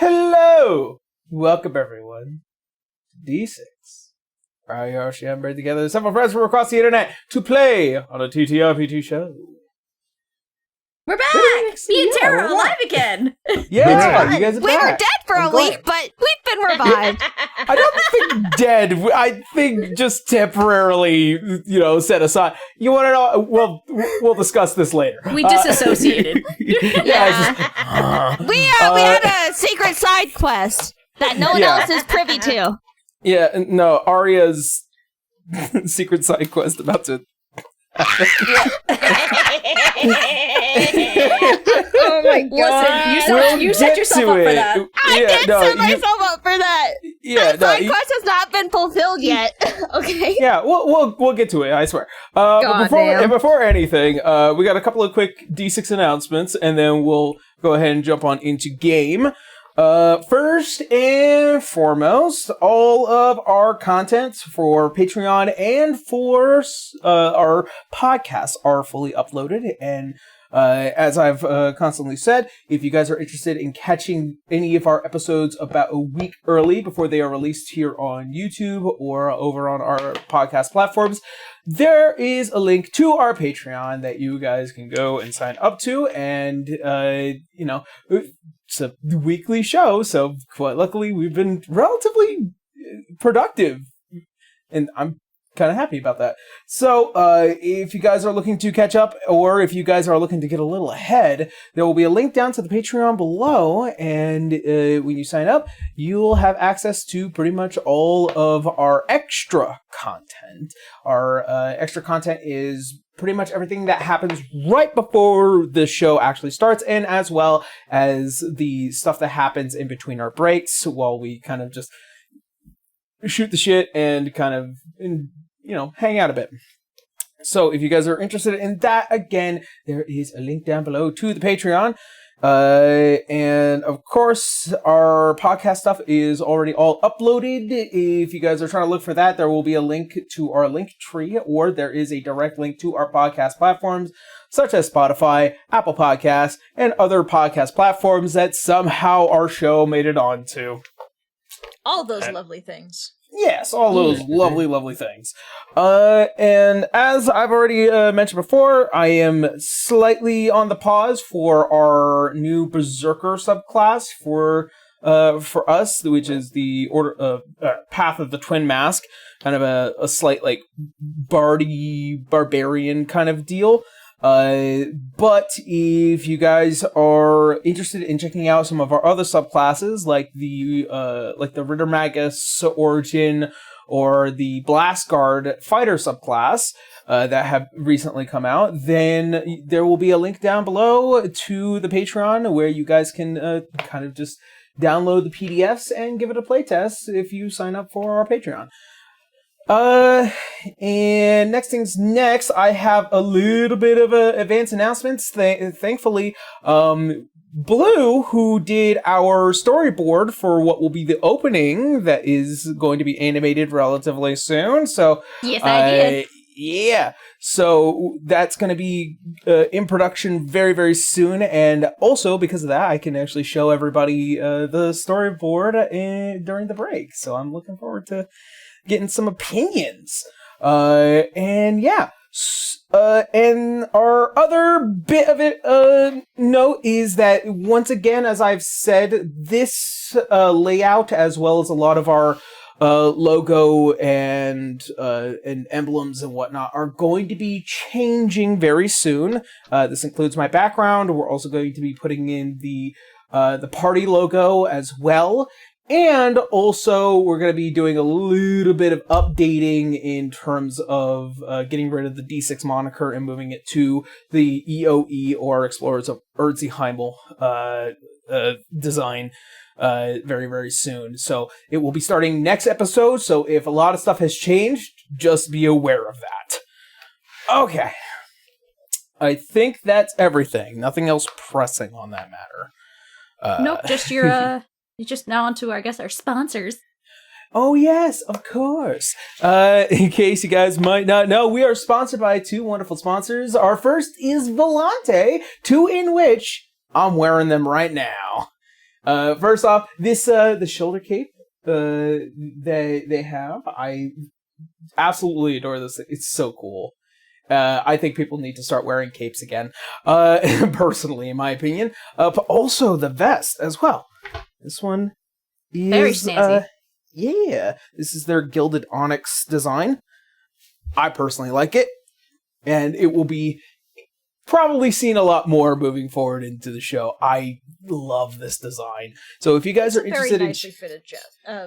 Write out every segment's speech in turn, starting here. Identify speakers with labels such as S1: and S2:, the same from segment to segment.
S1: Hello! Welcome everyone to D6. I Yoshi and bring together several friends from across the internet to play on a TTRPG show.
S2: We're back! Me and Tara are alive again!
S1: Yeah, you guys are back.
S3: We were dead for a week, but we've been revived.
S1: I don't think dead. I think just temporarily, set aside. You want to know? We'll discuss this later.
S2: We disassociated.
S3: Yeah. We had a secret side quest that no one else is privy to.
S1: Yeah, no, Arya's secret side quest about to...
S3: Oh my god!
S2: You set yourself up for that.
S3: I set myself up for that.
S1: Yeah,
S3: that side quest has not been fulfilled yet. Okay.
S1: Yeah, we'll get to it. I swear. But before anything, we got a couple of quick D6 announcements, and then we'll go ahead and jump on into game. First and foremost, all of our content for Patreon and for our podcasts are fully uploaded. And as I've constantly said, if you guys are interested in catching any of our episodes about a week early before they are released here on YouTube or over on our podcast platforms, there is a link to our Patreon that you guys can go and sign up to. And, it's a weekly show, so quite luckily we've been relatively productive, and I'm kind of happy about that. So if you guys are looking to catch up, or if you guys are looking to get a little ahead, there will be a link down to the Patreon below, and when you sign up, you'll have access to pretty much all of our extra content. Our extra content is pretty much everything that happens right before the show actually starts, and as well as the stuff that happens in between our breaks while we kind of just shoot the shit and kind of, hang out a bit. So if you guys are interested in that, again, there is a link down below to the Patreon. And of course, our podcast stuff is already all uploaded. If you guys are trying to look for that, there will be a link to our link tree, or there is a direct link to our podcast platforms, such as Spotify, Apple Podcasts, and other podcast platforms that somehow our show made it onto.
S2: All those lovely things.
S1: Yes, all those lovely, lovely things. And as I've already mentioned before, I am slightly on the pause for our new Berserker subclass for us, which is the Path of the Twin Mask, kind of a slight like barbarian kind of deal. But if you guys are interested in checking out some of our other subclasses, like the Ritter Magus Origin or the Blast Guard Fighter subclass that have recently come out, then there will be a link down below to the Patreon where you guys can kind of just download the PDFs and give it a playtest if you sign up for our Patreon. And next thing's next, I have a little bit of advance announcements. Thankfully, Blue, who did our storyboard for what will be the opening that is going to be animated relatively soon. So,
S3: yes, I did.
S1: Yeah. So that's going to be in production very, very soon. And also because of that, I can actually show everybody the storyboard during the break. So I'm looking forward to getting some opinions. And our other bit of it note is that once again, as I've said, this layout, as well as a lot of our logo and emblems and whatnot, are going to be changing very soon. This includes my background. We're also going to be putting in the party logo as well. And also, we're going to be doing a little bit of updating in terms of getting rid of the D6 moniker and moving it to the EOE, or Explorers of Erzer design very, very soon. So it will be starting next episode, so if a lot of stuff has changed, just be aware of that. Okay. I think that's everything. Nothing else pressing on that matter.
S2: Nope, just your... Just now onto, I guess, our sponsors.
S1: Oh, yes, of course. In case you guys might not know, we are sponsored by two wonderful sponsors. Our first is Volante, in which I'm wearing them right now. First off, this the shoulder cape they have, I absolutely adore this. It's so cool. I think people need to start wearing capes again, personally, in my opinion. But also the vest as well. This one is
S2: Very snazzy.
S1: Yeah, this is their gilded onyx design. I personally like it, and it will be probably seen a lot more moving forward into the show. I love this design. So if you guys are interested
S4: very nicely fitted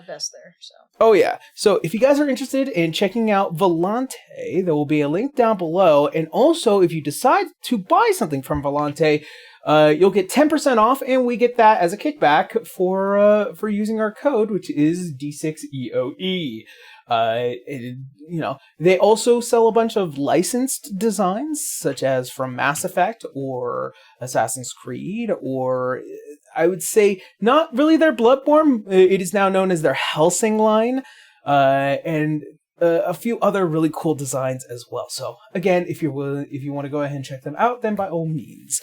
S4: vest there. So.
S1: Oh yeah. So if you guys are interested in checking out Volante, there will be a link down below. And also, if you decide to buy something from Volante, you'll get 10% off, and we get that as a kickback for using our code, which is D6EOE. They also sell a bunch of licensed designs, such as from Mass Effect or Assassin's Creed, or I would say not really their Bloodborne. It is now known as their Helsing line, and a few other really cool designs as well. So again, if you want to go ahead and check them out, then by all means.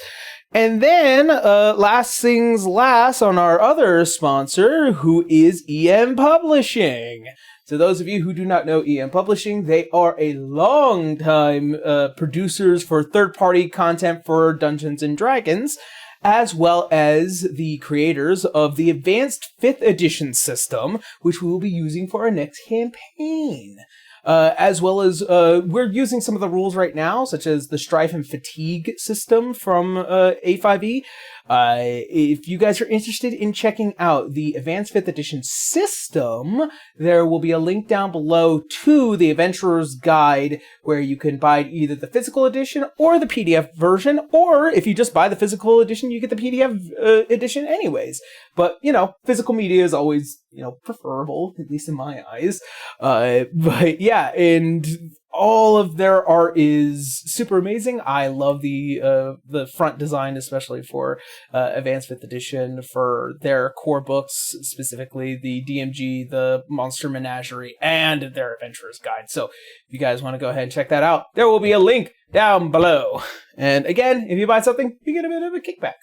S1: And then, last things last, on our other sponsor, who is EM Publishing. So those of you who do not know EM Publishing, they are a long-time producers for third-party content for Dungeons & Dragons, as well as the creators of the Advanced 5th Edition system, which we will be using for our next campaign. As well as we're using some of the rules right now, such as the Strife and Fatigue system from A5E. If you guys are interested in checking out the Advanced 5th Edition system, there will be a link down below to the Adventurer's Guide, where you can buy either the physical edition or the PDF version, or if you just buy the physical edition, you get the PDF edition anyways. But, physical media is always, preferable, at least in my eyes. But yeah, and all of their art is super amazing. I love the front design, especially for Advanced 5th Edition, for their core books, specifically the DMG, the Monster Menagerie, and their Adventurer's Guide. So if you guys want to go ahead and check that out, there will be a link down below. And again, if you buy something, you get a bit of a kickback.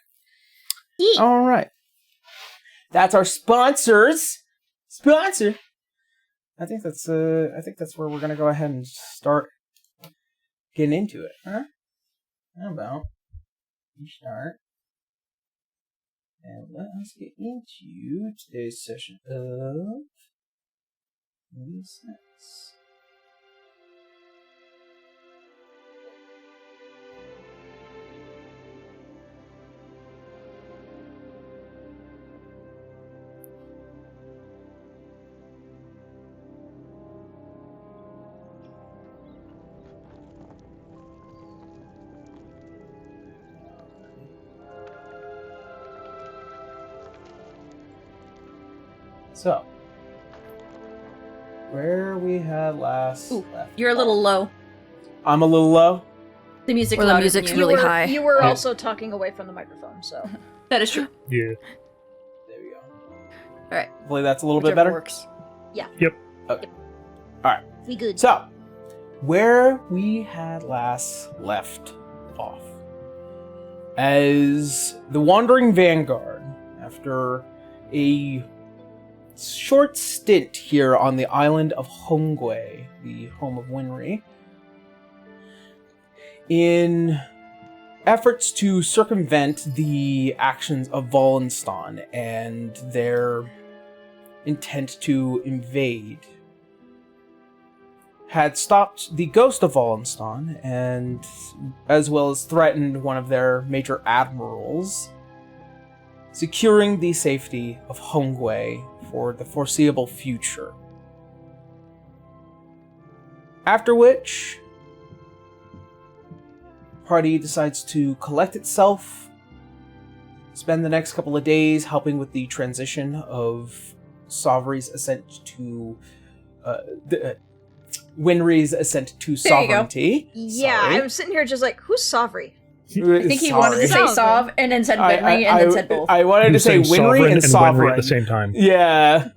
S3: Yeet.
S1: All right. That's our sponsors. Sponsor. I think that's where we're gonna go ahead and start getting into it, huh? How about we start and let us get into today's session of resets. So, where we had last left
S2: You're a little low.
S1: I'm a little low.
S2: The music.
S3: Or the music's
S2: you.
S3: really high.
S4: You were also talking away from the microphone, so.
S2: That is true.
S5: Yeah.
S1: There we go.
S2: All right.
S1: Hopefully that's a little bit
S4: Whichever
S1: better.
S4: works.
S5: Yep.
S1: Okay. All right.
S3: We good.
S1: So, where we had last left off, as the Wandering Vanguard, after a short stint here on the island of Hongwei, the home of Winry, in efforts to circumvent the actions of Wallenstein and their intent to invade, had stopped the ghost of Wallenstein, and as well as threatened one of their major admirals, securing the safety of Hongwei for the foreseeable future. After which, the party decides to collect itself, spend the next couple of days helping with the transition of Savri's ascent to Winry's ascent to
S2: There you go.
S1: sovereignty.
S4: Yeah,
S1: Sorry.
S4: I'm sitting here just like, who's Savri?
S2: I think he wanted to say
S3: Sorry.
S2: Sov and then said Winry and then said both.
S1: I wanted to say Winry and
S5: Wenry
S1: Sovereign
S5: at the same time.
S1: Yeah.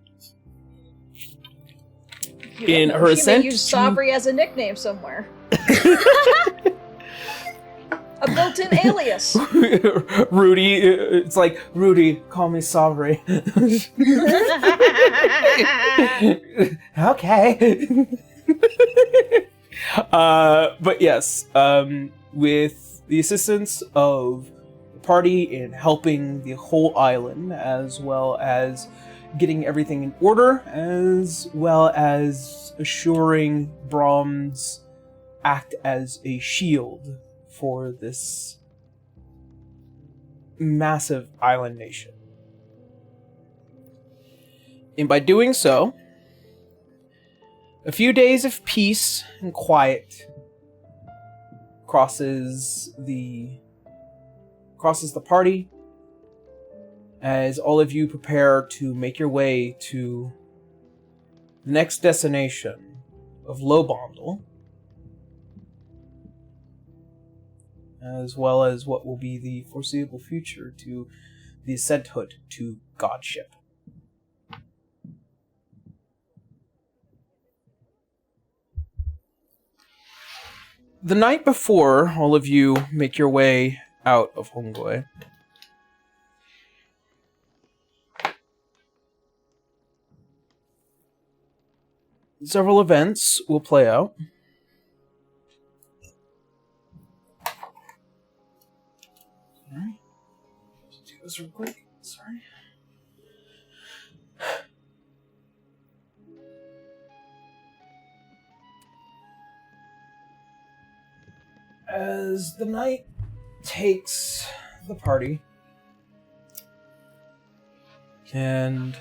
S1: In her
S4: She may
S1: ascent
S4: use
S1: to-
S4: Savri as a nickname somewhere. A built-in alias.
S1: Rudy, it's like, Rudy, call me sorry. Okay. But yes, with the assistance of the party in helping the whole island, as well as getting everything in order, as well as assuring Brahms act as a shield for this massive island nation. And by doing so, a few days of peace and quiet crosses the party as all of you prepare to make your way to the next destination of Lobondel, as well as what will be the foreseeable future to the ascenthood to Godship. The night before all of you make your way out of Hongoi, several events will play out. Alright. Let's do this real quick. Sorry. As the night takes the party, and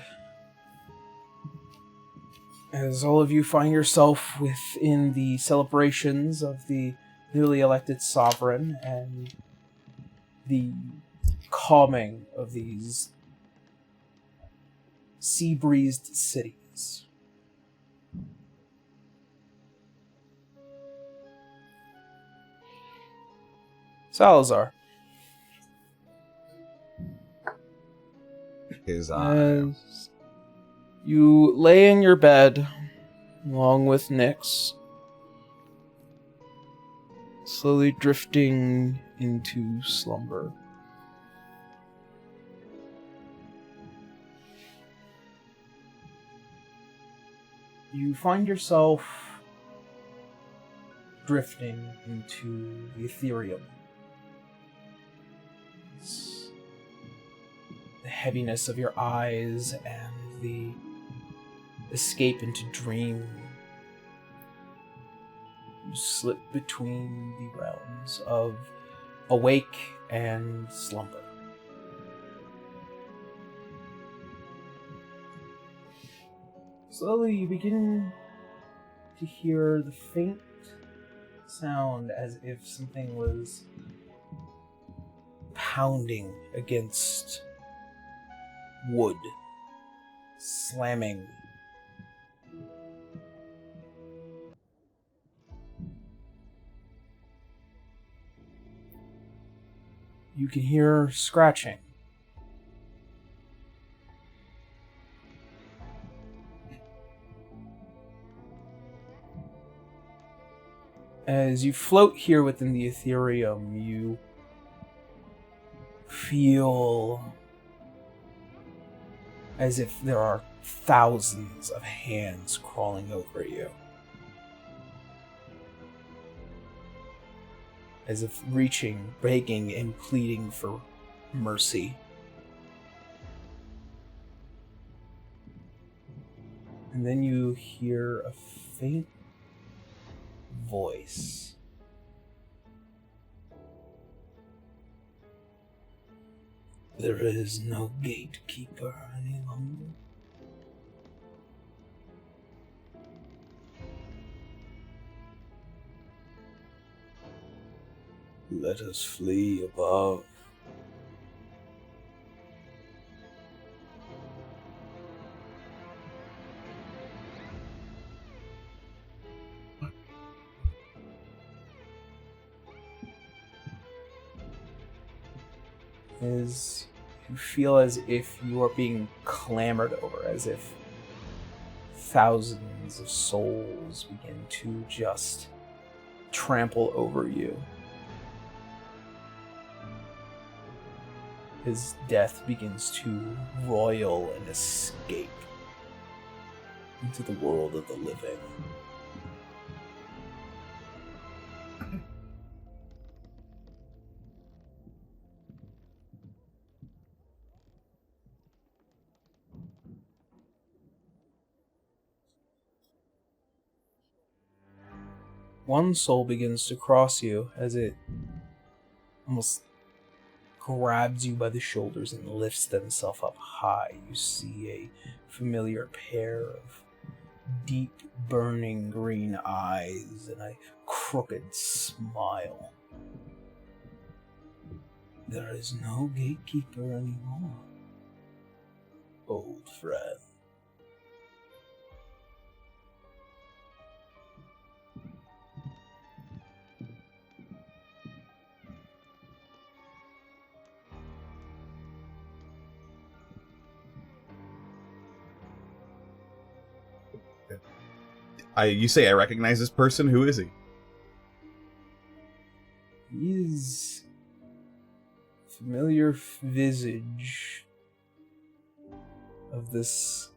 S1: as all of you find yourself within the celebrations of the newly elected sovereign and the calming of these sea-breezed cities, Salazar, as you lay in your bed along with Nyx, slowly drifting into slumber. You find yourself drifting into the ethereum. The heaviness of your eyes and the escape into dream. You slip between the realms of awake and slumber. Slowly you begin to hear the faint sound as if something was pounding against wood, slamming. You can hear scratching. As you float here within the ethereum, you feel as if there are thousands of hands crawling over you. As if reaching, begging, and pleading for mercy. And then you hear a faint voice. There is no gatekeeper any longer. Let us flee above. As you feel as if you are being clamored over, as if thousands of souls begin to just trample over you. his death begins to roil and escape into the world of the living. One soul begins to cross you as it almost grabs you by the shoulders and lifts themselves up high. You see a familiar pair of deep, burning green eyes and a crooked smile. There is no gatekeeper anymore, old friend.
S5: You say I recognize this person? Who is he?
S1: He's familiar visage of this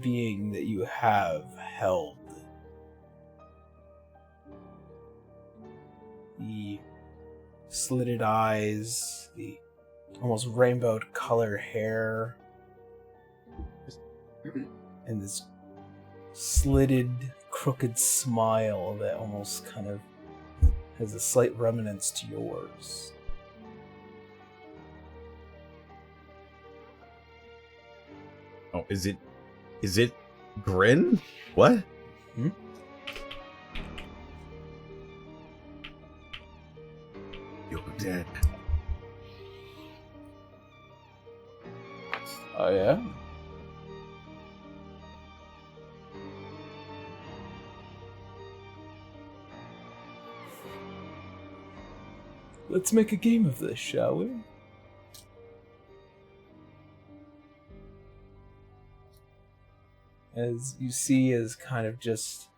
S1: being that you have held. The slitted eyes, the almost rainbow colored hair, and this slitted, crooked smile that almost kind of has a slight remnants to yours.
S5: Oh, is it Grin? What?
S1: Hmm?
S5: You're dead.
S1: Oh yeah? Let's make a game of this, shall we? As you see, as kind of just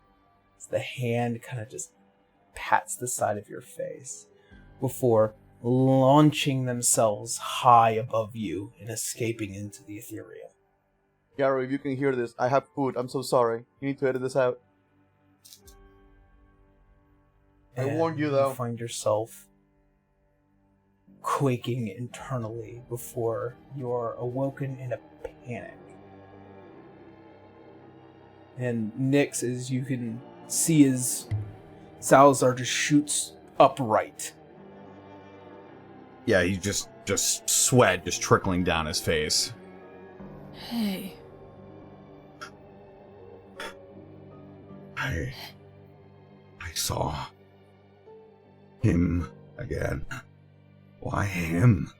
S1: as the hand kind of just pats the side of your face before launching themselves high above you and escaping into the ethereal.
S6: Garo, if you can hear this, I have food. I'm so sorry. You need to edit this out. I warned you, though.
S1: You find yourself quaking internally before you're awoken in a panic. And Nyx, as you can see, as Salazar just shoots upright.
S5: Yeah, he just sweat just trickling down his face.
S2: Hey.
S5: I saw him again. Why him?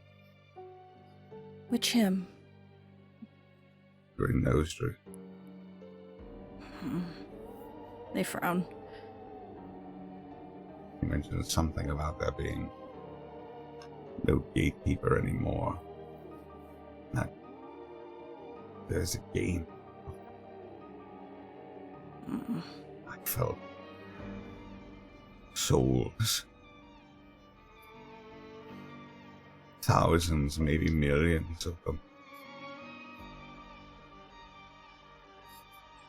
S2: Which him?
S5: Green Erzer.
S2: They frown.
S5: He mentioned something about there being no gatekeeper anymore. Not. There's a game. I felt souls. Thousands, maybe millions of them.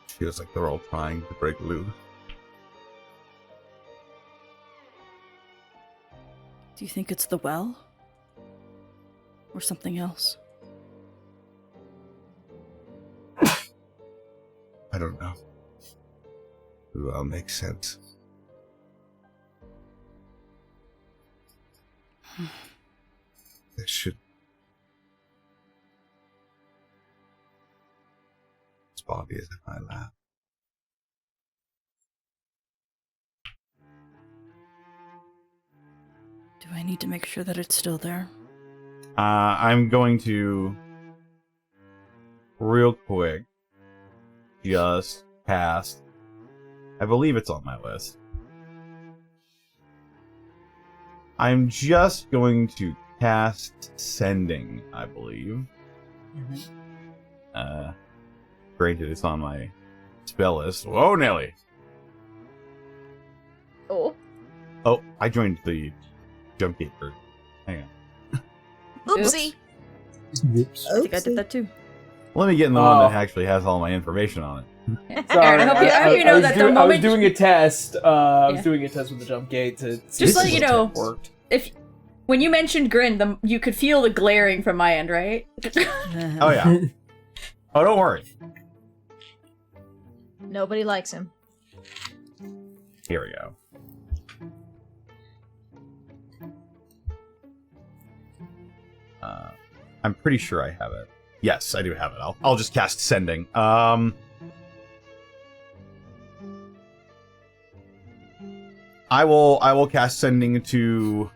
S5: Feels like they're all trying to break loose.
S2: Do you think it's the well? Or something else?
S5: I don't know. The well makes sense. There should. His body is in my lap.
S2: Do I need to make sure that it's still there?
S5: I'm going to real quick just cast. I believe it's on my list. I'm just going to cast Sending, I believe. Granted, it's on my spell list. Whoa, Nelly!
S4: Oh.
S5: Oh, I joined the Jump Gate group. Hang on.
S4: Oopsie.
S1: Oops.
S2: I think I did that too.
S5: Let me get in the one that actually has all my information on it.
S1: Sorry,
S2: Aaron, I hope you know that the
S1: I was
S2: moment
S1: doing a test. I was doing a test with the jump gate to see
S2: Just
S1: if
S2: let you
S1: the
S2: know.
S1: tip worked.
S2: if when you mentioned Grin, you could feel the glaring from my end, right?
S5: Oh, yeah. Oh, don't worry.
S4: Nobody likes him.
S5: Here we go. I'm pretty sure I have it. Yes, I do have it. I'll just cast Sending. I will cast Sending to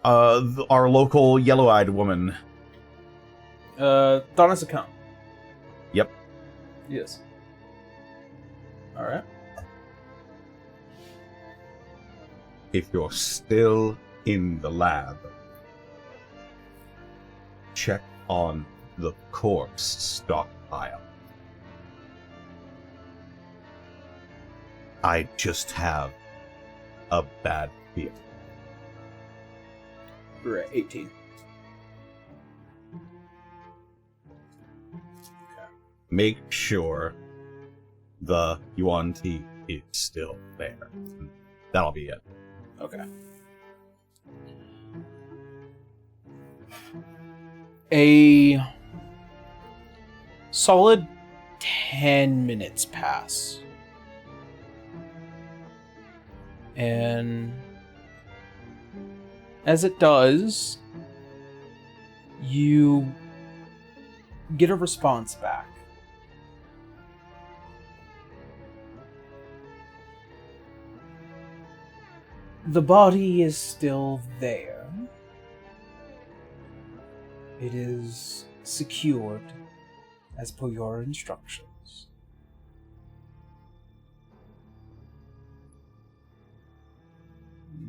S5: our local yellow-eyed woman.
S1: Donna's account.
S5: Yep.
S1: Yes. All right.
S5: If you're still in the lab, check on the corpse stockpile. I just have a bad feeling.
S1: We're at 18.
S5: Make sure the yuan tea is still there. That'll be it.
S1: Okay. A solid 10 minutes pass. And as it does, you get a response back. The body is still there. It is secured as per your instructions.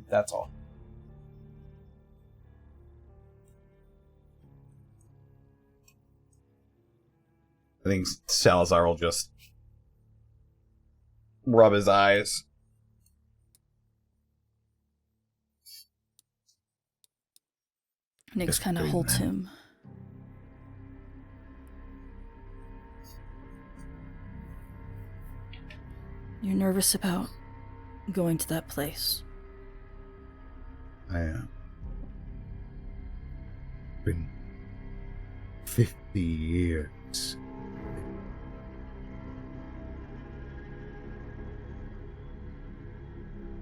S1: That's all.
S5: I think Salazar will just rub his eyes.
S2: Nyx kind of holds him. You're nervous about going to that place.
S5: I am. Been 50 years.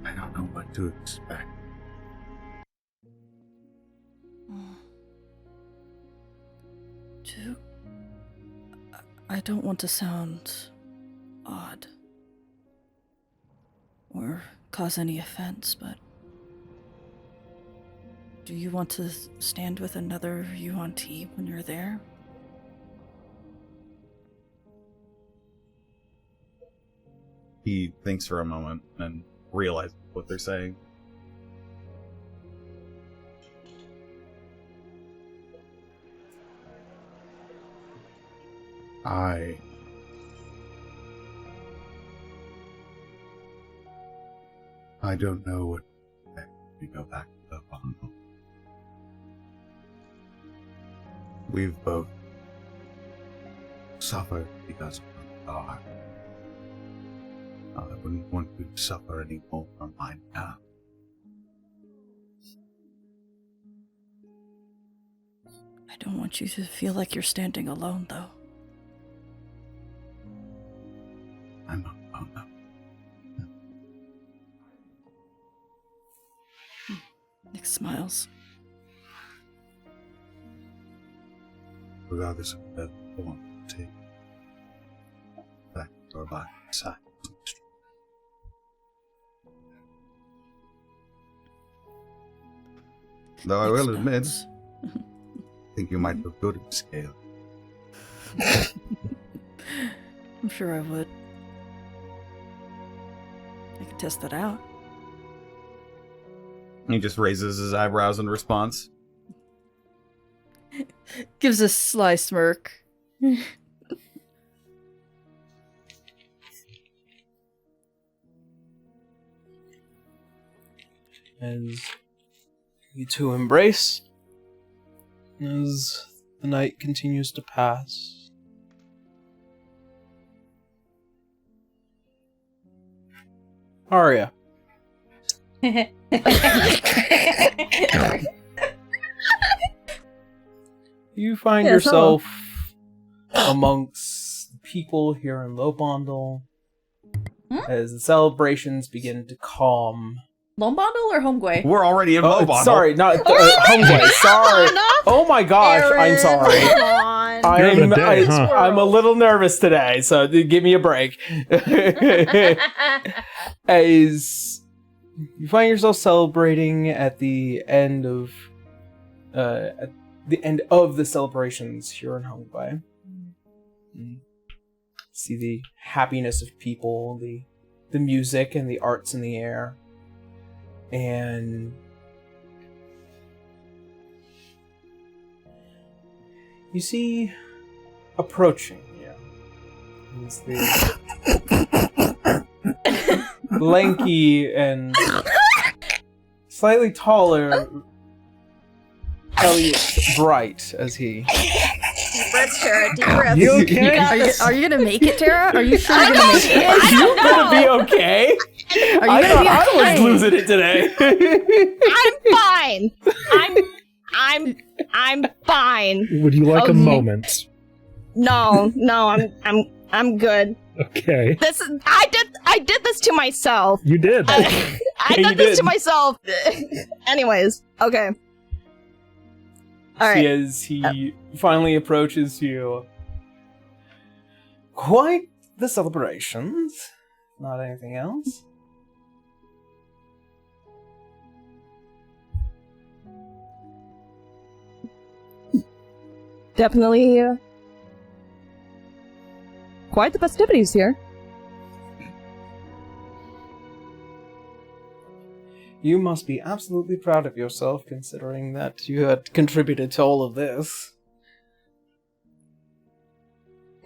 S5: I don't know what to expect.
S2: I don't want to sound odd or cause any offense, but do you want to stand with another yuan tea when you're there?
S5: He thinks for a moment and realizes what they're saying. I don't know what we go back to the bundle. We've both suffered because of who we are. I wouldn't want you to suffer any more from mine now.
S2: I don't want you to feel like you're standing alone, though.
S5: I'm not alone now.
S2: Nyx smiles.
S5: Regardless of the form you take, back or by my side. Though I will admit, I think you might look good in scale.
S2: I'm sure I would. I could test that out.
S5: He just raises his eyebrows in response.
S2: Gives a sly smirk.
S1: As you two embrace, as the night continues to pass. Arya. You find
S2: Yes,
S1: yourself amongst the people here in Lobondel as the celebrations begin to calm.
S2: Lombondle or Homegway?
S5: We're already in Lobondel.
S1: Sorry, not Homeway. Sorry. Oh my gosh, I'm sorry.
S4: Come on.
S7: You're the day, huh?
S1: I'm a little nervous today, so give me a break. As you find yourself celebrating at the end of the celebrations here in Homeway. See the happiness of people, the music and the arts in the air. And you see approaching you is the lanky and slightly taller Elliot Bright as he.
S4: Deep breaths, Tara. Deep breaths.
S7: You okay?
S2: Are you gonna make it, Tara? Are you sure you're gonna make it?
S1: Are you gonna be okay?
S2: Are you
S1: I
S2: gonna
S1: thought
S2: be
S1: I
S2: okay?
S1: was losing it today.
S3: I'm fine. I'm fine.
S7: Would you like a
S3: Okay.
S7: moment?
S3: No, I'm good.
S7: Okay.
S3: I did this to myself.
S7: You did.
S3: I
S1: You
S3: did this to
S1: did.
S3: myself. Anyways, okay. All
S1: See,
S3: right.
S1: as he finally approaches you. Quite the celebrations. Not anything else.
S3: Definitely quite the festivities here.
S1: You must be absolutely proud of yourself, considering that you had contributed to all of this.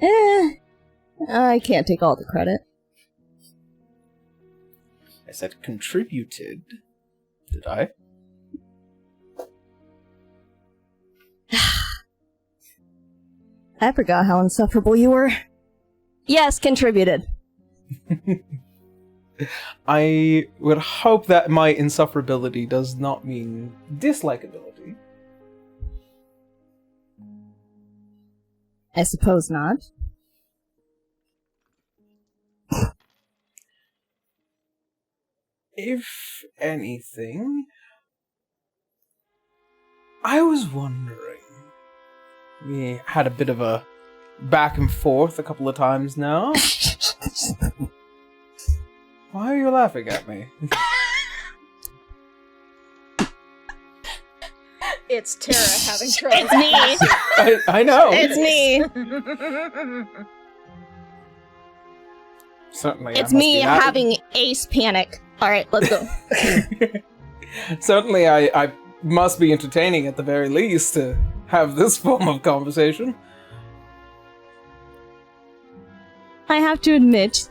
S3: I can't take all the credit.
S1: I said contributed. Did I?
S3: I forgot how insufferable you were. Yes, contributed.
S1: I would hope that my insufferability does not mean dislikability.
S3: I suppose not.
S1: If anything, I was wondering. We had a bit of a back and forth a couple of times now. Why are you laughing at me?
S4: It's Tara having trouble.
S3: It's me.
S1: I know.
S3: It's me.
S1: Certainly.
S3: It's me having ace panic. All right, let's go.
S1: Certainly, I must be entertaining at the very least to have this form of conversation.
S3: I have to admit,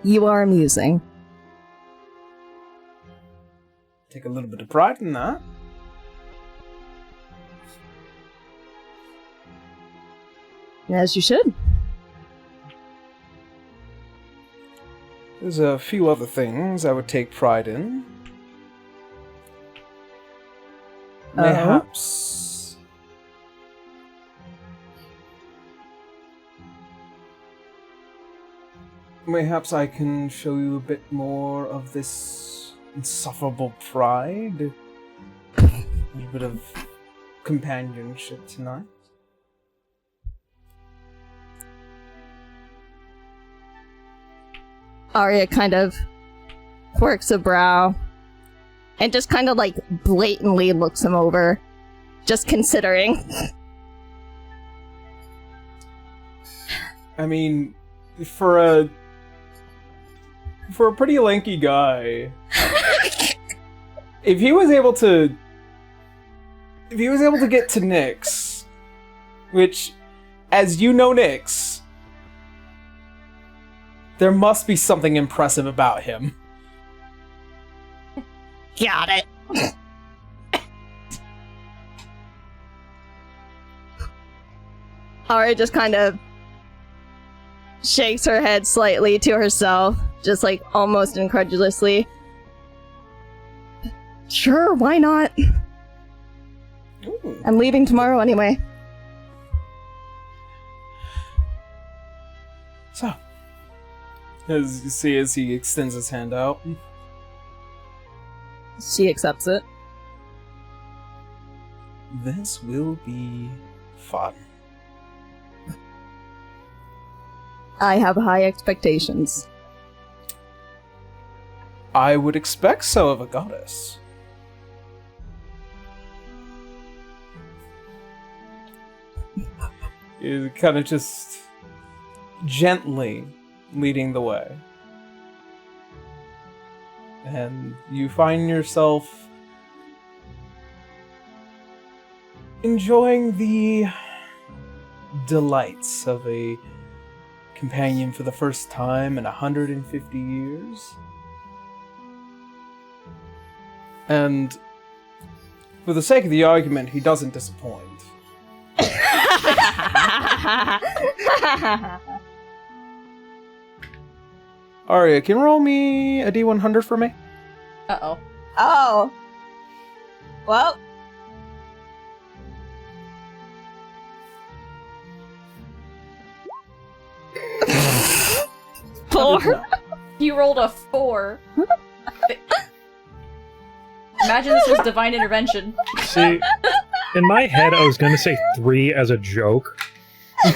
S3: you are amusing.
S1: Take a little bit of pride in that.
S3: As you should.
S1: There's a few other things I would take pride in. Perhaps. Perhaps I can show you a bit more of this insufferable pride. A little bit of companionship tonight.
S3: Arya kind of quirks a brow and just kind of like blatantly looks him over, just considering.
S1: I mean, for a pretty lanky guy, if he was able to get to Nyx, which, as you know Nyx, there must be something impressive about him.
S3: Got it. Ari just kind of shakes her head slightly to herself, just like almost incredulously. Sure, why not?
S1: Ooh.
S3: I'm leaving tomorrow anyway.
S1: So, as you see, as he extends his hand out,
S3: She accepts it.
S1: this will be fun.
S3: I have high expectations.
S1: I would expect so of a goddess. Is kind of just gently leading the way. And you find yourself enjoying the delights of a companion for the first time in 150 years. And for the sake of the argument, he doesn't disappoint. Arya, can you roll me a D100 for me?
S2: Uh-oh.
S3: Oh. Well. Four.
S2: You rolled a 4. Imagine this was divine intervention.
S7: See, in my head, I was going to say 3 as a joke. I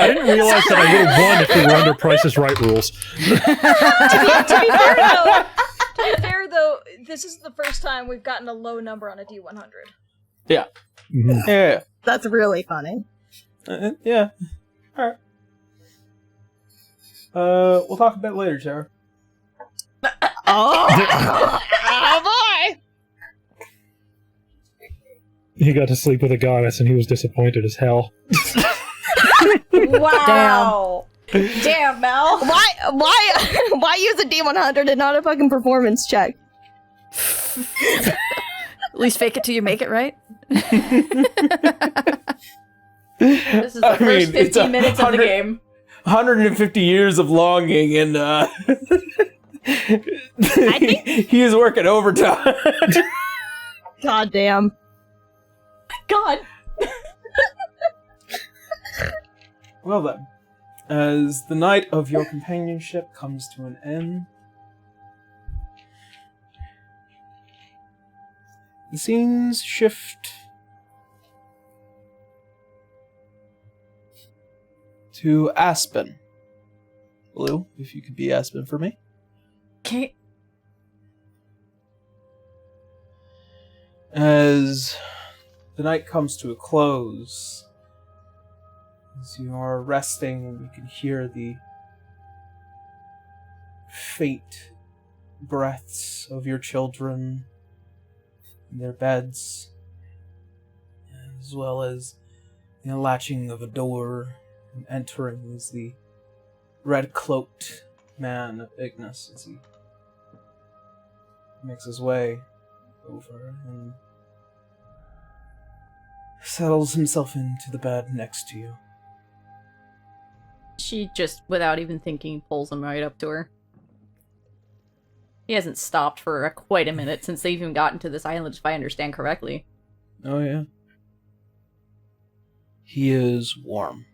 S7: didn't realize that I would have won if we were under Price is Right rules.
S4: To be fair, though, this is the first time we've gotten a low number on a D100.
S1: Yeah.
S7: Mhm.
S1: Yeah.
S3: That's really funny.
S1: Yeah. Alright. We'll talk a bit later, Sarah.
S3: Oh, boy!
S7: He got to sleep with a goddess and he was disappointed as hell.
S4: Wow! Damn, Mel!
S3: Why use a D100 and not a fucking performance check?
S2: At least fake it till you make it, right? This is the first 15 minutes of the game.
S1: 150 years of longing, and he is working overtime.
S3: God damn.
S2: God.
S1: Well then, as the night of your companionship comes to an end, the scenes shift to Aspen. Blue, if you could be Aspen for me.
S2: Okay.
S1: As the night comes to a close, as you are resting, you can hear the faint breaths of your children in their beds, as well as the latching of a door, and entering is the red-cloaked man of Ignis as he makes his way over and settles himself into the bed next to you.
S2: She just, without even thinking, pulls him right up to her. He hasn't stopped for quite a minute since they've even gotten to this island, if I understand correctly.
S1: Oh, yeah. He is warm.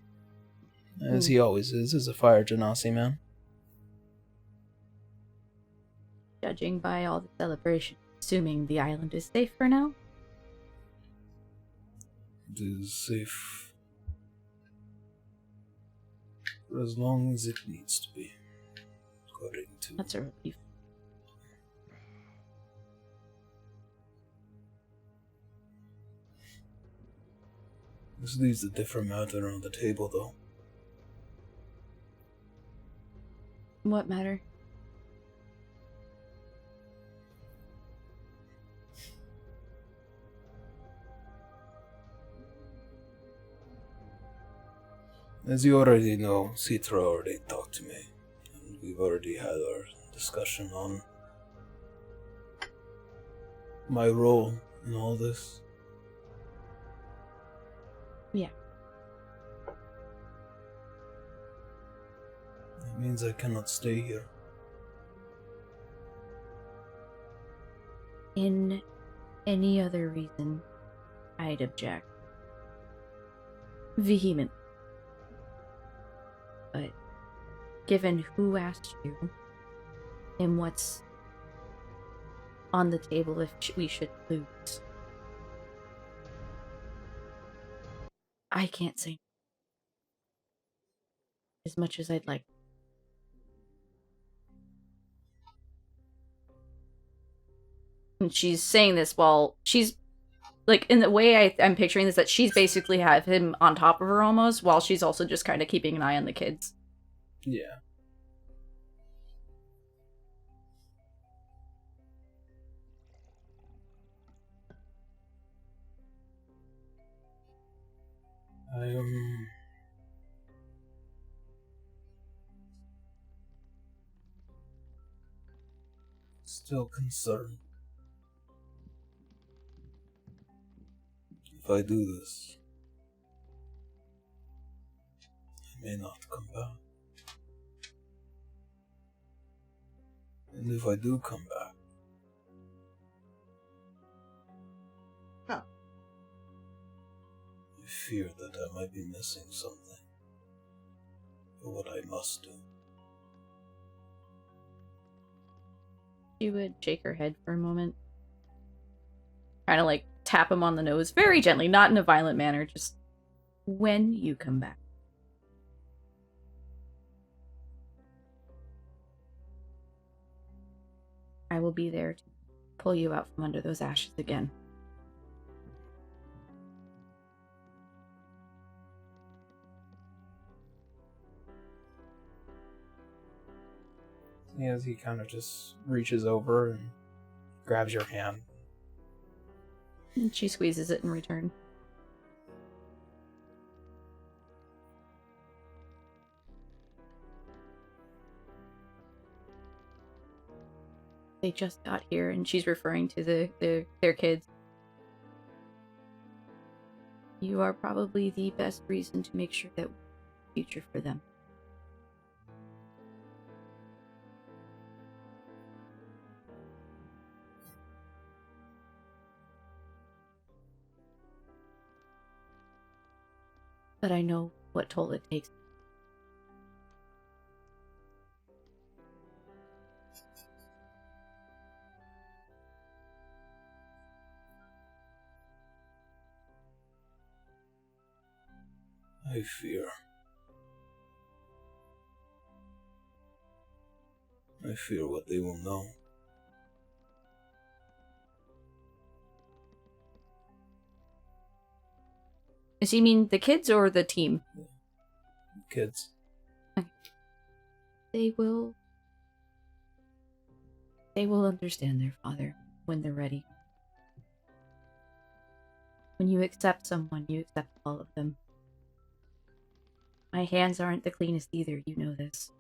S1: As he always is as a Fire Genasi man.
S2: Judging by all the celebration, assuming the island is safe for now?
S1: It is safe for as long as it needs to be, according to...
S2: That's a relief.
S1: This leaves a different matter on the table, though.
S2: What matter?
S1: As you already know, Citra already talked to me, and we've already had our discussion on my role in all this.
S2: Yeah.
S1: means I cannot stay here.
S2: In any other reason, I'd object. Vehement. But given who asked you and what's on the table if we should lose, I can't say as much as I'd like. And she's saying this while she's like, in the way I'm picturing this, that she's basically have him on top of her almost, while she's also just kind of keeping an eye on the kids.
S1: Yeah. I am still concerned. If I do this, I may not come back. And if I do come back,
S6: Huh.
S1: I fear that I might be missing something for what I must do.
S2: She would shake her head for a moment. Kind of like tap him on the nose very gently, not in a violent manner, just when you come back. I will be there to pull you out from under those ashes again.
S1: As he kind of just reaches over and grabs your hand.
S2: And she squeezes it in return. They just got here, and she's referring to their kids. You are probably the best reason to make sure that we have a future for them. But I know what toll it takes.
S1: I fear. I fear what they will know.
S2: Does he mean the kids or the team?
S1: Kids.
S2: They will understand their father when they're ready. When you accept someone, you accept all of them. My hands aren't the cleanest either, you know this.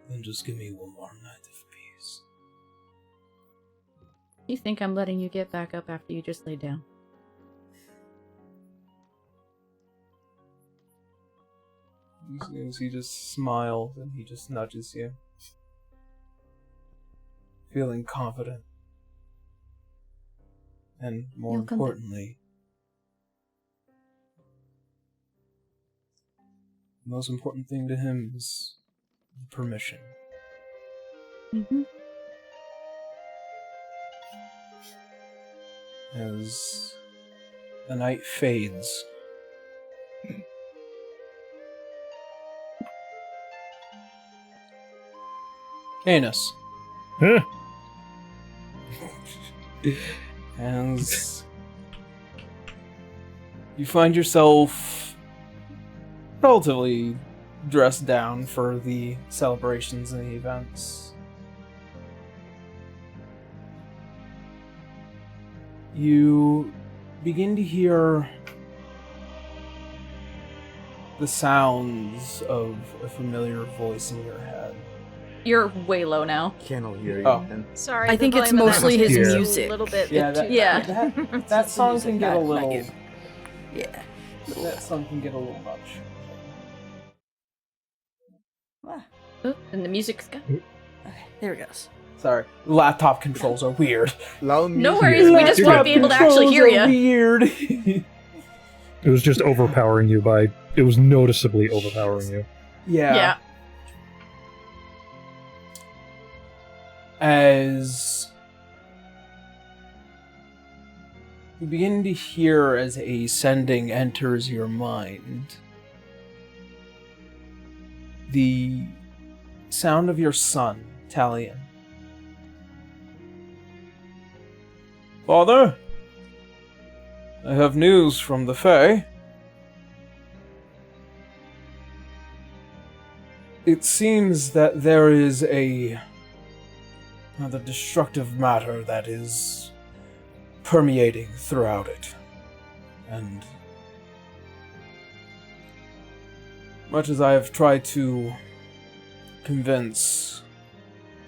S1: Then just give me one more night of peace.
S2: You think I'm letting you get back up after you just laid down?
S1: He just smiles and he just nudges you. Feeling confident. And more
S2: You'll come back.
S1: importantly, the most important thing to him is permission.
S2: Mm-hmm.
S1: As the night fades, Anus.
S7: Huh?
S1: As you find yourself relatively dressed down for the celebrations and the events, you begin to hear the sounds of a familiar voice in your head.
S2: You're way low now.
S6: Cannot hear you.
S1: Oh.
S6: man.
S4: Sorry,
S8: I
S4: the
S8: think it's
S4: volume of that
S8: mostly his
S4: is
S8: music.
S4: A little bit.
S1: Yeah,
S2: Yeah.
S1: that song
S8: music,
S1: can get a
S8: not
S1: little.
S8: you. Yeah.
S1: That song can get a little much.
S2: Oop, and the music's gone.
S8: Okay, there it goes.
S1: Sorry, laptop controls are weird.
S6: Loud music.
S2: No worries, we just won't be able to actually hear
S1: Controls are
S2: you.
S1: Weird.
S7: It was just overpowering you by. It was noticeably overpowering you.
S1: Yeah. As you begin to hear as a sending enters your mind, the sound of your son, Talion. Father, I have news from the Fae. It seems that there is a rather destructive matter that is permeating throughout it. And much as I have tried to convince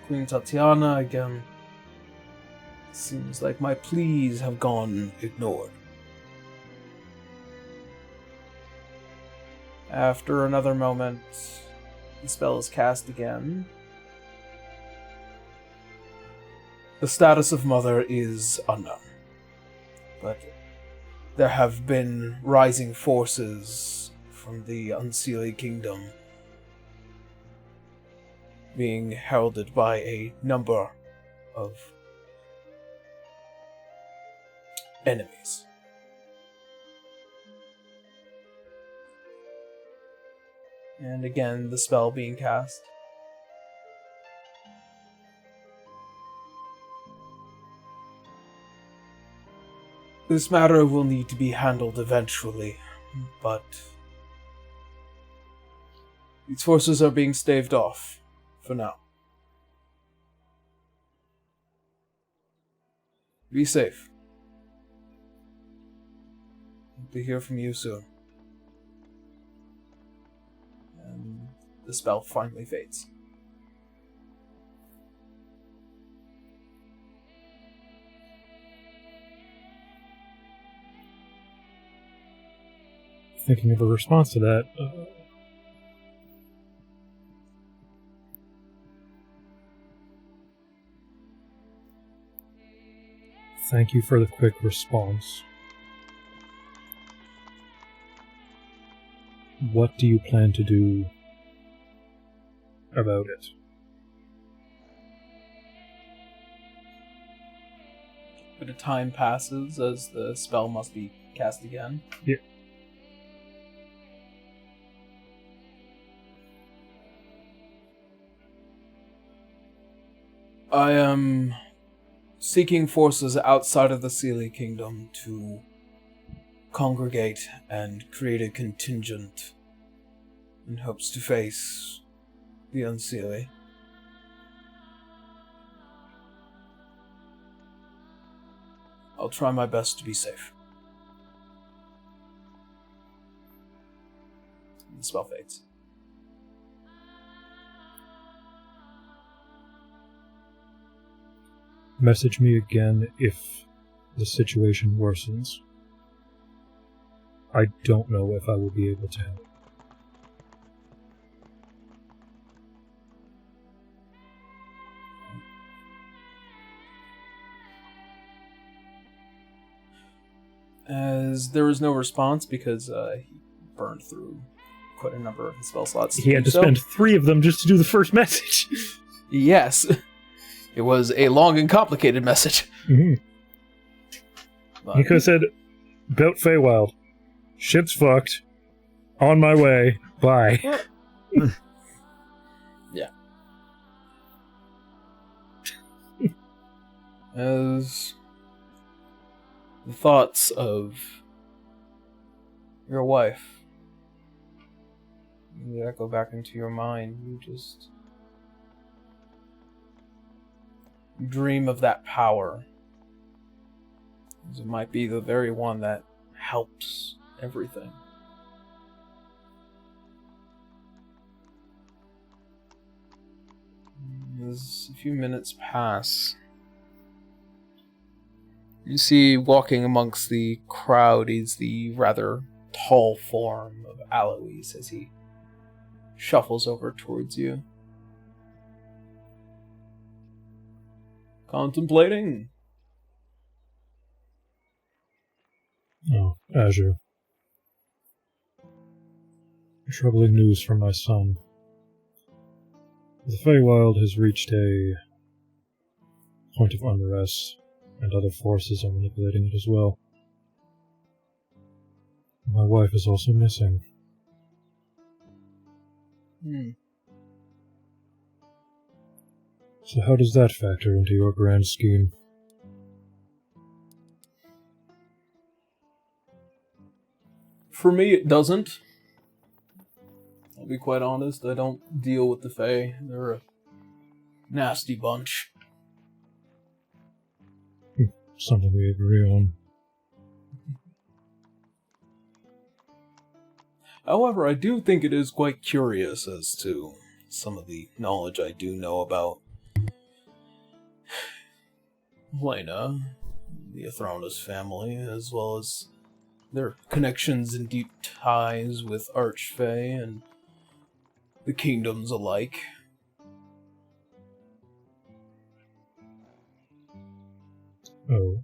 S1: Queen Tatiana again, it seems like my pleas have gone ignored. After another moment, the spell is cast again. The status of Mother is unknown, but there have been rising forces from the Unseelie Kingdom being heralded by a number of enemies. And again, the spell being cast. This matter will need to be handled eventually, but these forces are being staved off for now. Be safe. Hope to hear from you soon. And the spell finally fades.
S7: Thinking of a response to that. Thank you for the quick response. What do you plan to do about it?
S1: A bit of time passes as the spell must be cast again.
S7: Yeah.
S1: I am seeking forces outside of the Seelie Kingdom to congregate and create a contingent in hopes to face the Unseelie. I'll try my best to be safe. The spell fades.
S7: Message me again if the situation worsens. I don't know if I will be able to help.
S1: As there was no response because he burned through quite a number of his spell slots.
S7: He had to
S1: do so.
S7: spend 3 of them just to do the first message.
S1: Yes. It was a long and complicated message.
S7: Mm-hmm.
S1: But
S7: He could have said, "Built Feywild. Shit's fucked. On my way. Bye."
S1: yeah. As the thoughts of your wife echo back into your mind, you just dream of that power. As it might be the very one that helps everything. As a few minutes pass, you see walking amongst the crowd is the rather tall form of Alois as he shuffles over towards you. Contemplating.
S7: Oh, Azure. Troubling news from my son. The Feywild has reached a point of unrest, and other forces are manipulating it as well. My wife is also missing. So how does that factor into your grand scheme?
S1: For me, it doesn't. I'll be quite honest, I don't deal with the Fae. They're a nasty bunch.
S7: Something we agree on.
S1: However, I do think it is quite curious as to some of the knowledge I do know about Lena, the Athronus family, as well as their connections and deep ties with Archfey and the kingdoms alike.
S7: Oh.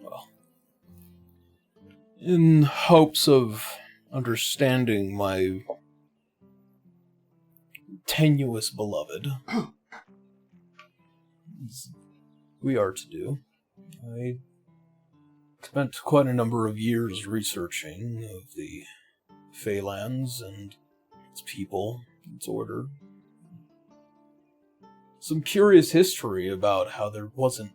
S1: Well, in hopes of understanding my tenuous beloved, as we are to do, I spent quite a number of years researching of the Feylands and its people, its order. Some curious history about how there wasn't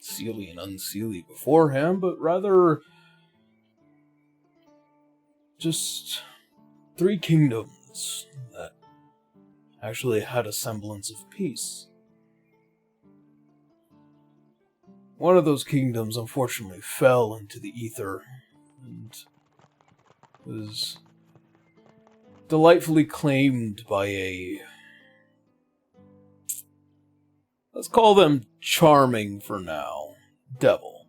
S1: Seelie and Unseelie beforehand, but rather just 3 kingdoms that actually had a semblance of peace. One of those kingdoms unfortunately fell into the ether and was delightfully claimed by a, let's call them charming for now, devil.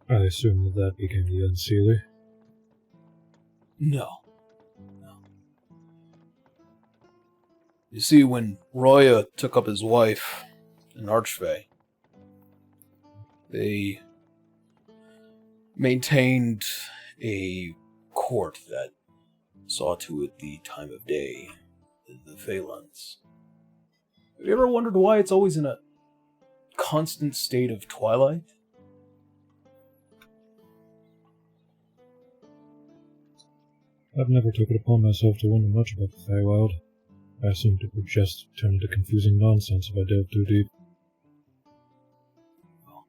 S7: I assume that became the Unseelie.
S1: No. You see, when Roya took up his wife in Archfey, they maintained a court that saw to it the time of day in the Phalanx. Have you ever wondered why it's always in a constant state of twilight?
S7: I've never took it upon myself to wonder much about the Feywild. I assumed it would just turn into confusing nonsense if I delved too deep.
S1: Well,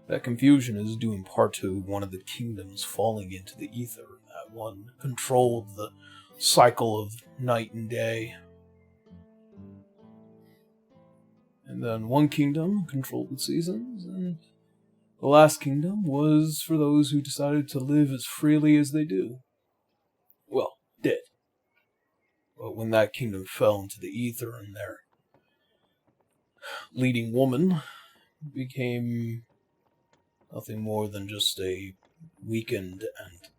S1: that confusion is due in part to one of the kingdoms falling into the ether. That one controlled the cycle of night and day. And then one kingdom controlled the seasons, and the last kingdom was for those who decided to live as freely as they do. Well, did. But when that kingdom fell into the ether and their leading woman became nothing more than just a weakened and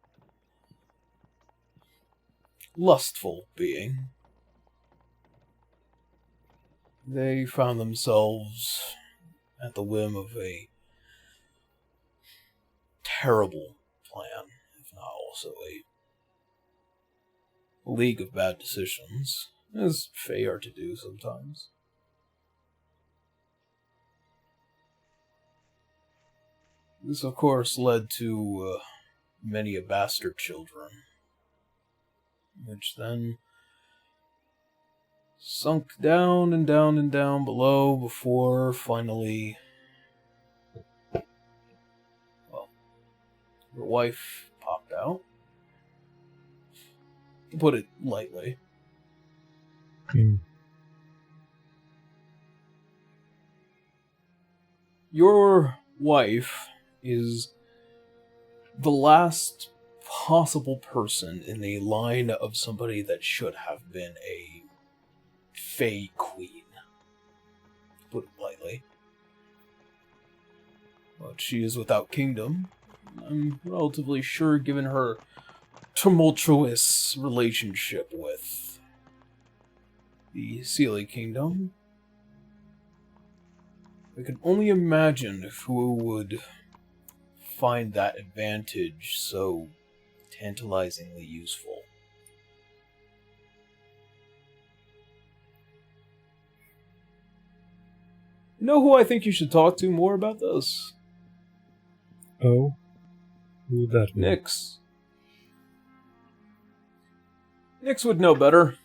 S1: lustful being, they found themselves at the whim of a terrible plan, if not also a league of bad decisions, as Fae are to do sometimes. This, of course, led to many a bastard children, which then sunk down and down and down below before finally, well, your wife popped out. To put it lightly. Your wife is the last possible person in a line of somebody that should have been a Fey Queen, to put it lightly. But she is without kingdom. I'm relatively sure, given her tumultuous relationship with the Sealy Kingdom, I can only imagine who would find that advantage so tantalizingly useful. You know who I think you should talk to more about this?
S7: Oh? Who would that be?
S1: Nyx. Nyx would know better.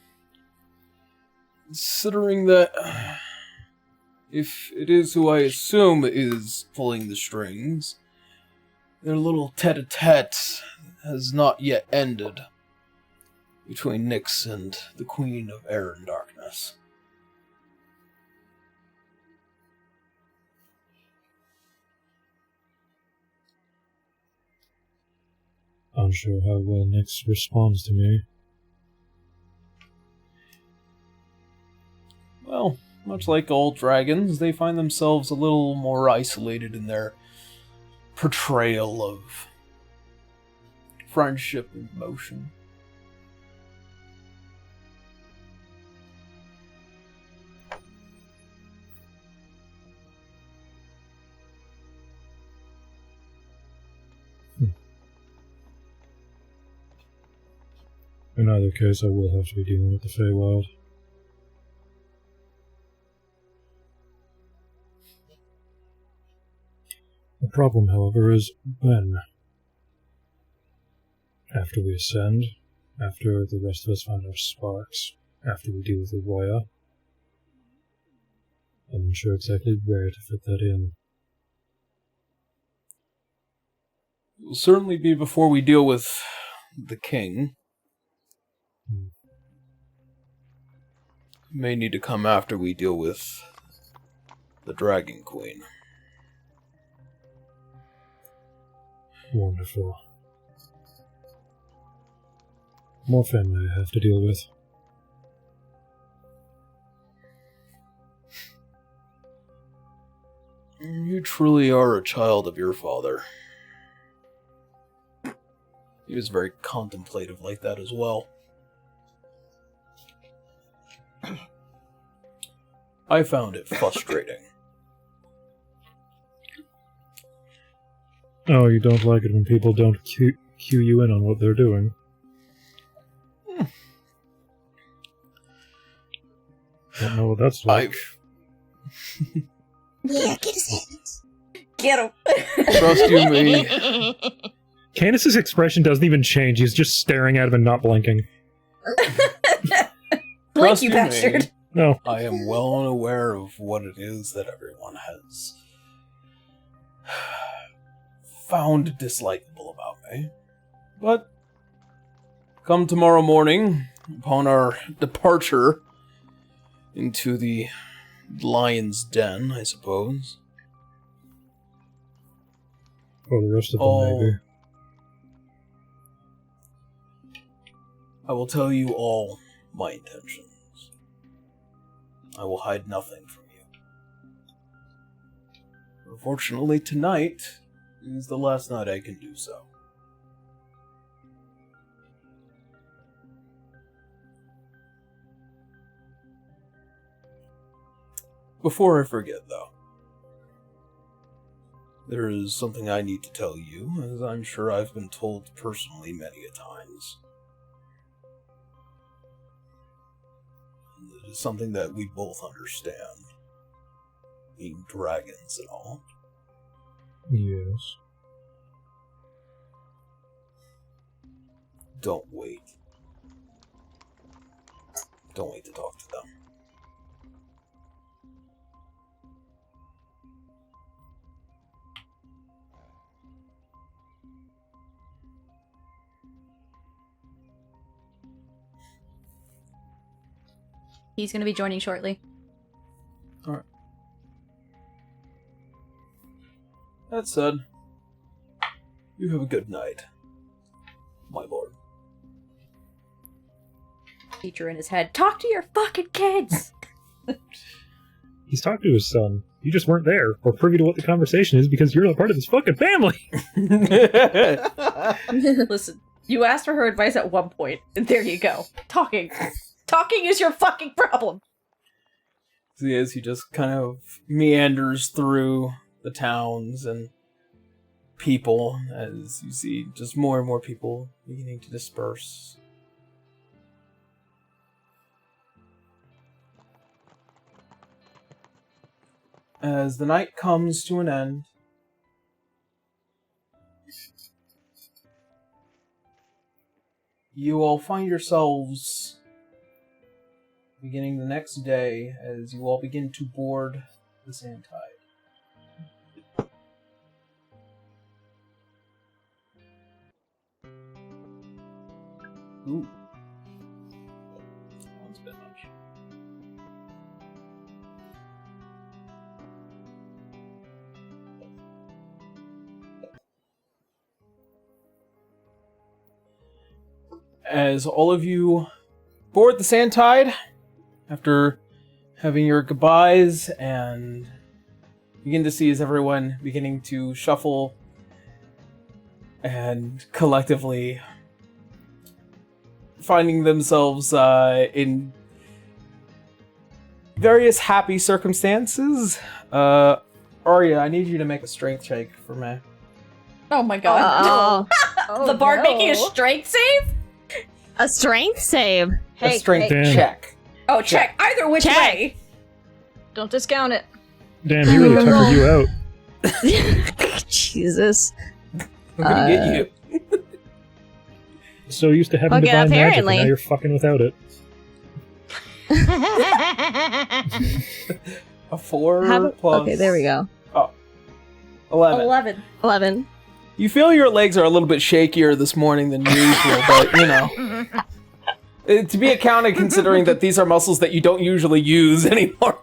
S1: Considering that if it is who I assume is pulling the strings, their little tete-a-tete has not yet ended between Nyx and the Queen of Air and Darkness.
S7: Unsure how well Nyx responds to me.
S1: Well, much like all dragons, they find themselves a little more isolated in their portrayal of friendship and emotion.
S7: In either case, I will have to be dealing with the Feywild. The problem, however, is when. After we ascend, after the rest of us find our sparks, after we deal with the Roya. I'm not sure exactly where to fit that in.
S1: It will certainly be before we deal with the king. It may need to come after we deal with the Dragon Queen.
S7: Wonderful. More family I have to deal with.
S1: You truly are a child of your father. He was very contemplative like that as well. I found it frustrating.
S7: Oh, you don't like it when people don't cue you in on what they're doing. Don't know what that's like.
S3: Yeah, get his hands.
S8: Get him.
S1: Trust you me.
S7: Candace's expression doesn't even change. He's just staring at him and not blinking.
S8: Blink,
S1: Trust
S8: you
S1: me.
S8: bastard.
S7: No.
S1: I am well aware of what it is that everyone has found dislikable about me. But come tomorrow morning, upon our departure into the lion's den, I suppose.
S7: Or the rest of them, maybe.
S1: I will tell you all my intentions. I will hide nothing from you. Unfortunately, tonight is the last night I can do so. Before I forget, though, there is something I need to tell you, as I'm sure I've been told personally many a times. It is something that we both understand, being dragons and all.
S7: Yes.
S1: Don't wait. Don't wait to talk to them.
S2: He's going to be joining shortly.
S1: Alright. That said, You have a good night, my lord.
S2: Teacher in his head. Talk to your fucking kids!
S7: He's talking to his son. You just weren't there, or privy to what the conversation is because you're not part of his fucking family.
S2: Listen, you asked for her advice at one point, and there you go. Talking is your fucking problem.
S1: He just kind of meanders through the towns and people as you see just more and more people beginning to disperse. As the night comes to an end, you all find yourselves beginning the next day as you all begin to board the Sand Tide. Ooh. That one's a bit much. As all of you board the Sand Tide, after having your goodbyes, and begin to see as everyone beginning to shuffle and collectively finding themselves in various happy circumstances. Arya, I need you to make a strength check for me.
S2: Oh my god.
S3: Oh,
S2: The bard making a strength save?
S3: a strength save.
S4: Hey,
S1: a strength
S7: hey.
S1: check.
S2: Oh, check. Either which
S3: Check.
S2: way.
S4: don't discount it.
S7: Damn, he really tuckered you out.
S3: Jesus.
S1: I'm gonna get you.
S7: So used to having
S3: Okay,
S7: divine magic, and
S3: apparently.
S7: now you're fucking without it.
S1: A 4
S3: Have-
S1: plus...
S3: Okay, there we go.
S1: 11.
S2: 11.
S3: 11.
S1: You feel your legs are a little bit shakier this morning than usual, but, you know. To be accounted considering that these are muscles that you don't usually use anymore.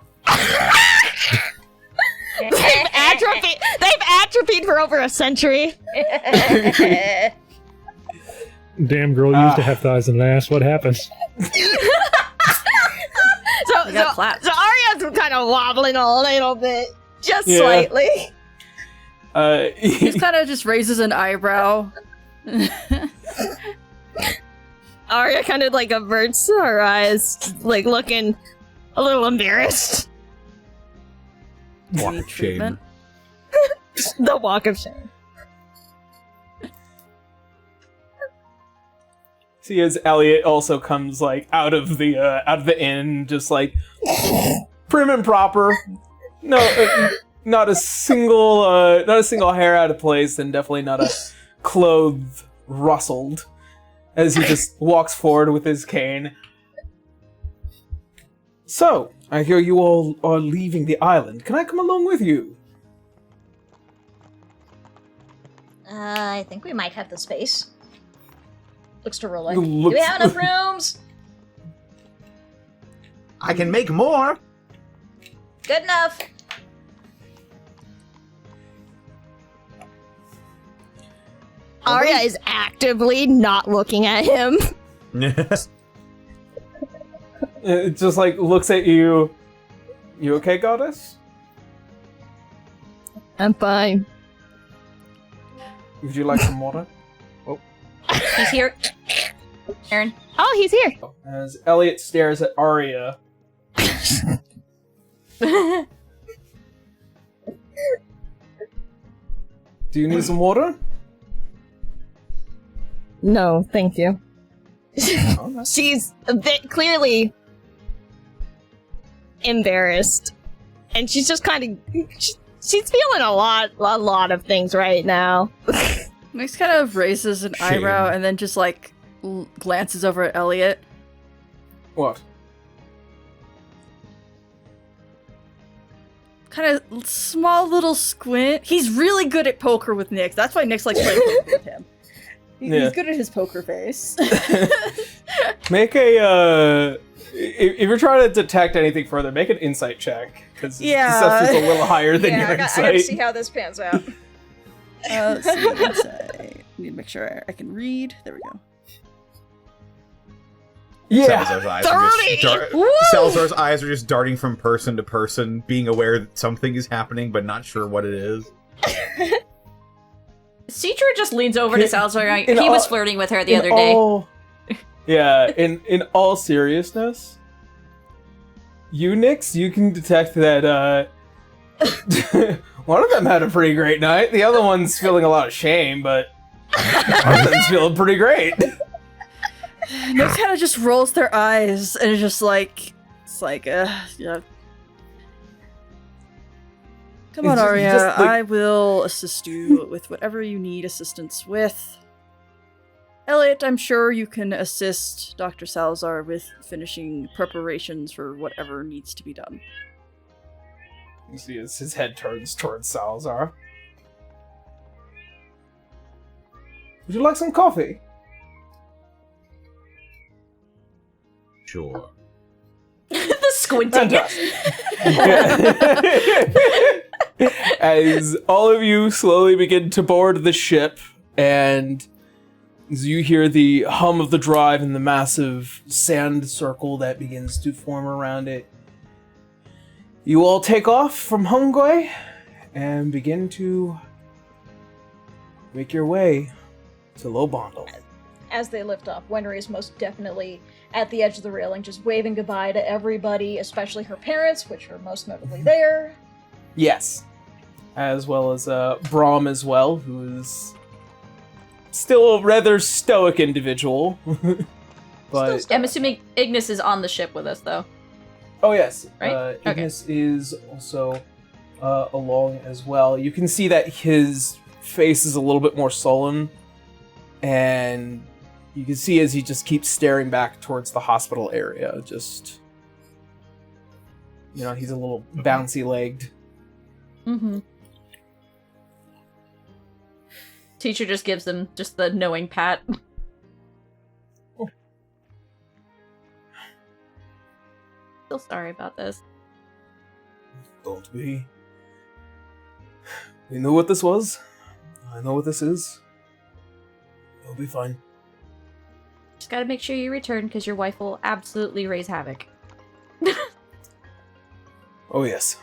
S3: They've atrophied for over a century.
S7: Damn girl, you used to have thighs and an ass. What happened?
S3: So
S2: got clapped.
S3: Arya's kind of wobbling a little bit. Just
S1: Yeah.
S3: slightly.
S2: He kind of just raises an eyebrow.
S3: Arya kind of like averts her eyes, like looking a little embarrassed.
S5: Walk of shame.
S2: Treatment.
S3: The walk of shame.
S1: See, as Elliot also comes like out of the inn, just like prim and proper. No, not a single hair out of place, and definitely not a clothes rustled. As he just walks forward with his cane. So, I hear you all are leaving the island. Can I come along with you?
S4: I think we might have the space. Looks to Rolex.
S1: Looks-
S4: Do we have enough rooms?
S5: I can make more.
S4: Good enough.
S3: Arya is actively not looking at him.
S1: It just like looks at you. You okay, goddess?
S3: I'm fine.
S1: Would you like some water?
S2: He's here. Aaron.
S3: Oh, he's here.
S1: As Elliot stares at Arya. Do you need some water?
S3: No, thank you.
S1: Oh, nice.
S3: She's a bit clearly embarrassed, and she's just kind of she's feeling a lot of things right now.
S2: Nyx kind of raises an
S5: Shame.
S2: eyebrow and then just like glances over at Elliot.
S1: What?
S2: Kind of small little squint. He's really good at poker with Nyx. That's why Nyx likes playing poker with him.
S1: Yeah.
S2: He's good at his poker face.
S1: Make a if you're trying to detect anything further, make an insight check because
S2: Yeah.
S1: deception's a little higher than
S4: Yeah,
S1: your
S4: I gotta
S1: insight.
S4: see how this pans out.
S2: Let's see. Insight.
S8: Need to make sure I can read. There we go.
S1: Yeah.
S5: Salazar's eyes are just darting from person to person, being aware that something is happening, but not sure what it is.
S2: Citra just leans over to Salazar. He was flirting with her the other day.
S1: Yeah, in all seriousness, Nix, you can detect that one of them had a pretty great night. The other one's feeling a lot of shame, but one's feeling pretty great.
S8: Nix kind of just rolls their eyes and it's just like, yeah. Come on, Arya. I will assist you with whatever you need assistance with. Elliot, I'm sure you can assist Dr. Salazar with finishing preparations for whatever needs to be done.
S1: You see as his head turns towards Salazar. Would you like some coffee?
S5: Sure.
S2: The squinting.
S1: As all of you slowly begin to board the ship, and as you hear the hum of the drive and the massive sand circle that begins to form around it, you all take off from Hongwe and begin to make your way to Lobondel.
S4: As they lift off, Wenry is most definitely at the edge of the railing, just waving goodbye to everybody, especially her parents, which are most notably there.
S1: Yes. As well as Brahm as well, who is still a rather stoic individual. But
S2: I'm assuming Ignis is on the ship with us, though.
S1: Oh yes,
S2: Right?
S1: Ignis is also along as well. You can see that his face is a little bit more sullen, and you can see as he just keeps staring back towards the hospital area. Just, he's a little bouncy-legged.
S2: Mm-hmm. Teacher just gives them just the knowing pat.
S1: Oh.
S2: Feel sorry about this.
S1: Don't be. We knew what this was. I know what this is. It'll be fine.
S2: Just gotta make sure you return, because your wife will absolutely raise havoc.
S1: Oh yes.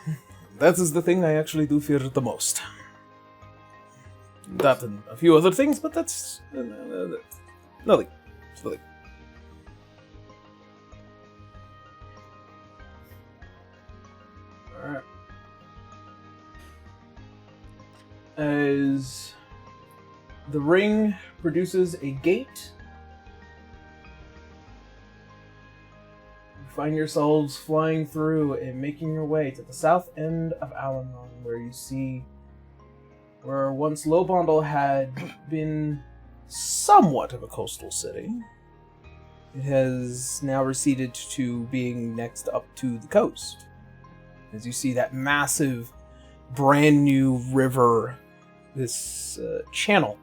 S1: That is the thing I actually do fear the most. That and a few other things, but that's nothing. It's nothing. Alright. As the ring produces a gate, you find yourselves flying through and making your way to the south end of Alanon, where you see where once Lobondel had been somewhat of a coastal city. It has now receded to being next up to the coast. As you see that massive, brand new river, this channel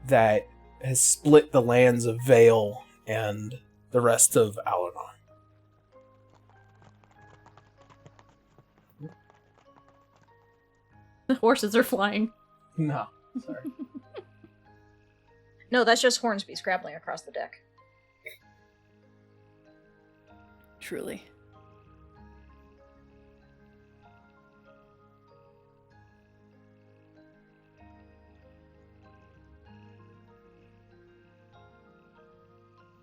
S1: that has split the lands of Vale and the rest of Alanon.
S2: The horses are flying.
S1: No, sorry.
S4: No, that's just Hornsby scrabbling across the deck.
S8: Truly.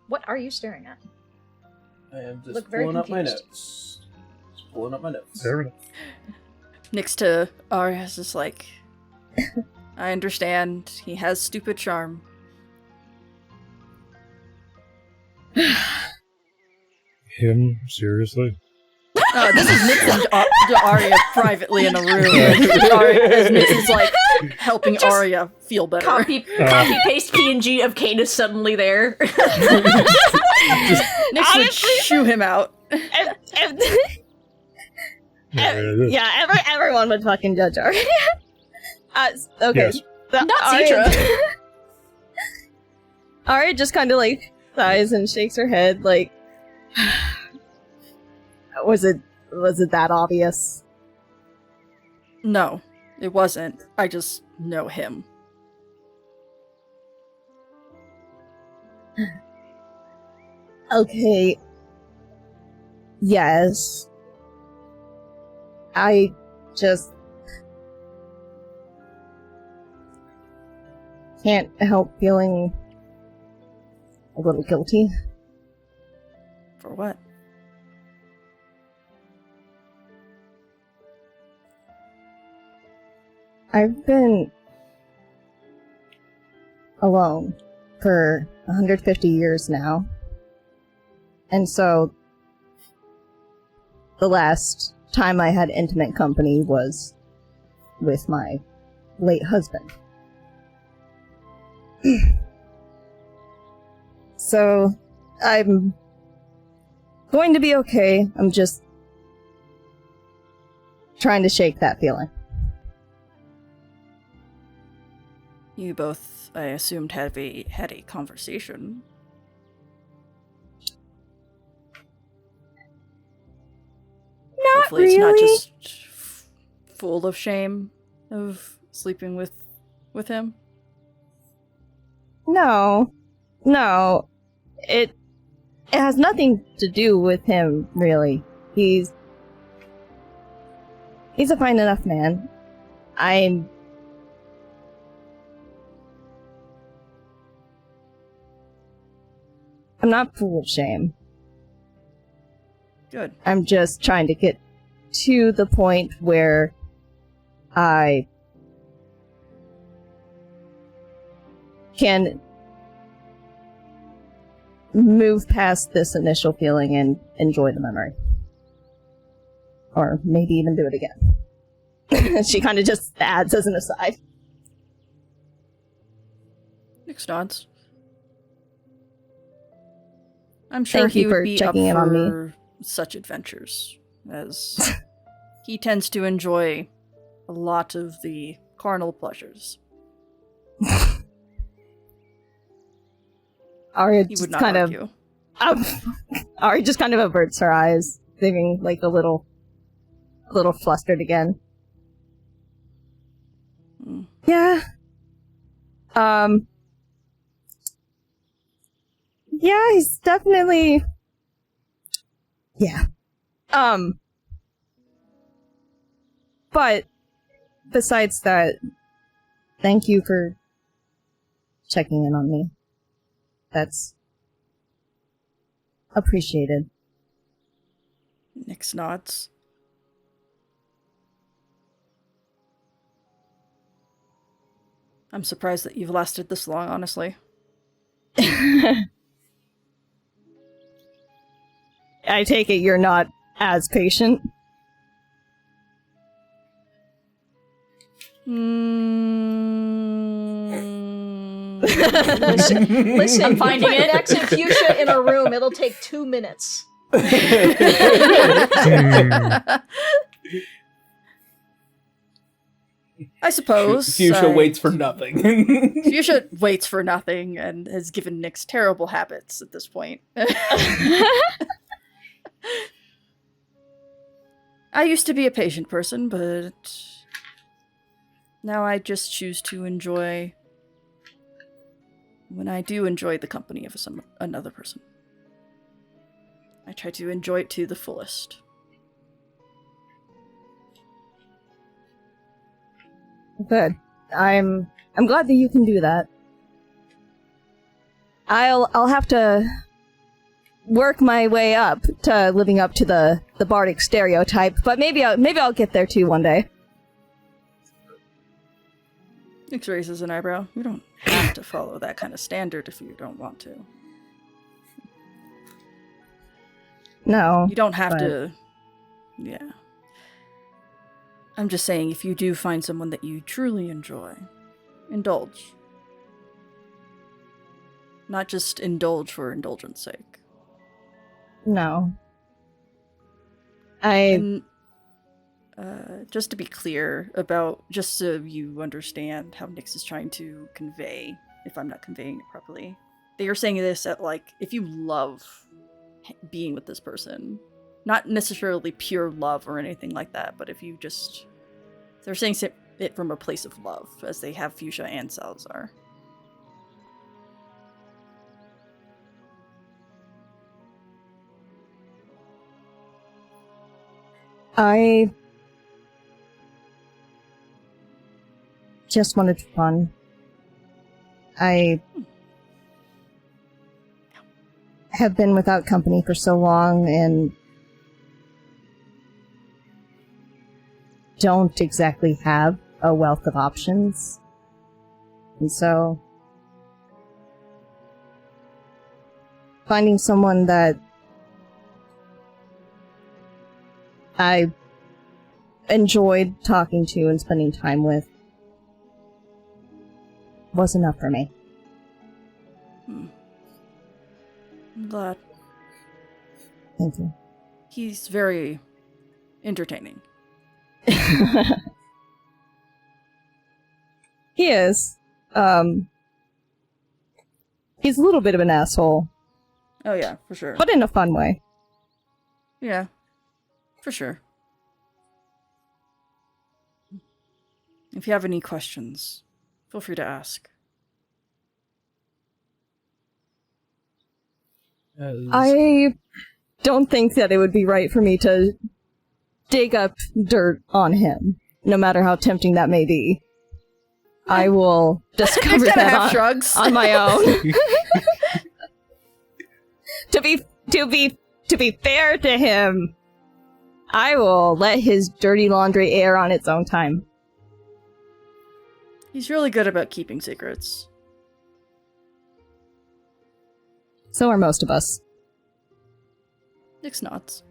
S4: What are you staring at?
S1: I am just
S4: Look very
S1: pulling up my
S4: confused.
S1: notes. Just pulling up my notes.
S7: Fair enough.
S8: Next to Arya's just like, I understand. He has stupid charm.
S7: Him? Seriously?
S8: This is Nix and Arya privately in a room. As Nix is like helping
S2: Just
S8: Arya feel better.
S2: Copy paste PNG of Kane is suddenly there.
S8: Nix would shoo him out.
S3: Everyone would fucking judge her. Okay.
S7: Yes.
S2: Not
S3: Arya,
S2: Citra.
S3: Arya just kind of like sighs and shakes her head, like, was it that obvious?
S8: No, it wasn't. I just know him.
S3: Okay. Yes. I just can't help feeling a little guilty.
S8: For what?
S3: I've been alone for 150 years now. And so the last time I had intimate company was with my late husband. So I'm going to be okay. I'm just trying to shake that feeling.
S8: You both, I assumed, had a conversation.
S3: Not
S8: Hopefully
S3: really.
S8: it's not just full of shame of sleeping with him.
S3: No. It has nothing to do with him, really. He's a fine enough man. I'm not full of shame.
S8: Good.
S3: I'm just trying to get to the point where I can move past this initial feeling and enjoy the memory. Or maybe even do it again. She kind of just adds as an aside.
S8: Nick nods. I'm sure
S3: Thank
S8: he
S3: you
S8: would
S3: for
S8: be
S3: checking
S8: up
S3: in on me.
S8: for such adventures, as he tends to enjoy a lot of the carnal pleasures.
S3: Arya
S8: He
S3: just
S8: would not
S3: kind
S8: argue.
S3: Arya just kind of averts her eyes, feeling like a little flustered again.
S8: Mm.
S3: Yeah. Yeah, he's definitely... Yeah. But, besides that, thank you for checking in on me. That's appreciated.
S8: Nix nods. I'm surprised that you've lasted this long, honestly.
S3: I take it you're not as patient.
S4: Listen,
S2: I'm finding
S4: put
S2: it.
S4: Nex and Fuchsia in a room, it'll take 2 minutes.
S8: I suppose.
S1: Fuchsia waits for nothing.
S8: Fuchsia waits for nothing and has given Nyx terrible habits at this point. I used to be a patient person, but now I just choose to enjoy when I do enjoy the company of another person. I try to enjoy it to the fullest.
S3: Good. I'm glad that you can do that. I'll have to work my way up to living up to the bardic stereotype, but maybe I'll get there too one day.
S8: Nyx raises an eyebrow. You don't have to follow that kind of standard if you don't want to.
S3: No.
S8: You don't have
S3: but-
S8: to. Yeah. I'm just saying, if you do find someone that you truly enjoy, indulge. Not just indulge for indulgence sake.
S3: No.
S8: And just to be clear about, just so you understand how Nyx is trying to convey, if I'm not conveying it properly, they are saying this at, like, if you love being with this person, not necessarily pure love or anything like that, but if you just... They're saying it from a place of love, as they have Fuchsia and Salazar.
S3: I just wanted fun. I have been without company for so long and don't exactly have a wealth of options. And so finding someone that I enjoyed talking to and spending time with was enough for me.
S8: I'm glad.
S3: Thank you.
S8: He's very entertaining.
S3: He is. He's a little bit of an asshole,
S8: Oh yeah, for sure.
S3: but in a fun way.
S8: Yeah, for sure. If you have any questions, feel free to ask.
S3: I don't think that it would be right for me to dig up dirt on him, no matter how tempting that may be. I will discover
S8: Kinda
S3: that
S8: half shrugs.
S3: on my own. To be fair to him, I will let his dirty laundry air on its own time.
S8: He's really good about keeping secrets.
S3: So are most of us.
S8: Nick's nods.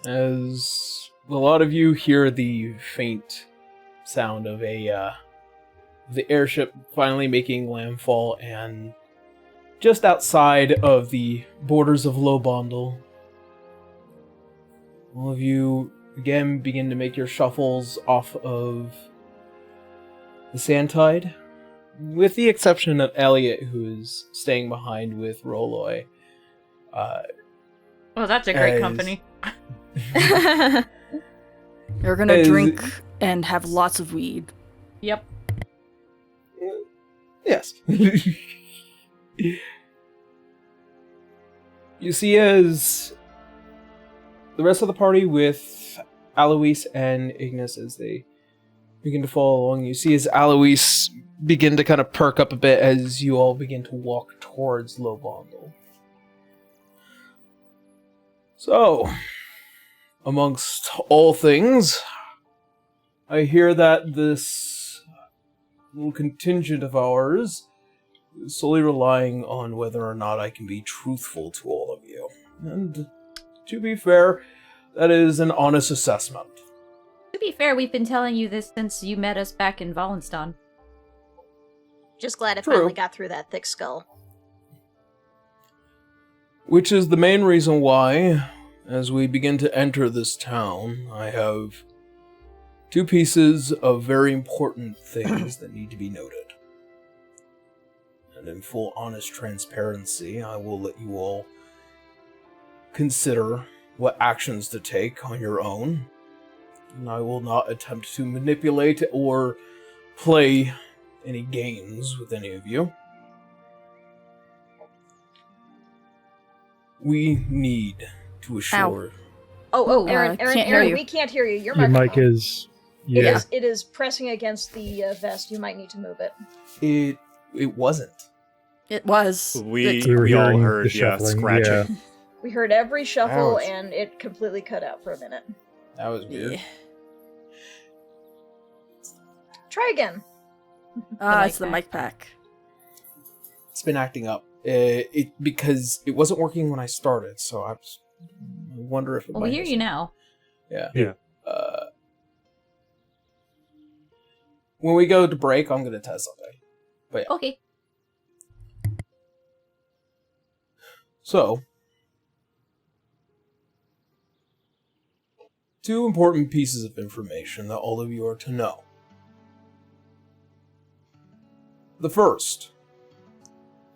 S1: As a lot of you hear the faint sound of the airship finally making landfall, and just outside of the borders of Lobondel, all of you again begin to make your shuffles off of the Sandtide, with the exception of Elliot, who is staying behind with Rolloy.
S2: Well, that's a great company.
S8: You're gonna drink and have lots of weed.
S2: Yep.
S1: Yes. You see, as the rest of the party with Alois and Ignis, as they begin to follow along, you see as Alois begin to kind of perk up a bit as you all begin to walk towards Lobondel. So, amongst all things, I hear that this little contingent of ours is solely relying on whether or not I can be truthful to all of you. And to be fair, that is an honest assessment.
S2: To be fair, we've been telling you this since you met us back in Wallenstein.
S4: Just glad it
S1: True.
S4: finally got through that thick skull.
S1: Which is the main reason why, as we begin to enter this town, I have two pieces of very important things that need to be noted. And in full honest transparency, I will let you all consider what actions to take on your own. And I will not attempt to manipulate or play any games with any of you. We need to assure...
S4: Oh, Aaron,
S8: can't hear
S4: Aaron,
S8: you.
S4: we can't hear you. Your
S7: Your
S4: microphone.
S7: mic is... Yeah.
S4: It is pressing against the vest. You might need to move it.
S1: It wasn't.
S8: It was.
S5: We
S7: were
S5: all
S7: hearing
S5: heard
S7: the shuffling,
S5: scratching.
S7: yeah.
S4: We heard every shuffle,
S1: Ouch.
S4: and it completely cut out for a minute.
S1: That was weird.
S8: Yeah.
S4: Try again.
S8: It's the mic pack.
S1: It's been acting up. Because it wasn't working when I started, so I wonder if it
S2: Well,
S1: might
S2: we hear
S1: have-
S2: you now.
S1: Yeah.
S5: Yeah.
S1: When we go to break, I'm gonna test something. But yeah.
S2: Okay.
S1: So, two important pieces of information that all of you are to know. The first,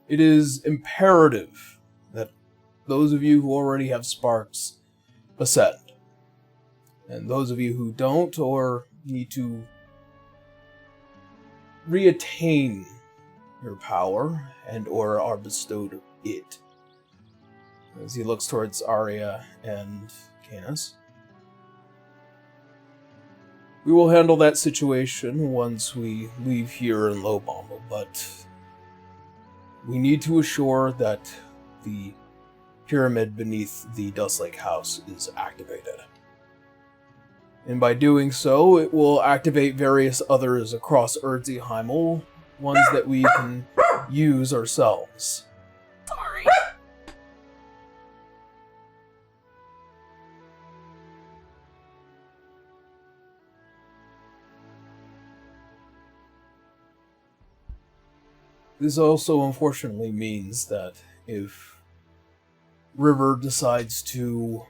S1: it is imperative that those of you who already have sparks ascend. And those of you who don't or need to reattain your power and or are bestowed it, as he looks towards Arya and Canis. We will handle that situation once we leave here in Lobombo, but we need to assure that the pyramid beneath the Dust Lake house is activated. And by doing so, it will activate various others across Erziheimel, ones that we can use ourselves.
S2: Sorry.
S1: This also unfortunately means that if River decides to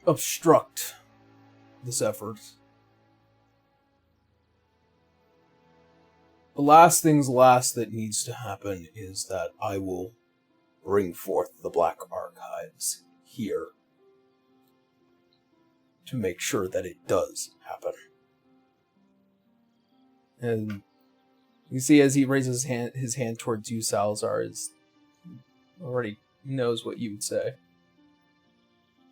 S1: obstruct this effort, the last things last that needs to happen is that I will bring forth the Black Archives here to make sure that it does happen. And you see as he raises his hand towards you, Salazar, is already knows what you would say.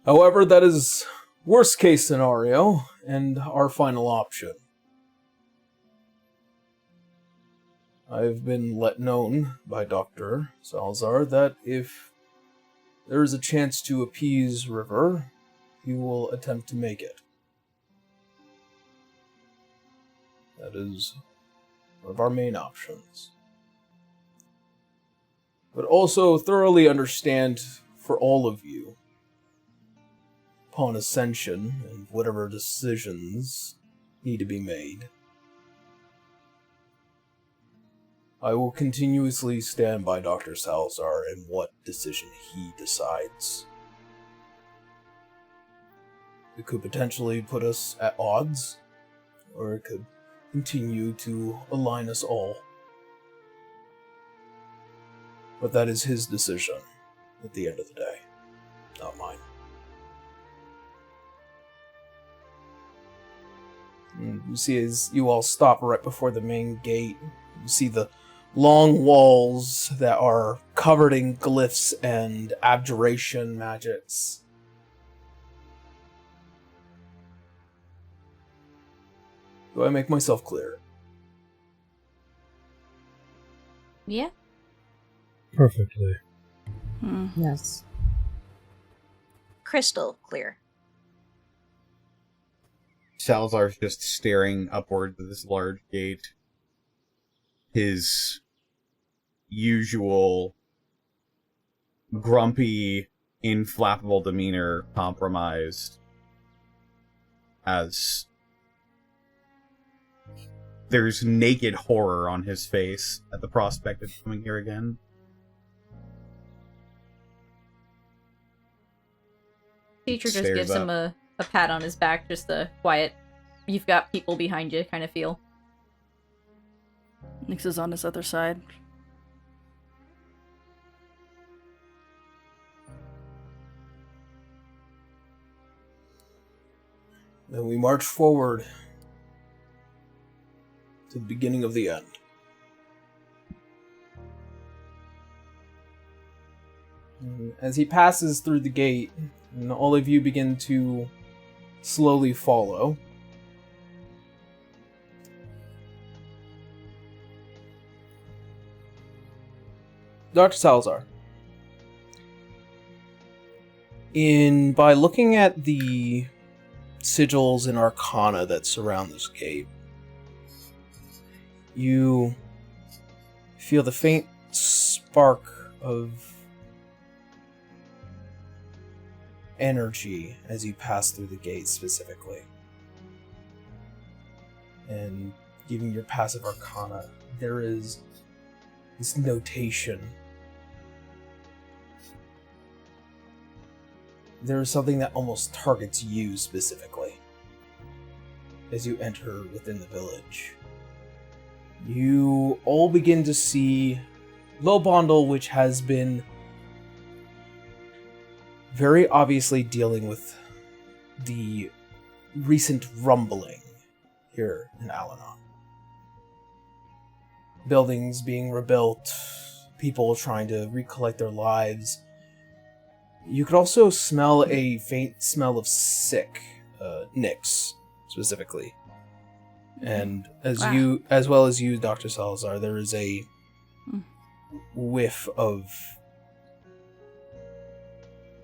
S1: However, that is worst case scenario and our final option. I've been let known by Dr. Salazar that if there is a chance to appease River, he will attempt to make it. That is one of our main options. But also thoroughly understand for all of you, upon ascension and whatever decisions need to be made, I will continuously stand by Dr. Salazar in what decision he decides. It could potentially put us at odds, or it could continue to align us all. But that is his decision at the end of the day, not mine. And you see as you all stop right before the main gate, you see the long walls that are covered in glyphs and abjuration magics. Do I make myself clear?
S2: Yeah.
S7: Perfectly.
S3: Yes.
S4: Crystal clear.
S5: Salazar's just staring upward to this large gate. His usual grumpy, inflappable demeanor compromised as there's naked horror on his face at the prospect of coming here again.
S2: Teacher just
S5: Stares
S2: gives him a pat on his back, just a quiet, you've got people behind you kind of feel.
S8: Nyx is on his other side.
S1: Then we march forward to the beginning of the end. And as he passes through the gate, and all of you begin to slowly follow, Dr. Salazar, by looking at the sigils and arcana that surround this gate, you feel the faint spark of energy as you pass through the gate specifically. And given your passive arcana, there is this notation. There is something that almost targets you specifically as you enter within the village. You all begin to see Lobondel, which has been very obviously dealing with the recent rumbling here in Al-Anon. buildings being rebuilt, people trying to recollect their lives. You could also smell a faint smell of sick, Nyx, specifically. And as well as you, Dr. Salazar, there is a whiff of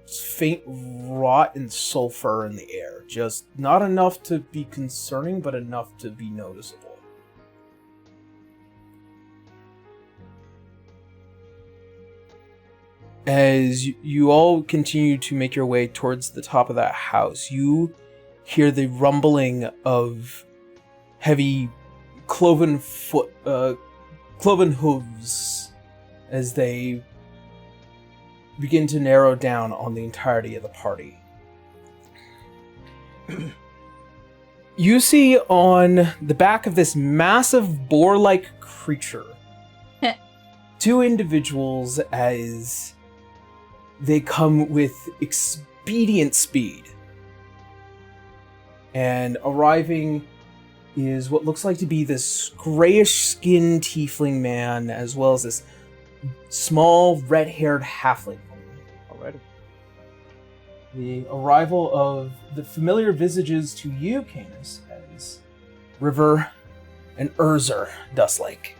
S1: faint rot and sulfur in the air. Just not enough to be concerning, but enough to be noticeable. As you all continue to make your way towards the top of that house, you hear the rumbling of heavy cloven hooves as they begin to narrow down on the entirety of the party. You see on the back of this massive boar-like creature, two individuals as they come with expedient speed. And arriving is what looks like to be this grayish-skinned tiefling man, as well as this small, red-haired halfling. Alright. The arrival of the familiar visages to you, Canis, as River and Erzer, Dustlake.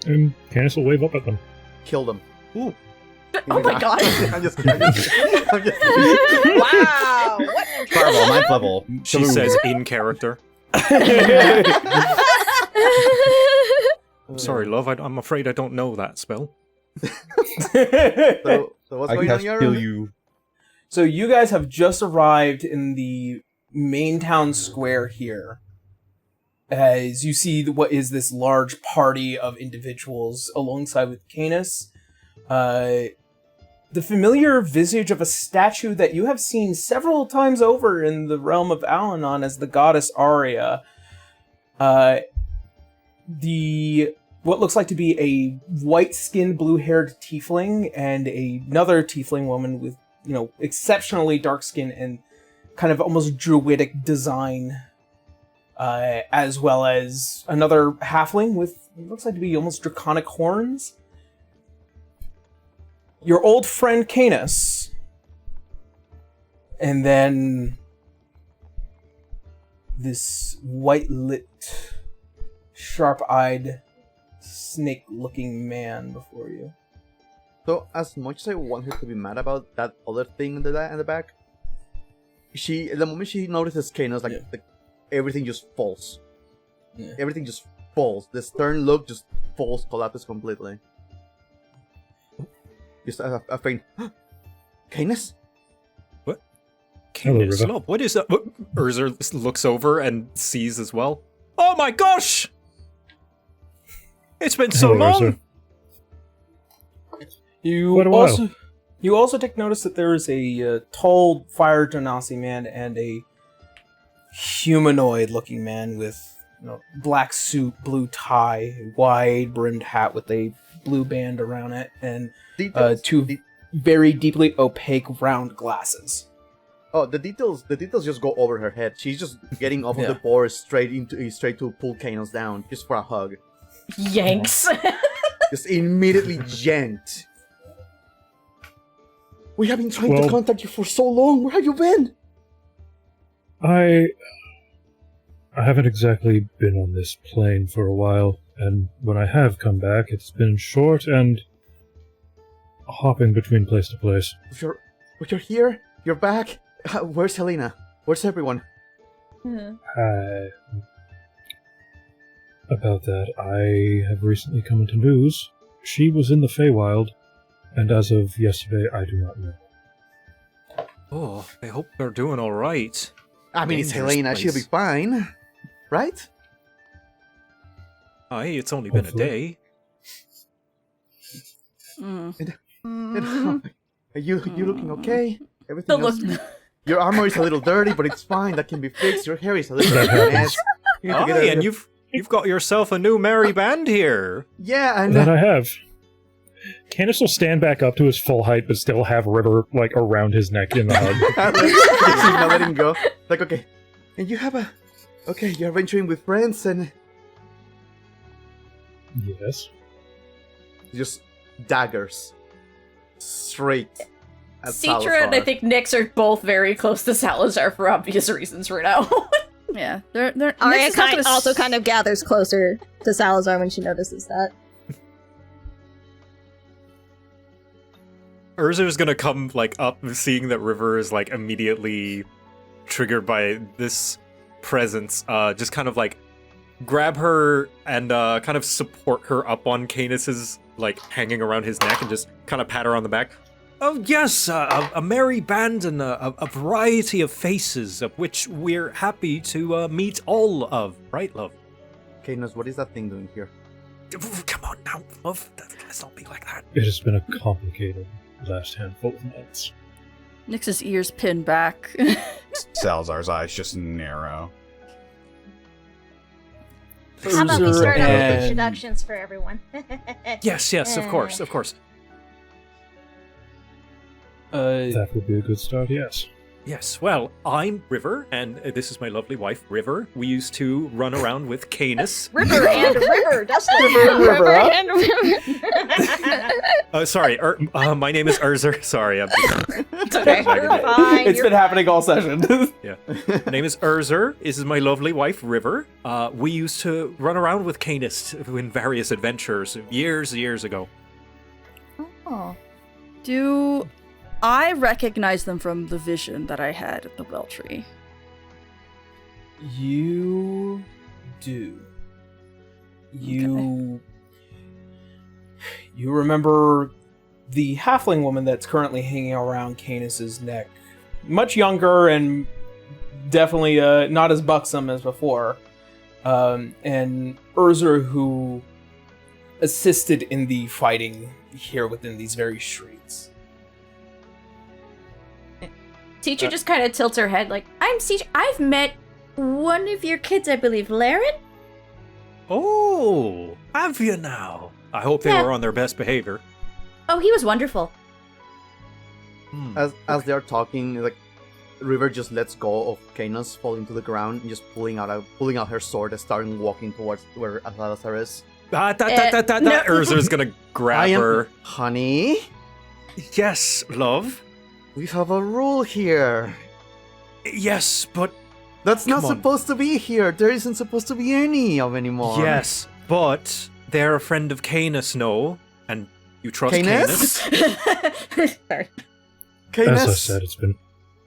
S7: And Canis will wave up at them.
S6: Kill them. Ooh.
S2: Oh my god!
S6: I'm just kidding.
S4: Wow! What?
S5: Fireball, 9th level.
S9: She says in character. Sorry, love. I'm afraid I don't know that spell.
S6: So what's going on here?
S5: Kill you.
S1: So you guys have just arrived in the main town square here. As you see what is this large party of individuals alongside with Canis. The familiar visage of a statue that you have seen several times over in the realm of Al-Anon as the goddess Arya. What looks like to be a white-skinned, blue-haired tiefling and another tiefling woman with, exceptionally dark skin and kind of almost druidic design, as well as another halfling with what looks like to be almost draconic horns. Your old friend Canis, and then this white-lit, sharp-eyed, snake-looking man before you.
S6: So, as much as I want her to be mad about that other thing in the back, the moment she notices Canis, like everything just falls.
S1: Yeah.
S6: Everything just falls. The stern look just falls, collapses completely. Just a faint. Canis?
S9: What?
S7: Hello,
S9: Canis,
S7: River.
S9: love. What is that? Erzer looks over and sees as well. Oh my gosh! It's been so
S7: Hello,
S9: long.
S7: Erzer.
S1: You
S7: Quite a
S1: also take notice that there is a tall fire genasi man and a humanoid-looking man with black suit, blue tie, wide brimmed hat with a blue band around it, and two very deeply opaque round glasses.
S6: Oh, the details just go over her head. She's just getting off of the board straight to pull Canis down, just for a hug.
S2: Yanks.
S6: Just immediately yanked. We have been trying to contact you for so long. Where have you been?
S7: I haven't exactly been on this plane for a while, and when I have come back, it's been short and hopping between place to place.
S6: But you're here. You're back. Where's Helena? Where's everyone?
S7: About that, I have recently come into news. She was in the Feywild, and as of yesterday, I do not know.
S9: Oh, I hope they're doing all right.
S6: I mean, it's
S9: Dangerous
S6: Helena. She'll be
S9: place.
S6: fine, right?
S9: Aye, it's only been a
S7: Hopefully.
S9: day.
S6: Are you looking okay? Everything
S2: Don't
S6: else?
S2: look.
S6: Your armor is a little dirty, but it's fine. That can be fixed. Your hair is a little mess. You need to get
S9: Aye,
S6: a-
S9: and you've got yourself a new merry band here.
S6: Yeah, and
S7: That I have. Canis will stand back up to his full height, but still have River, like, around his neck in the hug.
S6: She's not letting go. Like, okay. And you have okay, you're venturing with friends and...
S7: Yes.
S6: Just daggers. Straight at
S2: Citra
S6: Salazar.
S2: and I think Nyx are both very close to Salazar for obvious reasons right now.
S8: Yeah, they're
S3: Arya
S8: Nyx is not gonna
S3: also kind of gathers closer to Salazar when she notices that.
S9: Erzer's gonna come, like, up, seeing that River is, like, immediately triggered by this presence, just kind of, like, grab her and, kind of support her up on Canis's, like, hanging around his neck and just kind of pat her on the back. Oh, yes, a merry band and a variety of faces, of which we're happy to meet all of, right, love?
S6: Canis, what is that thing doing here?
S9: Come on now, love, let's not be like that.
S7: It has been a complicated last handful of months.
S8: Nyx's ears pin back.
S5: Salazar's eyes just narrow.
S4: How about we
S1: Erzer
S4: start out with
S1: and-
S4: introductions for everyone?
S9: Yes, of course, of course.
S7: That would be a good start, yes.
S9: Yes, well, I'm River, and this is my lovely wife, River. We used to run around with Canis.
S4: River and River, Dustin.
S1: River, huh?
S9: Sorry, my name is Erzer. Sorry, I'm
S2: It's okay.
S4: You're fine.
S1: It's been happening all session.
S9: yeah. My name is Erzer. This is my lovely wife, River. We used to run around with Canis in various adventures years ago.
S8: Oh. Do I recognize them from the vision that I had at the well tree?
S1: You do. You remember the halfling woman that's currently hanging around Canis's neck. Much younger and definitely not as buxom as before. And Erzer, who assisted in the fighting here within these very streets.
S2: Teacher just kind of tilts her head like, I'm Teacher. I've met one of your kids, I believe, Laren?
S9: Oh, have you now? I hope they
S2: Yeah.
S9: were on their best behavior.
S2: Oh, he was wonderful.
S6: As they are talking, like River just lets go of Canis falling to the ground and just pulling out her sword and starting walking towards where Salazar is.
S2: No.
S9: Erzer's gonna grab her.
S6: Honey,
S9: Yes, love.
S6: we have a rule here.
S9: Yes, but
S6: That's not
S9: Come on.
S6: supposed to be here. There isn't supposed to be any of anymore.
S9: yes, but they're a friend of Canis, no? And you trust
S6: Canis?
S9: Canis?
S2: Sorry.
S6: Canis,
S7: As I said, it's been...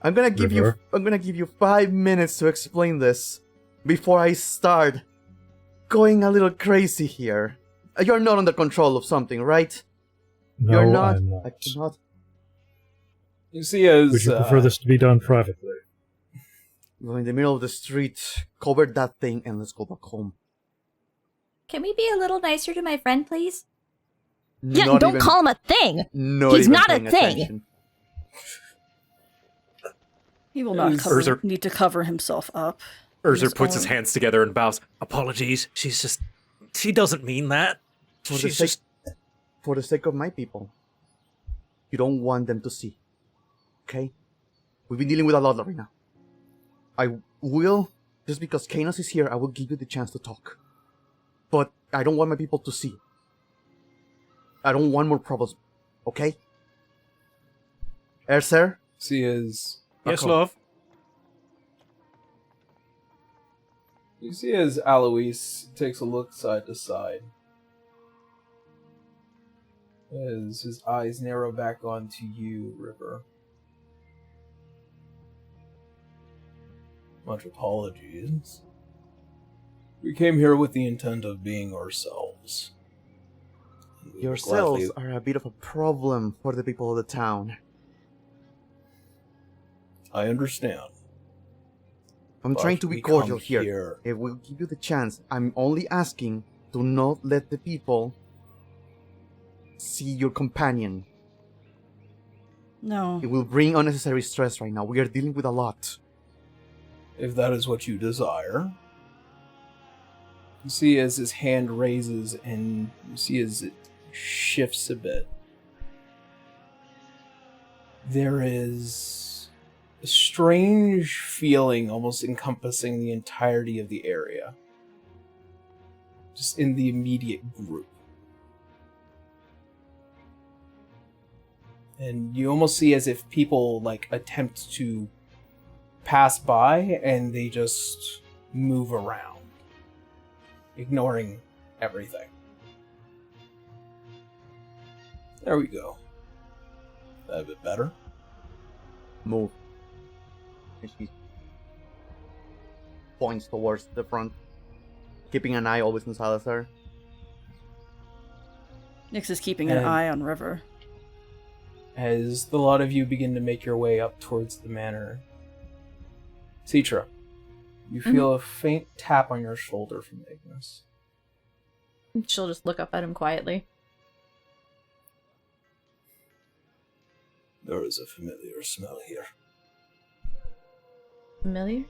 S6: I'm gonna give you 5 minutes to explain this before I start going a little crazy here. You're not under control of something, right?
S7: No,
S6: You're not.
S7: I'm not.
S6: I cannot.
S1: You see as...
S7: Would you prefer this to be done privately?
S6: Go in the middle of the street, cover that thing, and let's go back home.
S2: Can we be a little nicer to my friend, please?
S3: Yeah,
S6: Not
S3: don't
S6: even-
S3: call him a thing.
S6: not
S3: He's
S6: even
S3: not a
S6: paying
S3: thing.
S6: attention.
S8: He will not
S9: Erzer-
S8: need to cover himself up.
S9: Erzer puts his hands together and bows. Apologies, she doesn't mean that.
S6: For the
S9: She's
S6: sake-
S9: just...
S6: For the sake of my people, you don't want them to see. Okay? We've been dealing with a lot right now. I will, just because Canis is here, I will give you the chance to talk. But I don't want my people to see. I don't want more problems. Okay? Erzer?
S1: See as...
S9: Yes,
S6: home.
S9: love?
S1: You see as Alois takes a look side to side. As his eyes narrow back onto you, River. Much apologies. We came here with the intent of being ourselves. We will
S6: Yourselves
S1: gladly-
S6: are a bit of a problem for the people of the town.
S1: I understand.
S6: I'm
S1: but
S6: trying to be
S1: we
S6: cordial
S1: come
S6: here. It will give you the chance. I'm only asking, do not let the people see your companion.
S8: No.
S6: It will bring unnecessary stress right now. We are dealing with a lot.
S1: If that is what you desire. You see as his hand raises and you see as it shifts a bit. There is a strange feeling almost encompassing the entirety of the area. Just in the immediate group. And you almost see as if people like attempt to pass by and they just move around, ignoring everything. There we go. A bit better.
S6: Move. And she points towards the front, keeping an eye always on Salazar.
S8: Nyx is keeping an eye on River.
S1: As the lot of you begin to make your way up towards the manor, Citra, you feel a faint tap on your shoulder from Ignis.
S2: She'll just look up at him quietly.
S1: There is a familiar smell here.
S2: Familiar?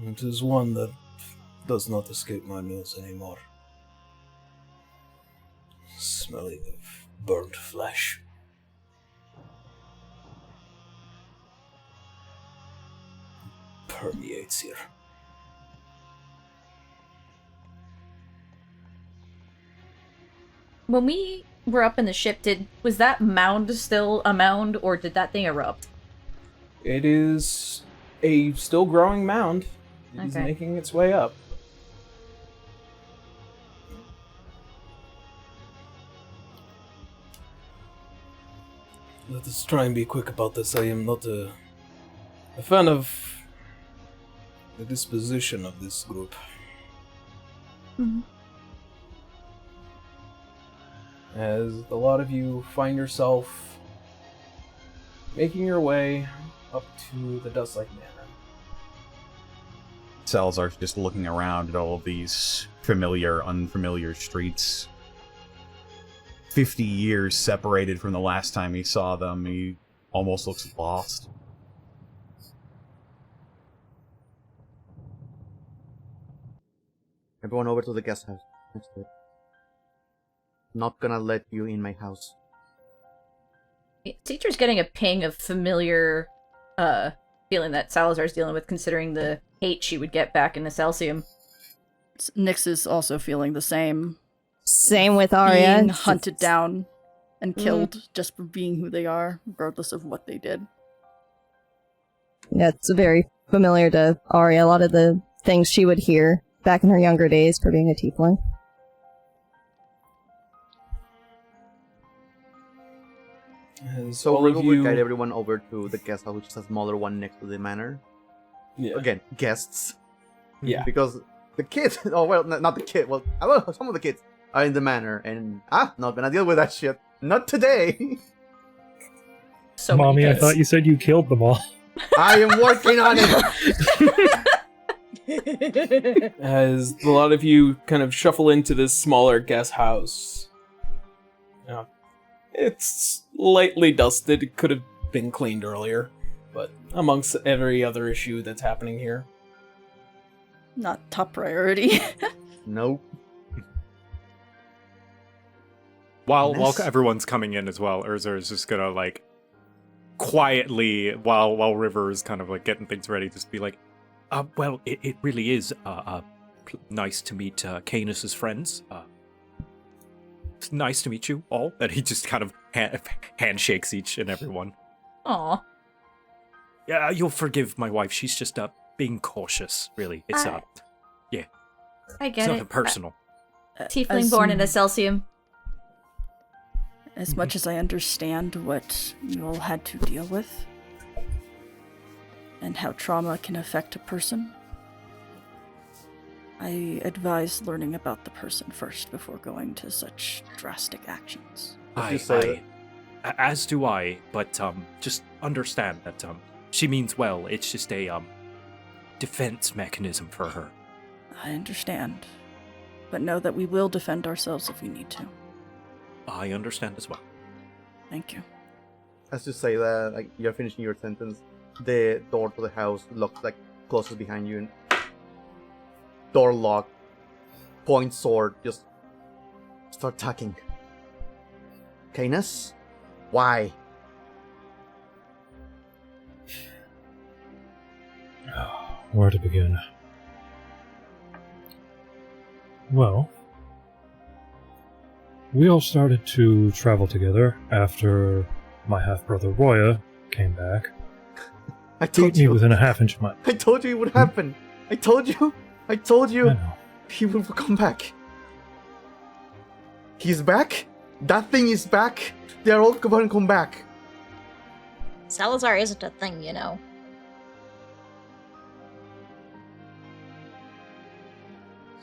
S1: It is one that does not escape my meals anymore. Smelling of burnt flesh. Permeates here.
S2: When we were up in the ship, was that mound still a mound, or did that thing erupt?
S1: It is a still growing mound. It is making its way up. Let us try and be quick about this. I am not a fan of the disposition of this group.
S2: Mm-hmm.
S1: As a lot of you find yourself making your way up to the Dustlike Manor.
S5: Salazar's just looking around at all of these familiar, unfamiliar streets. 50 years separated from the last time he saw them. He almost looks lost.
S6: Everyone over to the guest house. Next to it. Not gonna let you in my house.
S2: Teacher's getting a ping of familiar feeling that Salazar's dealing with, considering the hate she would get back in the Celsium.
S8: Nyx is also feeling the same.
S3: Same with Arya.
S8: Being hunted down and killed just for being who they are, regardless of what they did.
S3: Yeah, it's very familiar to Arya. A lot of the things she would hear back in her younger days for being a tiefling.
S6: So we will guide everyone over to the guest house, which is a smaller one next to the manor.
S1: Yeah.
S6: Again, guests.
S1: Yeah.
S6: Because the kids, oh well, not the kid, well, I don't know, some of the kids are in the manor, and not gonna deal with that shit. Not today.
S2: So
S7: Mommy, I thought you said you killed them all.
S6: I am working on it!
S1: As a lot of you kind of shuffle into this smaller guest house. It's lightly dusted. It could have been cleaned earlier, but amongst every other issue that's happening here.
S8: Not top priority.
S6: Nope.
S9: While everyone's coming in as well, Erzer is just gonna like quietly, while River is kind of like getting things ready, just be like, well, it really is nice to meet Canis's friends. It's nice to meet you all. And he just kind of handshakes each and everyone.
S2: Aw.
S9: Yeah, you'll forgive my wife. She's just being cautious. Really, it's yeah.
S2: I
S9: It's
S2: get
S9: nothing
S2: it.
S9: personal.
S2: Tiefling born in a Celsium.
S8: As much as I understand what you all had to deal with, and how trauma can affect a person, I advise learning about the person first before going to such drastic actions.
S9: As do I, but just understand that she means well. It's just a defense mechanism for her.
S8: I understand, but know that we will defend ourselves if we need to.
S9: I understand as well.
S8: Thank you.
S6: As you say that, like you're finishing your sentence, the door to the house locks, like closes behind you, and door locked, point sword just start talking. Canis? Why?
S7: Where to begin? Well, we all started to travel together after my half-brother Roya came back.
S6: I told
S7: Beat me
S6: you.
S7: within a half-inch of my...
S6: I told you it would happen. I told you.
S7: I know.
S6: He will come back. He's back? That thing is back? They're all going to come back.
S4: Salazar isn't a thing, you know.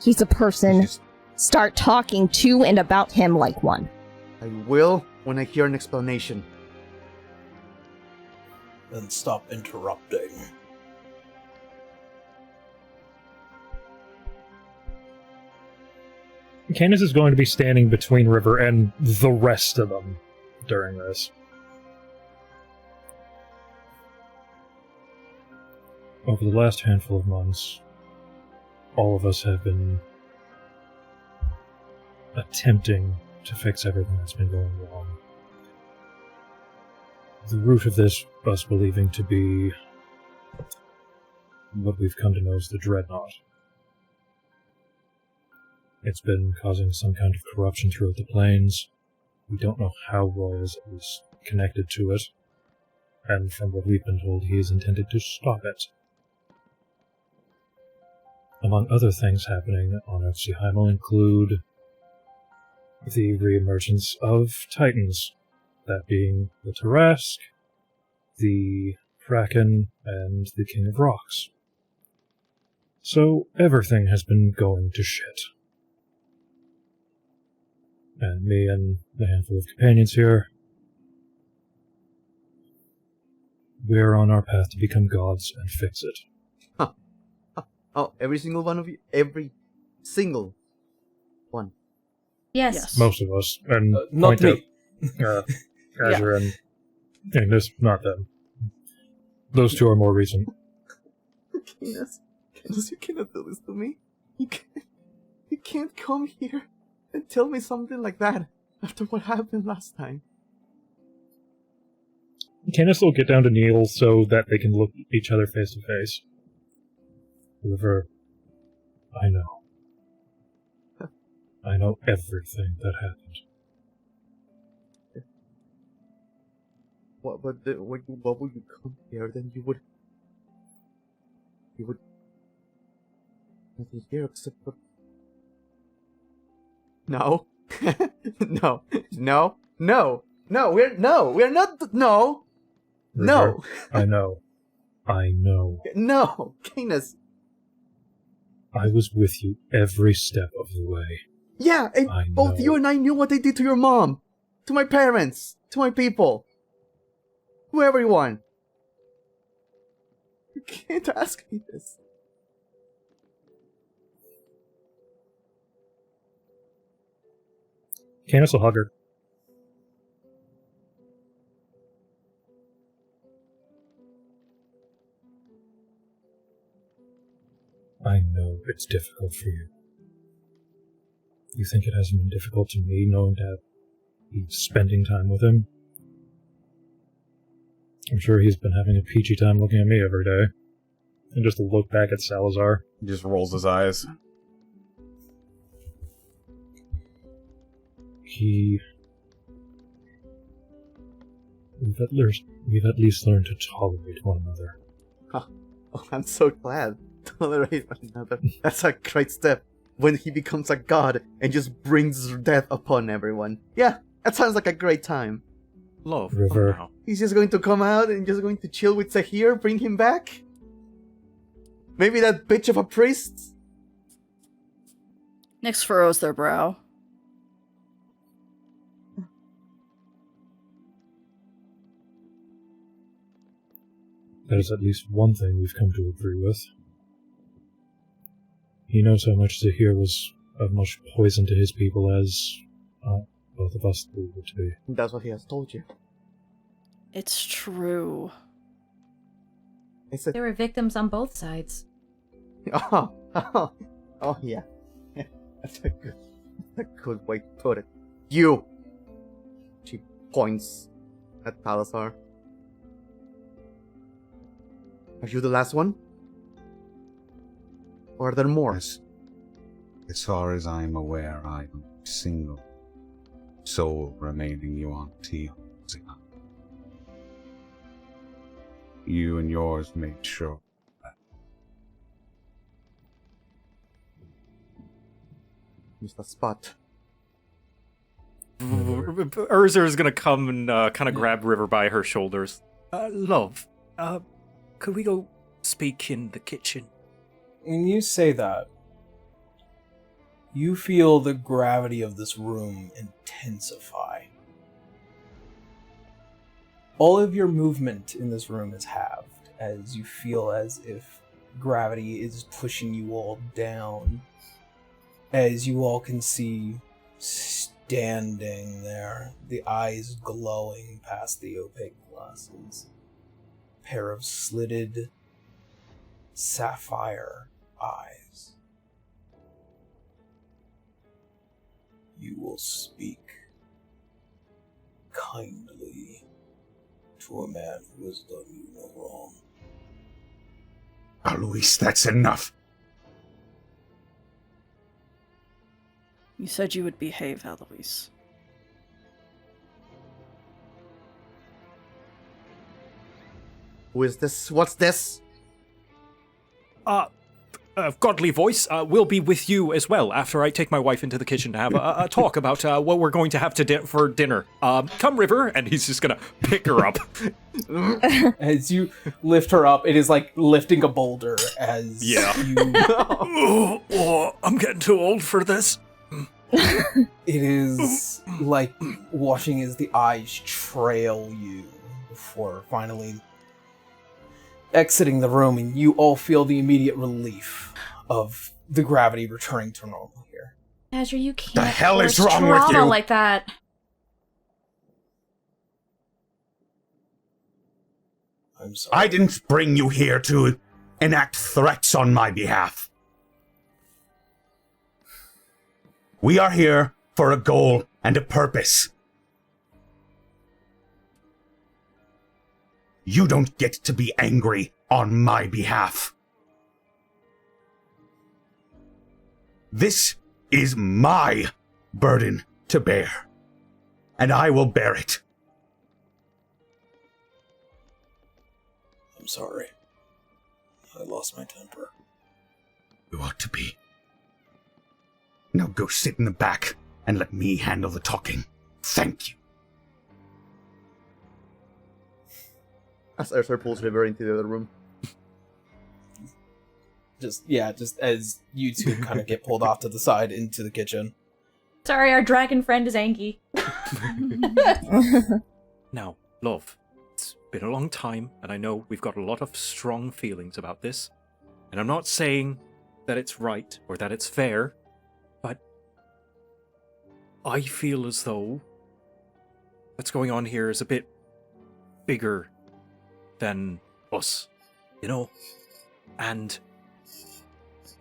S3: He's a person. Start talking to and about him like one.
S6: I will when I hear an explanation.
S1: Then stop interrupting.
S7: Canis is going to be standing between River and the rest of them during this. Over the last handful of months, all of us have been attempting to fix everything that's been going wrong. The root of this, us believing to be what we've come to know as the Dreadnought. It's been causing some kind of corruption throughout the plains. We don't know how Roy is at least connected to it, and from what we've been told, he is intended to stop it. Among other things happening on Earthsea will include the reemergence of Titans, that being the Tarask, the Kraken, and the King of Rocks. So everything has been going to shit. And me and the handful of companions here, we're on our path to become gods and fix it.
S6: Oh, every single one of you? Every single one?
S2: Yes.
S7: Most of us. And
S1: Not
S7: point
S1: me.
S7: out, Azure and this, not them. Those two are more recent.
S6: Canis, you cannot do this to me. You can't come here and tell me something like that after what happened last time.
S7: Canis will get down to kneel so that they can look each other face to face. River, I know. I know everything that happened.
S6: What would you come here? Then you would nothing here except for no, no, we're not no,
S7: River, I know.
S6: No, Canis.
S7: I was with you every step of the way.
S6: Yeah, and both you and I knew what they did to your mom, to my parents, to my people, to everyone. You can't ask me this.
S7: Canis will hug her. I know it's difficult for you. You think it hasn't been difficult to me knowing that he's spending time with him? I'm sure he's been having a peachy time looking at me every day. And just to look back at Salazar.
S5: He just rolls his eyes. We've at least learned to tolerate one another.
S6: Oh, I'm so glad. Tolerate one another. That's a great step. When he becomes a god and just brings death upon everyone. Yeah, that sounds like a great time.
S9: Love.
S7: River.
S9: Oh, no.
S6: He's just going to come out and just going to chill with Zahir, bring him back? Maybe that bitch of a priest?
S8: Nyx furrows their brow.
S7: That is at least one thing we've come to agree with. He knows how much Zahir was of much poison to his people as both of us believe it to be.
S6: That's what he has told you.
S8: It's true.
S6: It's a...
S2: There were victims on both sides.
S6: Oh, yeah. That's a good. A good way to put it. You! She points at Salazar. Are you the last one? Or are there more?
S5: As far as I'm aware, I'm single soul remaining Yuan-Ti. You and yours made sure.
S6: Mr. Spot.
S9: Erzer is gonna come and kind of grab River by her shoulders. Love, could we go speak in the kitchen?
S1: When you say that, you feel the gravity of this room intensify. All of your movement in this room is halved, as you feel as if gravity is pushing you all down. As you all can see standing there, the eyes glowing past the opaque glasses. A pair of slitted sapphire eyes. You will speak kindly to a man who has done you no wrong.
S5: Alois, that's enough.
S8: You said you would behave, Alois.
S6: Who is this? What's this?
S9: Godly voice will be with you as well after I take my wife into the kitchen to have a talk about what we're going to have for dinner. Come, River, and he's just gonna pick her up.
S1: As you lift her up, it is like lifting a boulder as you...
S9: I'm getting too old for this.
S1: It is like watching as the eyes trail you before finally exiting the room, and you all feel the immediate relief of the gravity returning to normal here.
S2: Azure, you can't.
S5: The hell is
S2: force
S5: wrong with
S2: trauma
S5: you?
S2: like that.
S1: I'm sorry.
S5: I didn't bring you here to enact threats on my behalf. We are here for a goal and a purpose. You don't get to be angry on my behalf. This is my burden to bear, and I will bear it.
S1: I'm sorry. I lost my temper.
S5: You ought to be. Now go sit in the back and let me handle the talking. Thank you.
S6: As Erzer pulls River into the other room.
S1: Just as you two kind of get pulled off to the side into the kitchen.
S2: Sorry, our dragon friend is angry.
S9: Now, love, it's been a long time, and I know we've got a lot of strong feelings about this. And I'm not saying that it's right or that it's fair, but I feel as though what's going on here is a bit bigger than us, you know? And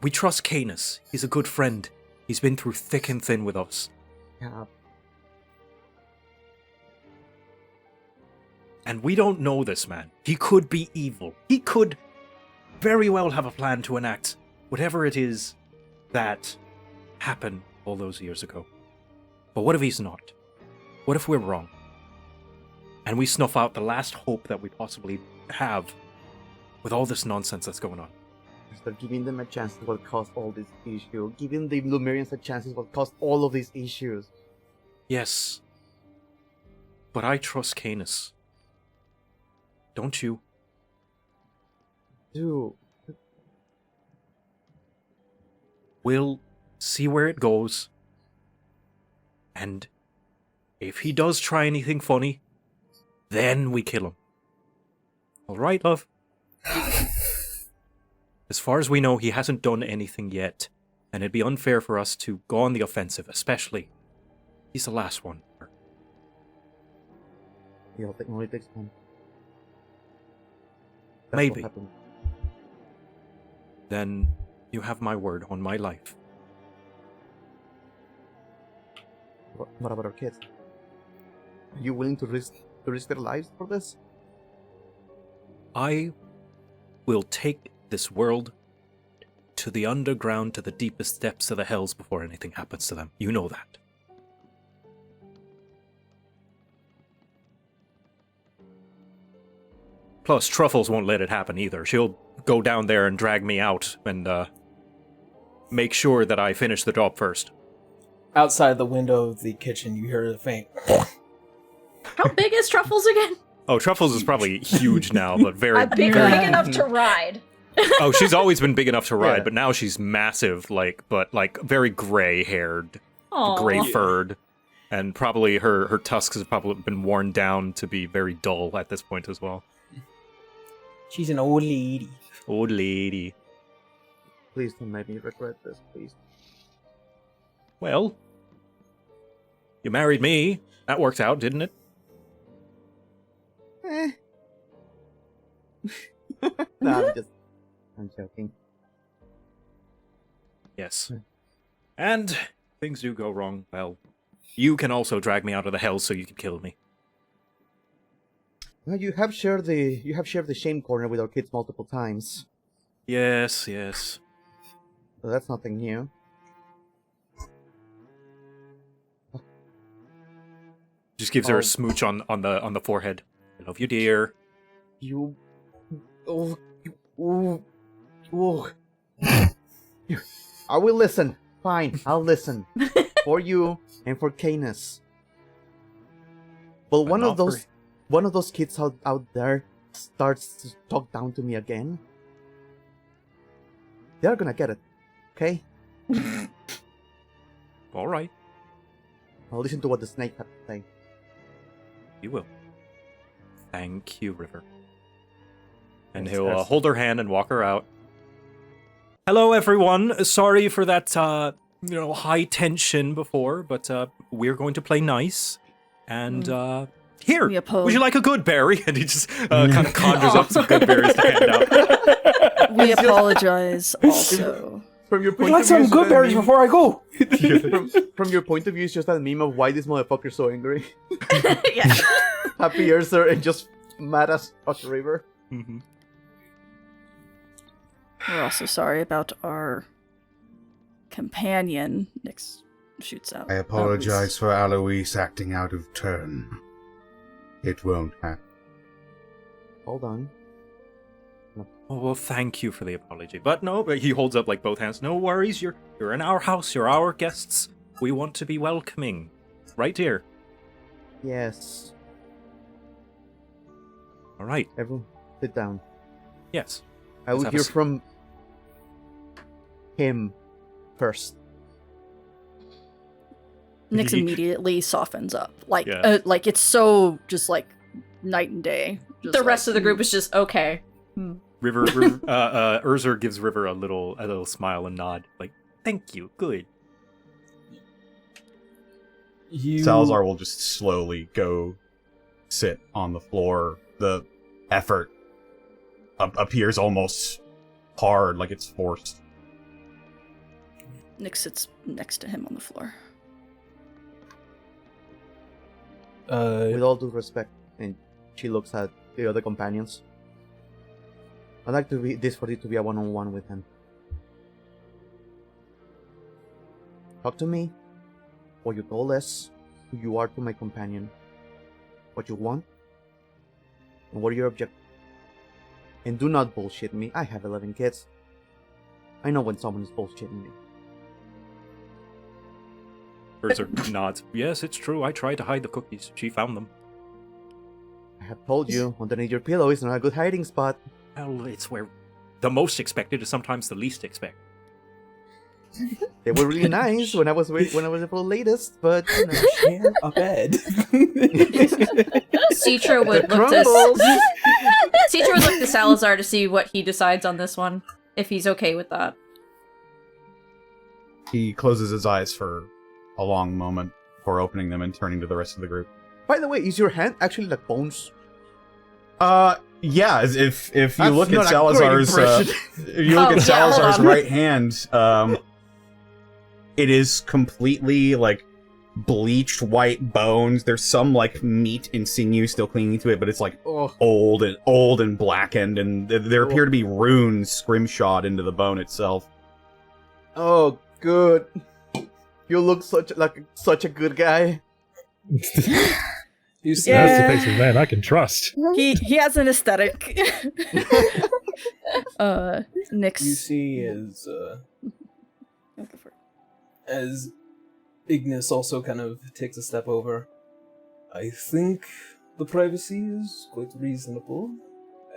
S9: we trust Canis. He's a good friend. He's been through thick and thin with us.
S6: Yeah.
S9: And we don't know this man. He could be evil. He could very well have a plan to enact whatever it is that happened all those years ago. But what if he's not? What if we're wrong? And we snuff out the last hope that we possibly have with all this nonsense that's going on.
S6: Instead of giving them a chance is what caused all this issue. Giving the Lumerians a chance is what caused all of these issues.
S9: Yes. But I trust Canis. Don't you?
S6: Dude.
S9: We'll see where it goes. And if he does try anything funny, then we kill him. Alright, love? As far as we know, he hasn't done anything yet, and it'd be unfair for us to go on the offensive, especially. He's the last one.
S6: Yeah, it only takes one.
S9: Maybe. Then you have my word on my life.
S6: what about our kids? Are you willing to risk their lives for this?
S9: I will take this world to the underground, to the deepest depths of the hells before anything happens to them. You know that. Plus, Truffles won't let it happen either. She'll go down there and drag me out and make sure that I finish the job first.
S1: Outside the window of the kitchen, you hear the faint.
S2: How big is Truffles again?
S9: Oh, Truffles is probably huge now, but very
S4: big enough to ride.
S9: Oh, she's always been big enough to ride,
S6: Yeah.
S9: but now she's massive, but very gray-haired,
S2: Aw.
S9: gray-furred, and probably her tusks have probably been worn down to be very dull at this point as well.
S1: She's an old lady.
S9: Old lady.
S6: Please don't make me regret this, please.
S9: Well, you married me. That worked out, didn't it?
S6: No, I'm joking.
S9: Yes. And things do go wrong. Well, you can also drag me out of the hell so you can kill me.
S6: Well, you have shared the shame corner with our kids multiple times.
S9: Yes, yes.
S6: So that's nothing new.
S9: Just gives her a smooch on the forehead. I love you, dear.
S6: You... Oh... You... Oh... I will listen. Fine, I'll listen. For you and for Canis. But one of those kids out there starts to talk down to me again. They're gonna get it. Okay?
S9: All right.
S6: I'll listen to what the snake had to say.
S9: You will. Thank you, River. And
S6: Yes,
S9: he'll
S6: yes.
S9: hold her hand and walk her out. Hello, everyone. Sorry for that, high tension before, but we're going to play nice. And here,
S8: We oppose.
S9: would you like a good berry? And he just kind of conjures up some good berries to hand out.
S8: We apologize also.
S6: From your
S1: Would
S6: point
S1: you like
S6: of view,
S1: some
S6: it's
S1: good
S6: just that
S1: berries
S6: meme-
S1: before I go?
S6: from your point of view, it's just that meme of why this motherfucker's so angry.
S2: Yeah.
S6: Happy Erzer and just mad as fuck River.
S9: Mm-hmm.
S8: We're also sorry about our companion. Nix shoots out.
S10: I apologize for Alois acting out of turn. It won't happen.
S6: Hold on.
S9: Oh, well, thank you for the apology. But no, but he holds up like both hands. No worries, you're in our house, you're our guests. We want to be welcoming. Right here.
S6: Yes.
S9: All right.
S6: Everyone, sit down.
S9: Yes.
S6: I will
S9: Let's have a
S6: hear
S9: s-
S6: from him first.
S8: Nix immediately softens up. Like,
S9: Yeah.
S8: like it's so just like night and day. Just
S2: The rest of the group is just okay.
S9: River Erzer gives River a little smile and nod, like, thank you, good.
S5: Salazar will just slowly go sit on the floor. The effort appears almost hard, like it's forced.
S8: Nix sits next to him on the floor.
S6: With all due respect, and she looks at the other companions. I'd like for it to be a one-on-one with him. Talk to me. What your goal is, who you are to my companion, what you want, and what are your objectives. And do not bullshit me. I have 11 kids. I know when someone is bullshitting me.
S9: Erzer nods. Yes, it's true. I tried to hide the cookies. She found them.
S6: I have told you, underneath your pillow is not a good hiding spot.
S9: Well, it's where the most expected is sometimes the least expected.
S6: They were really nice when I was there for the latest, but you know.
S1: Share a bed.
S2: Citra would look
S6: Crumbles.
S2: to Citra would look to Salazar to see what he decides on this one, if he's okay with that.
S5: He closes his eyes for a long moment before opening them and turning to the rest of the group.
S6: By the way, is your hand actually like bones?
S5: Yeah. If you
S6: That's
S5: look at
S6: not a
S5: Salazar's,
S6: great impression.
S5: if you look
S2: Oh,
S5: at
S2: yeah, hold
S5: Salazar's
S2: on.
S5: right hand, it is completely like bleached white bones. There's some like meat and sinew still clinging to it, but it's like
S6: Oh.
S5: old and blackened, and there appear to be runes scrimshawed into the bone itself.
S6: Oh, good. You look such a good guy.
S1: You see,
S7: That's the face of man I can trust.
S8: He has an aesthetic. Nyx.
S1: you see as Ignis also kind of takes a step over. I think the privacy is quite reasonable,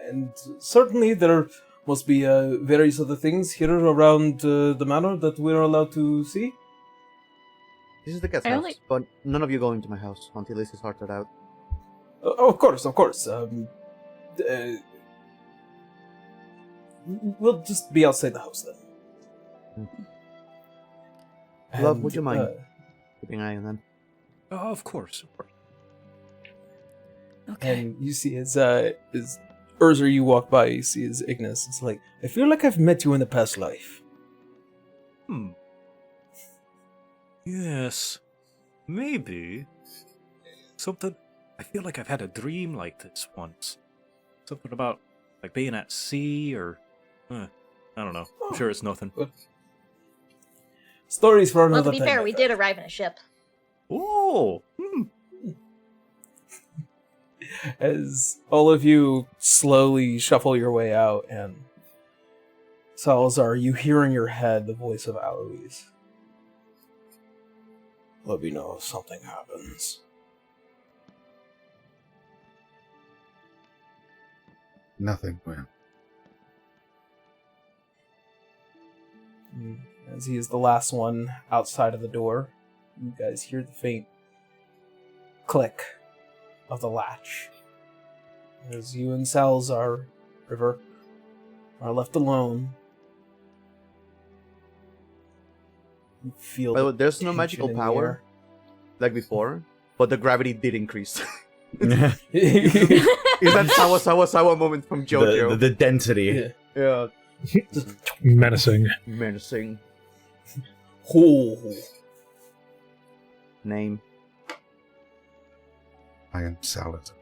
S1: and certainly there must be various other things here around the manor that we're allowed to see.
S6: This is the guest
S2: I
S6: house,
S2: only-
S6: but none of you go into my house until this is sorted out.
S1: Of course. We'll just be outside the house then.
S6: Love,
S1: And,
S6: would you mind keeping an eye on them?
S9: Oh, of course.
S8: Okay.
S1: And you see as Erzer, you walk by, you see as Ignis. It's like, I feel like I've met you in a past life.
S9: Yes. Maybe. Something. I feel like I've had a dream like this once. Something about like being at sea or I don't know. I'm sure it's nothing.
S1: Stories for
S4: Well,
S1: another
S4: to be
S1: time.
S4: fair,
S1: my
S4: we
S1: friend.
S4: did arrive in a ship.
S9: Oh.
S1: As all of you slowly shuffle your way out, and Salazar, you hear in your head the voice of Alois. Let me know if something happens.
S10: Nothing will.
S1: As he is the last one outside of the door, you guys hear the faint click of the latch. As you and Salazar, River, are left alone, you feel
S6: By the way,
S1: the
S6: there's no
S1: tension
S6: magical
S1: in the
S6: power
S1: air.
S6: like before, but the gravity did increase.
S5: the,
S6: Is that Sawa moment from JoJo?
S5: the density.
S1: Yeah.
S6: Yeah,
S7: Menacing.
S6: menacing.
S1: Oh.
S6: Name.
S10: I am Salazar.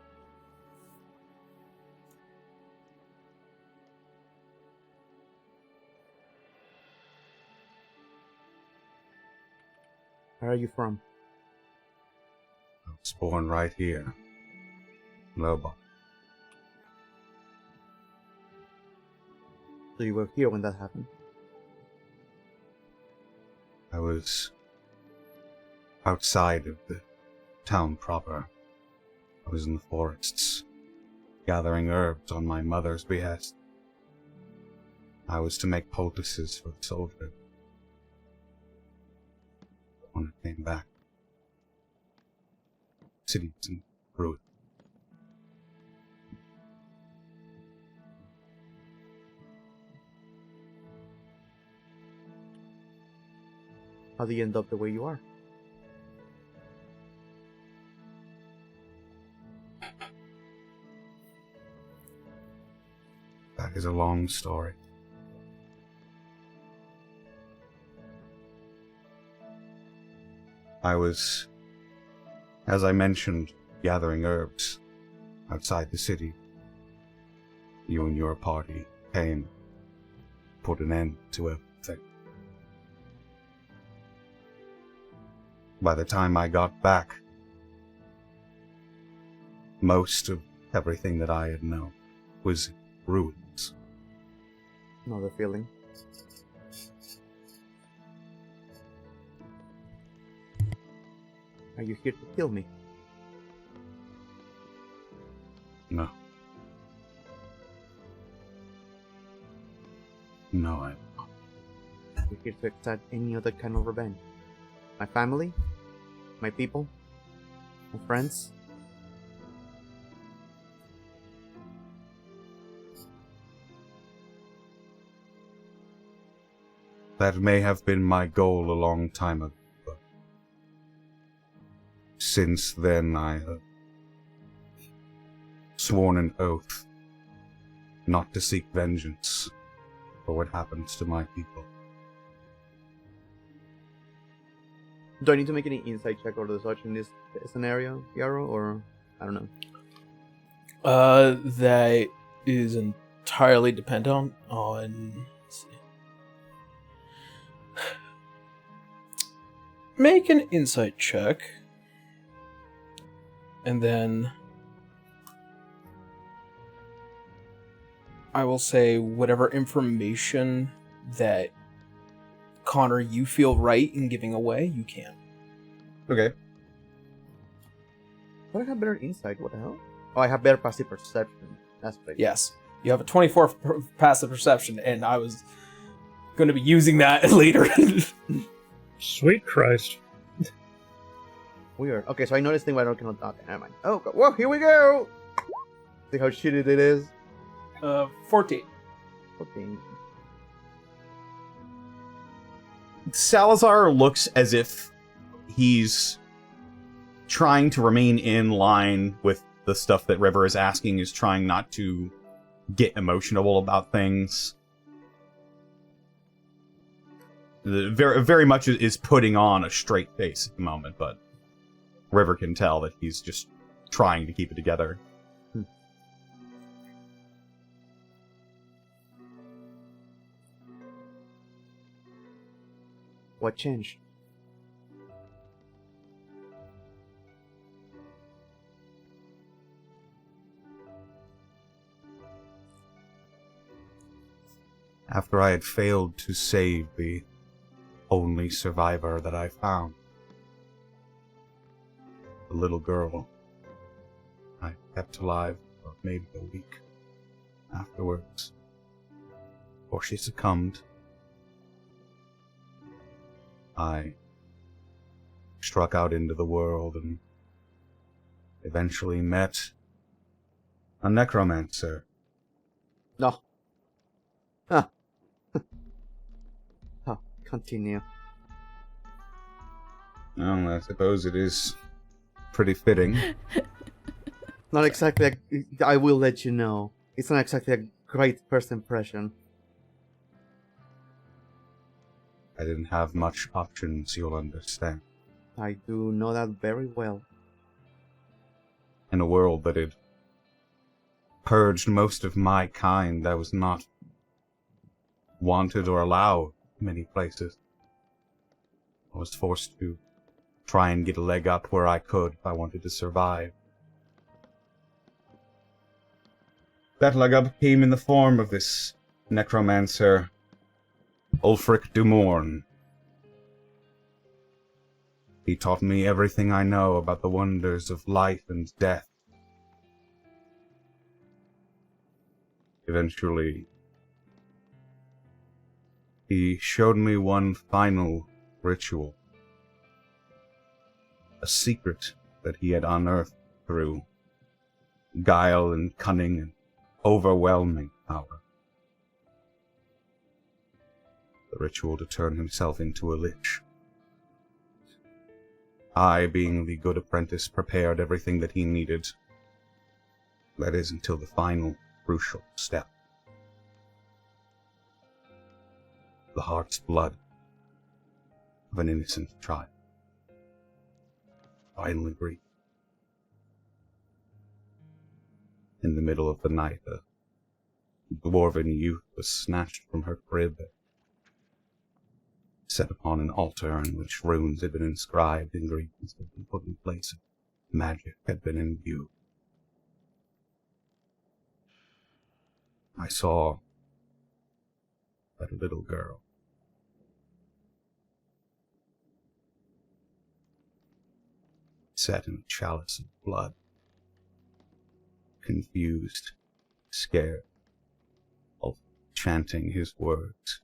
S6: Where are you from?
S10: I was born right here. Lobo.
S6: So you were here when that happened.
S10: I was outside of the town proper. I was in the forests, gathering herbs on my mother's behest. I was to make poultices for the soldiers. When I came back, the city was in ruin.
S6: How do you end up the way you are?
S10: That is a long story. I was, as I mentioned, gathering herbs outside the city. You and your party came, put an end to everything. By the time I got back, most of everything that I had known was in ruins.
S6: Another feeling. Are you here to kill me?
S10: No. No, I'm not.
S6: You're here to exact any other kind of revenge? My family? My people? My friends?
S10: That may have been my goal a long time ago, but since then I have sworn an oath not to seek vengeance for what happens to my people.
S6: Do I need to make any insight check or such in this scenario, Yarrow, or I don't know?
S1: That is entirely dependent on. Let's see. Make an insight check, and then I will say whatever information that Connor you feel right in giving away, you can.
S5: Okay.
S6: But I have better insight. What the hell? Oh, I have better passive perception. That's right.
S1: Yes. You have a 24 passive perception, and I was going to be using that later.
S7: Sweet Christ.
S6: Weird. Okay, so I know this thing, but I cannot dodge it. Never mind. Oh, whoa, here we go! See how shitty it is?
S1: 14.
S6: 14.
S5: Salazar looks as if he's trying to remain in line with the stuff that River is asking, is trying not to get emotional about things. Very, very much is putting on a straight face at the moment, but River can tell that he's just trying to keep it together.
S6: What changed?
S10: After I had failed to save the only survivor that I found, the little girl I kept alive for maybe a week afterwards, before she succumbed, I struck out into the world and eventually met a necromancer.
S6: No. Huh. Oh, continue.
S10: Well, I suppose it is pretty fitting.
S6: Not exactly I will let you know. It's not exactly a great first impression.
S10: I didn't have much options, you'll understand.
S6: I do know that very well.
S10: In a world that had purged most of my kind, I was not wanted or allowed many places. I was forced to try and get a leg up where I could if I wanted to survive. That leg up came in the form of this necromancer, Ulfric du Morn. He taught me everything I know about the wonders of life and death. Eventually, he showed me one final ritual. A secret that he had unearthed through guile and cunning and overwhelming power. The ritual to turn himself into a lich. I, being the good apprentice, prepared everything that he needed. That is, until the final crucial step. The heart's blood of an innocent child. Finally breathed. In the middle of the night, a dwarven youth was snatched from her crib, set upon an altar in which runes had been inscribed, ingredients had been put in place, magic had been imbued. I saw that little girl. Set in a chalice of blood, confused, scared, all chanting his words,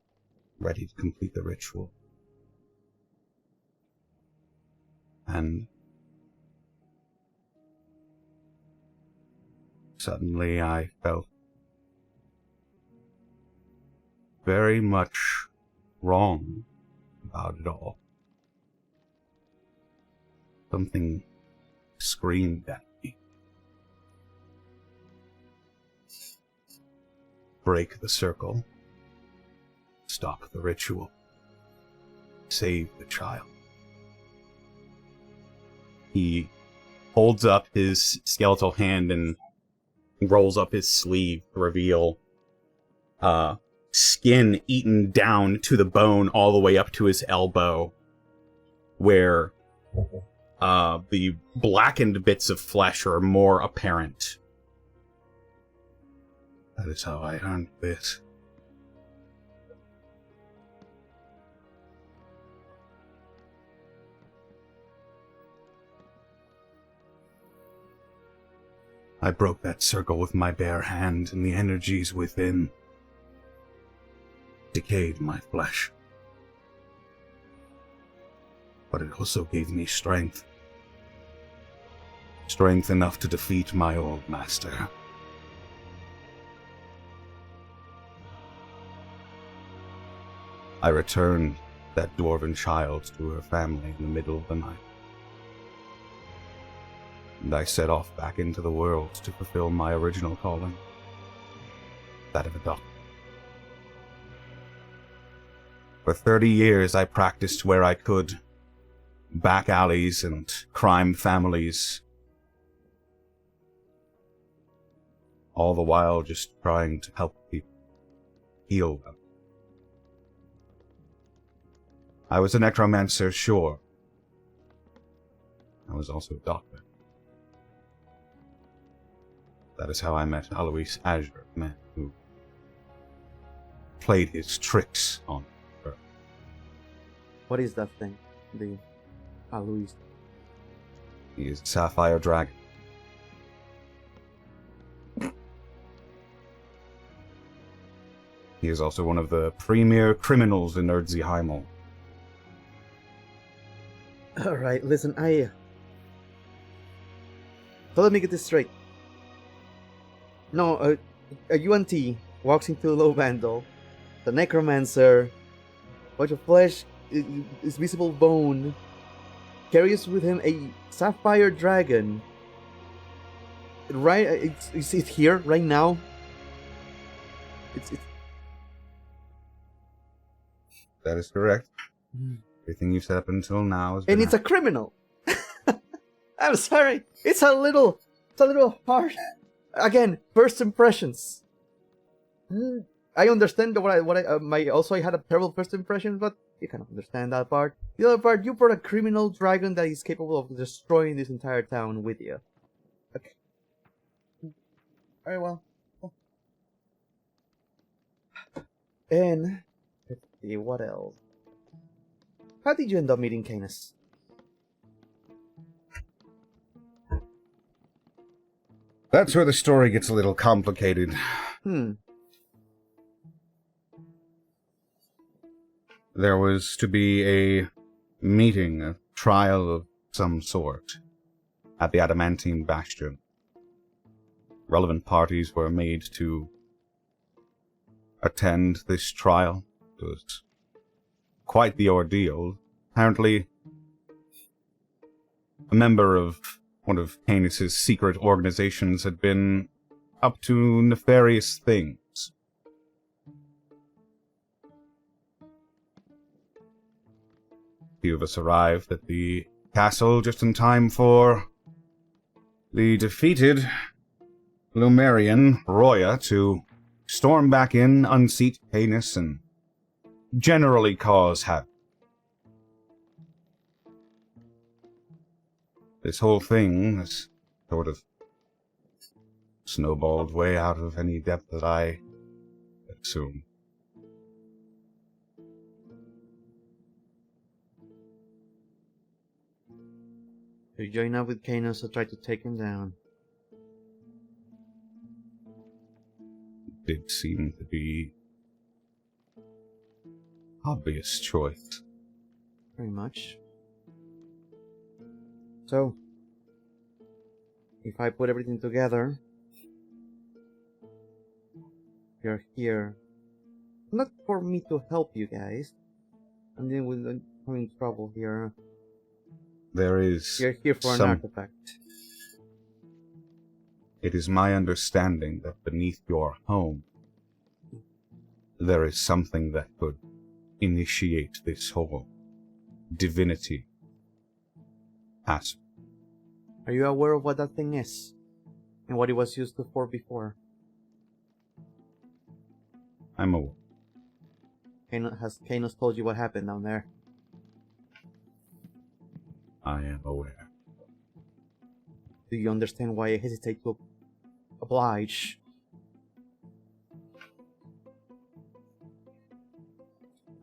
S10: ready to complete the ritual. And suddenly I felt very much wrong about it all. Something screamed at me. Break the circle. Stop the ritual. Save the child.
S5: He holds up his skeletal hand and rolls up his sleeve to reveal skin eaten down to the bone all the way up to his elbow, where the blackened bits of flesh are more apparent.
S10: That is how I earned this. I broke that circle with my bare hand, and the energies within decayed my flesh. But it also gave me strength. Strength enough to defeat my old master. I returned that dwarven child to her family in the middle of the night. And I set off back into the world to fulfill my original calling, that of a doctor. For 30 years I practiced where I could, back alleys and crime families, all the while just trying to help people, heal them. I was a necromancer, sure. I was also a doctor. That is how I met Alois Azure, the man who played his tricks on her.
S6: What is that thing? The Alois?
S10: He is Sapphire Dragon. He is also one of the premier criminals in Erzer.
S6: Alright, listen, so let me get this straight. No, a UNT walks into Low Vandal, the necromancer, bunch of flesh, is visible bone, carries with him a sapphire dragon. Right, is it here, right now? It's
S10: That is correct. Everything you've said up until now is.
S6: and it's a criminal. I'm sorry, it's a little hard. Again, first impressions. I understand I had a terrible first impression, but you kind of understand that part. The other part, you brought a criminal dragon that is capable of destroying this entire town with you. Okay. Alright, well. And let's see what else. How did you end up meeting Canis?
S10: That's where the story gets a little complicated. There was to be a meeting, a trial of some sort, at the Adamantine Bastion. Relevant parties were made to attend this trial. It was quite the ordeal. Apparently, a member of one of Canis' secret organizations had been up to nefarious things. A few of us arrived at the castle just in time for the defeated Lumerian Roya to storm back in, unseat Canis, and generally cause havoc. This whole thing has sort of snowballed way out of any depth that I assume.
S6: You join up with Canis to try to take him down.
S10: It did seem to be obvious choice.
S6: Very much. So, if I put everything together, you're here not for me to help you guys, and then we'll come in trouble here.
S10: There is
S6: You're here for an artifact.
S10: It is my understanding that beneath your home, there is something that could initiate this whole divinity aspect.
S6: Are you aware of what that thing is? And what it was used for before?
S10: I'm aware.
S6: Has Kanos told you what happened down there?
S10: I am aware.
S6: Do you understand why I hesitate to oblige?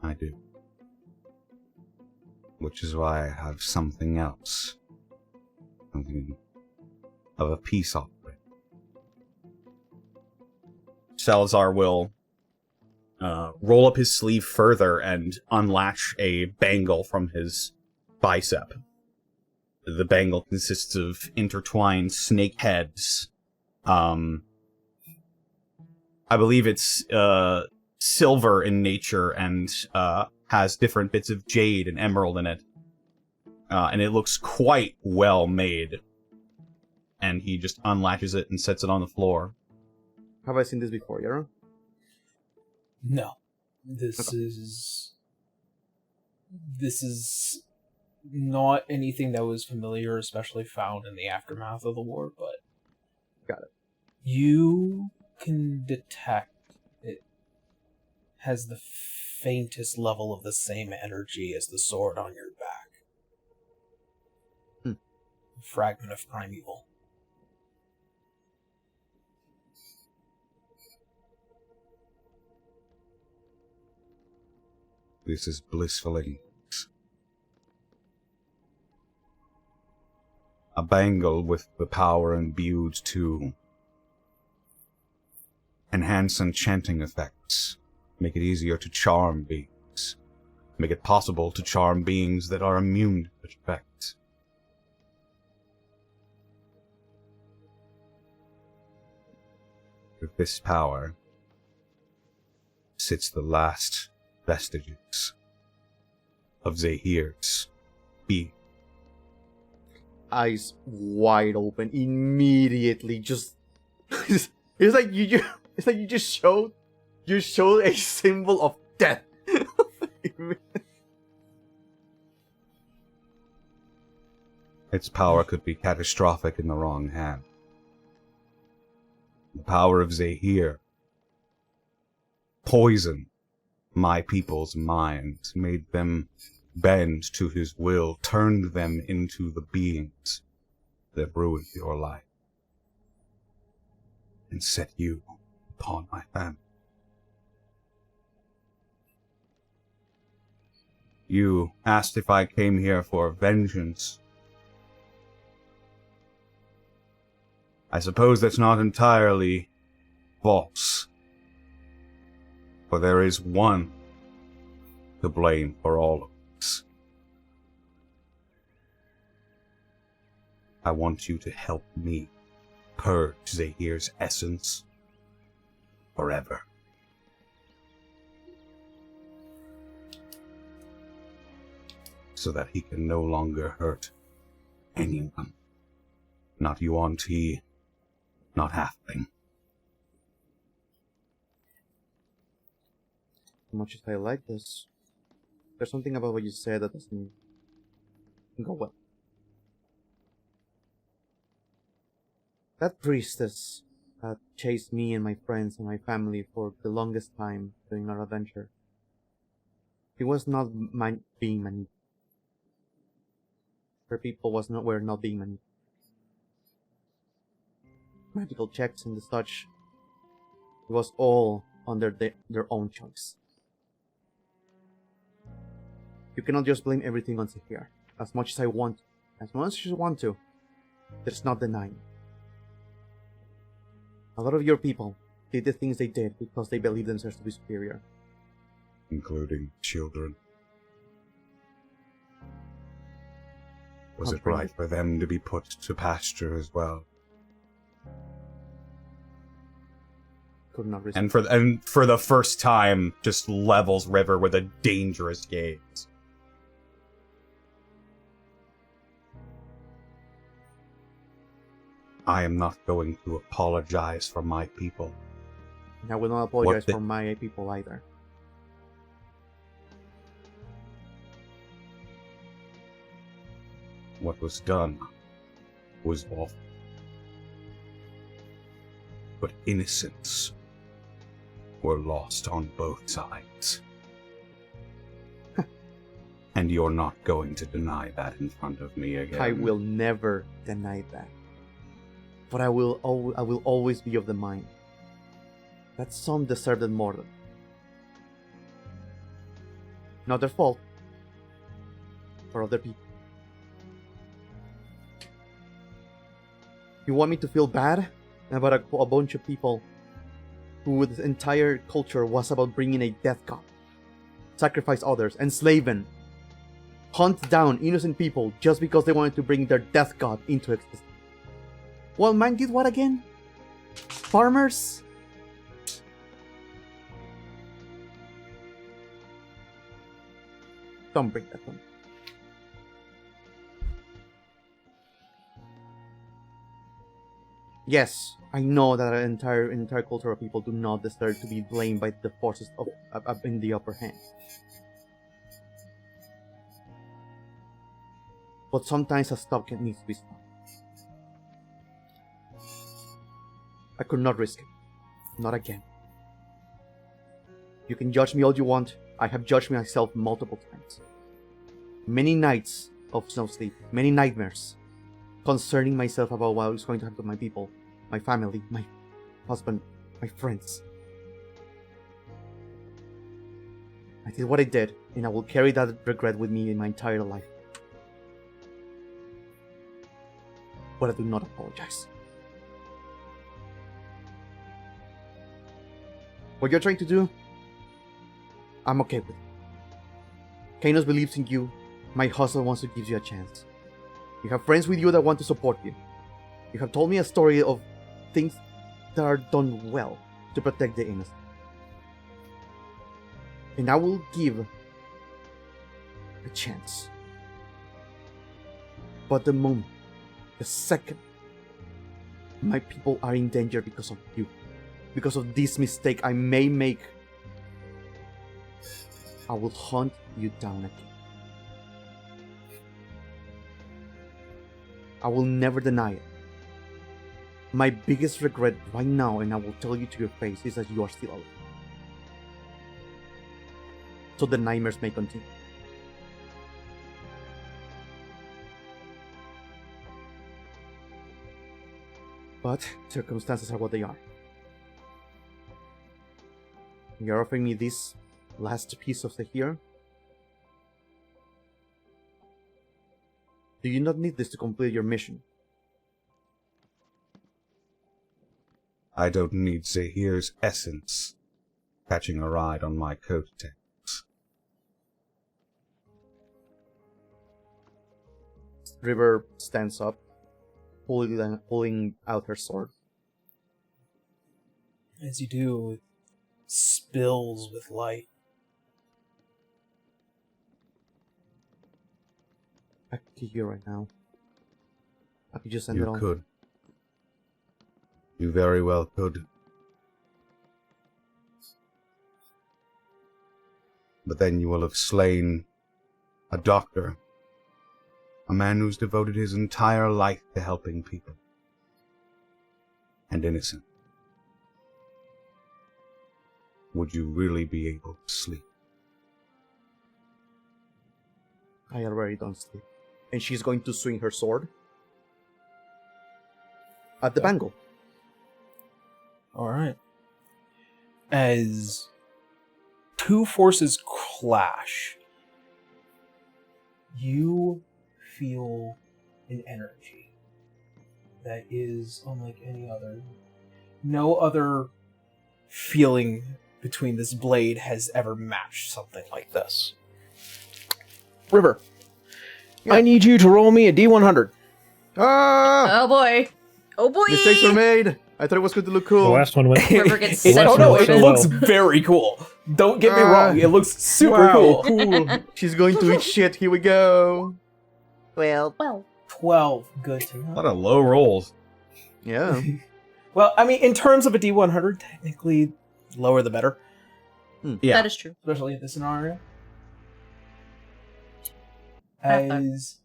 S10: I do. Which is why I have something else. Something of a peace offering.
S5: Salazar will roll up his sleeve further and unlatch a bangle from his bicep. The bangle consists of intertwined snake heads. I believe it's silver in nature and has different bits of jade and emerald in it. And it looks quite well made. And he just unlatches it and sets it on the floor.
S6: Have I seen this before, Yaron?
S1: No. This is not anything that was familiar, especially found in the aftermath of the war, but
S6: got it.
S1: You can detect it has the faintest level of the same energy as the sword on your back. A fragment of primeval.
S10: This is blissful ignorance. A bangle with the power imbued to enhance enchanting effects, make it easier to charm beings, make it possible to charm beings that are immune to such effects. With this power sits the last vestiges of Zahir's being.
S6: Eyes wide open, immediately just it's like you just showed a symbol of death.
S10: Its power could be catastrophic in the wrong hand. The power of Zahir poisoned my people's minds, made them bend to his will, turned them into the beings that ruined your life, and set you upon my family. You asked if I came here for vengeance. I suppose that's not entirely false. For there is one to blame for all of this. I want you to help me purge Zahir's essence forever. So that he can no longer hurt anyone. Not Yuan Ti, not Halfling.
S6: As much as I like this, there's something about what you said that doesn't go well. That priestess that chased me and my friends and my family for the longest time during our adventure, he was not being manipulated. Her people were not being manipulated. Medical checks and such, it was all under their own choice. You cannot just blame everything on Zahir. As much as I want to, there's not denying. A lot of your people did the things they did because they believed themselves to be superior.
S10: Including children. Was
S6: Not
S10: it right
S6: really.
S10: for them to be put to pasture as well?
S6: Could not resist.
S5: And for the first time, just levels River with a dangerous gaze.
S10: I am not going to apologize for my people.
S6: And I will not apologize
S10: What the-
S6: for my people either.
S10: What was done was awful. But innocents were lost on both sides. And you're not going to deny that in front of me again.
S6: I will never deny that. But I will always be of the mind that some deserved it more than. Not their fault. For other people. You want me to feel bad about a bunch of people whose entire culture was about bringing a death god, sacrifice others, enslave them, hunt down innocent people just because they wanted to bring their death god into existence? Well, man did what again? Farmers? Don't bring that one. Yes, I know that an entire culture of people do not deserve to be blamed by the forces of in the upper hand. But sometimes a stop needs to be stopped. I could not risk it. Not again. You can judge me all you want. I have judged myself multiple times. Many nights of no sleep, many nightmares concerning myself about what was going to happen to my people, my family, my husband, my friends. I did what I did, and I will carry that regret with me in my entire life. But I do not apologize. What you're trying to do, I'm okay with. Kainos believes in you. My husband wants to give you a chance. You have friends with you that want to support you. You have told me a story of things that are done well to protect the innocent. And I will give a chance. But the moment, the second, my people are in danger because of you, because of this mistake I may make, I will hunt you down again. I will never deny it. My biggest regret right now, and I will tell you to your face, is that you are still alive. So the nightmares may continue. But circumstances are what they are. You're offering me this last piece of the here. Do you not need this to complete your mission?
S10: I don't need Zahir's essence catching a ride on my coattails.
S6: River stands up, pulling out her sword.
S1: As you do, it spills with light.
S6: I could kill you right now. I could just end it
S10: You
S6: all.
S10: could. You very well could. But then you will have slain a doctor, a man who's devoted his entire life to helping people, and innocent. Would you really be able to sleep?
S6: I already don't sleep. And she's going to swing her sword at the bangle.
S1: Alright. As two forces clash, you feel an energy that is unlike any other. No other feeling between this blade has ever matched something like this. River, I need you to roll me a D100.
S6: Ah!
S2: Oh boy. Oh boy.
S6: Mistakes were made. I thought it was going to look
S7: The
S6: cool.
S7: last one went.
S2: River gets
S1: It,
S2: sent
S1: oh no,
S2: to
S1: it
S7: so
S1: looks
S7: well.
S1: very cool. Don't get me wrong, it looks super
S6: Wow,
S1: cool.
S6: She's going to eat shit. Here we go. Well,
S1: 12, good to
S5: A
S1: know.
S5: lot of low rolls.
S6: yeah.
S1: Well, I mean, in terms of a D100, technically, lower the better,
S5: Yeah.
S2: That is true.
S1: especially in this scenario.
S2: Have fun.
S1: As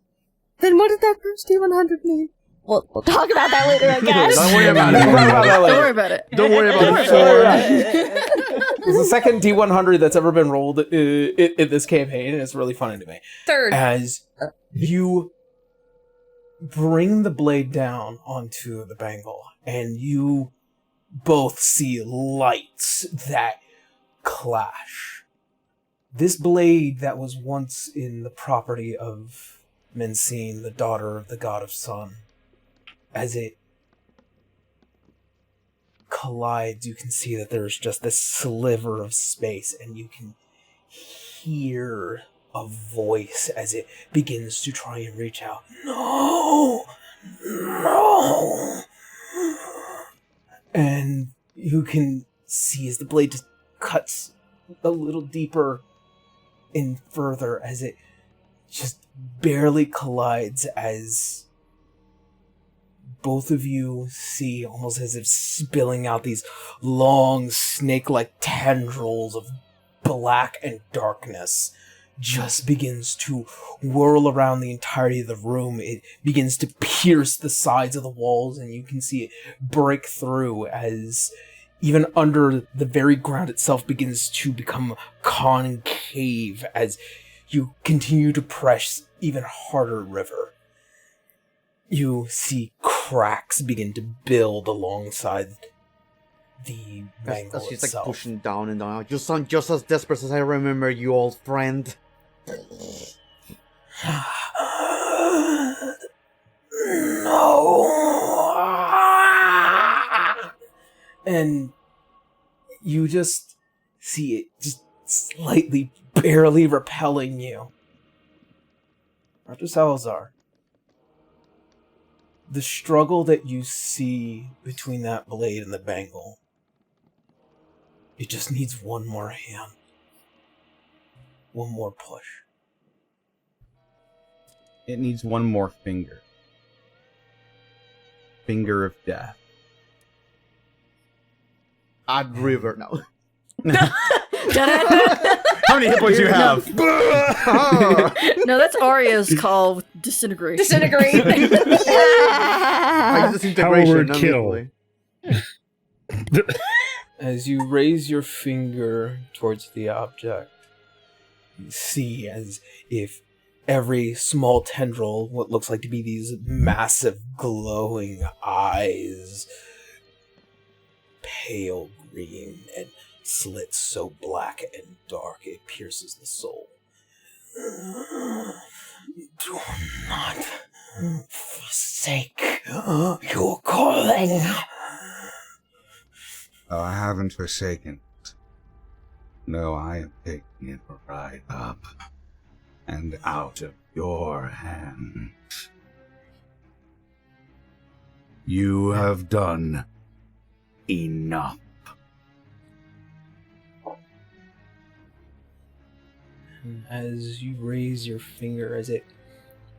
S3: Then what did that first D100 mean? We'll talk about that later, I guess.
S6: Don't worry about it.
S2: Don't worry about it.
S6: Don't worry about it.
S1: It's the second D100 that's ever been rolled in this campaign, and it's really funny to me.
S2: Third.
S1: As you bring the blade down onto the bangle, and you both see lights that clash. This blade that was once in the property of Mencine, the daughter of the god of sun, as it collides, you can see that there's just this sliver of space, and you can hear a voice as it begins to try and reach out. No! No! And you can see as the blade just cuts a little deeper and further as it just barely collides, as both of you see almost as if spilling out these long snake-like tendrils of black and darkness just begins to whirl around the entirety of the room. It begins to pierce the sides of the walls, and you can see it break through as even under the very ground itself begins to become concave as you continue to press even harder, River. You see cracks begin to build alongside the bangle
S6: She's
S1: itself.
S6: like pushing down and down. You sound just as desperate as I remember you, old friend.
S1: No. And you just see it just slightly, barely repelling you. Dr. Salazar, the struggle that you see between that blade and the bangle, it just needs one more hand. One more push.
S5: It needs one more finger. Finger of death.
S6: Add River now.
S5: How many hit points do you have?
S8: No, that's Arya's call. Disintegrate.
S2: Disintegrate.
S6: I use disintegration.
S7: Power kill.
S1: As you raise your finger towards the object, you see as if every small tendril, what looks like to be these massive glowing eyes, pale green and slits so black and dark it pierces the soul. Do not forsake your calling.
S10: Oh, I haven't forsaken it. No, I am taking it right up and out of your hands. You have done enough.
S1: As you raise your finger, as it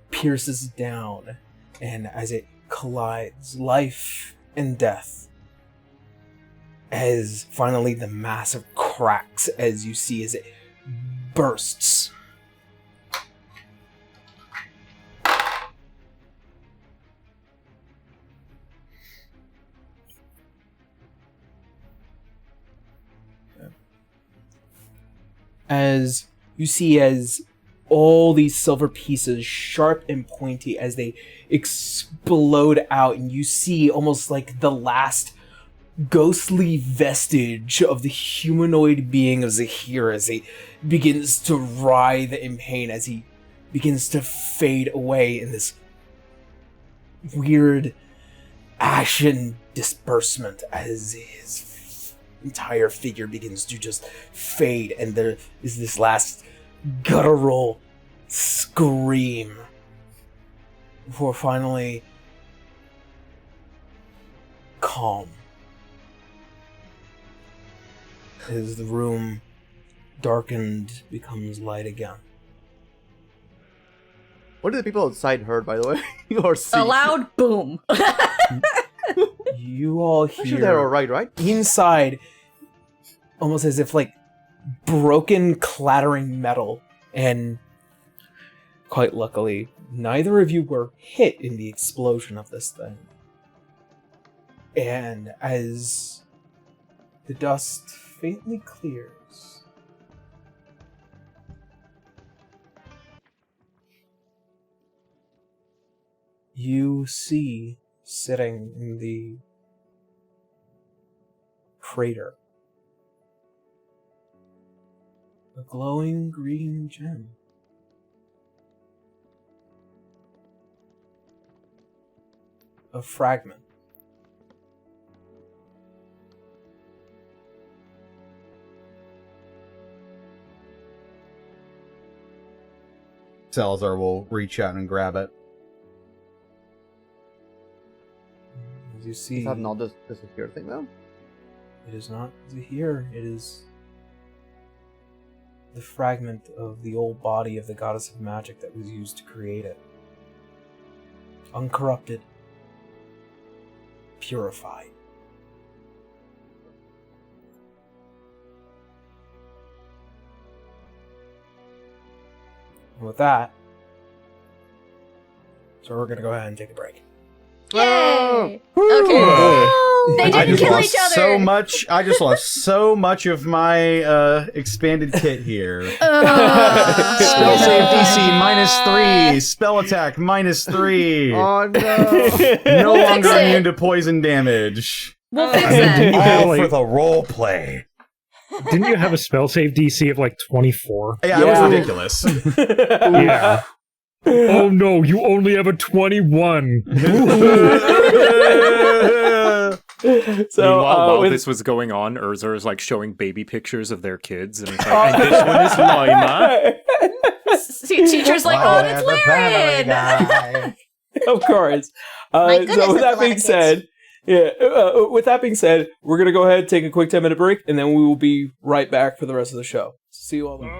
S1: pierces down, and as it collides life and death, as finally the massive cracks as you see as it bursts. As you see as all these silver pieces, sharp and pointy, as they explode out, and you see almost like the last ghostly vestige of the humanoid being of Zahir as he begins to writhe in pain, as he begins to fade away in this weird ashen disbursement as his entire figure begins to just fade, and there is this last guttural scream before finally calm as the room darkened becomes light again.
S6: What did the people outside heard, by the way? Or see?
S2: A loud boom.
S1: You all
S6: I'm
S1: hear
S6: sure they're alright, right?
S1: inside, almost as if like broken, clattering metal and quite luckily, neither of you were hit in the explosion of this thing. And as the dust faintly clears, you see sitting in the crater a glowing green gem. A fragment.
S5: Salazar will reach out and grab it.
S1: As you see,
S6: Is that not the secure thing, though?
S1: it is not here. It is the fragment of the old body of the goddess of magic that was used to create it. Uncorrupted. Purified. And with that, so we're gonna go ahead and take a break.
S2: Yay!
S6: Oh!
S2: Okay. They didn't kill each other.
S5: I just lost so much of my expanded kit here. Spell save DC -3. Spell attack -3.
S6: Oh no!
S5: No
S2: We'll
S5: longer
S2: fix it.
S5: immune to poison damage.
S2: We'll fix that.
S5: All for the role play.
S7: Didn't you have a spell save DC of like 24?
S5: Yeah, it was ridiculous.
S7: Yeah. Oh no, you only have a 21.
S1: So,
S9: Meanwhile, while
S1: with-
S9: this was going on, Erzer is like showing baby pictures of their kids, and it's like, and this one is Lima.
S2: Teacher's like, oh, it's Laren!
S1: Of course.
S11: My goodness,
S1: So with
S11: that's
S1: that
S11: a lot
S1: being
S11: of kids.
S1: said, with that being said, we're gonna go ahead and take a quick 10-minute break, and then we will be right back for the rest of the show. See you all then.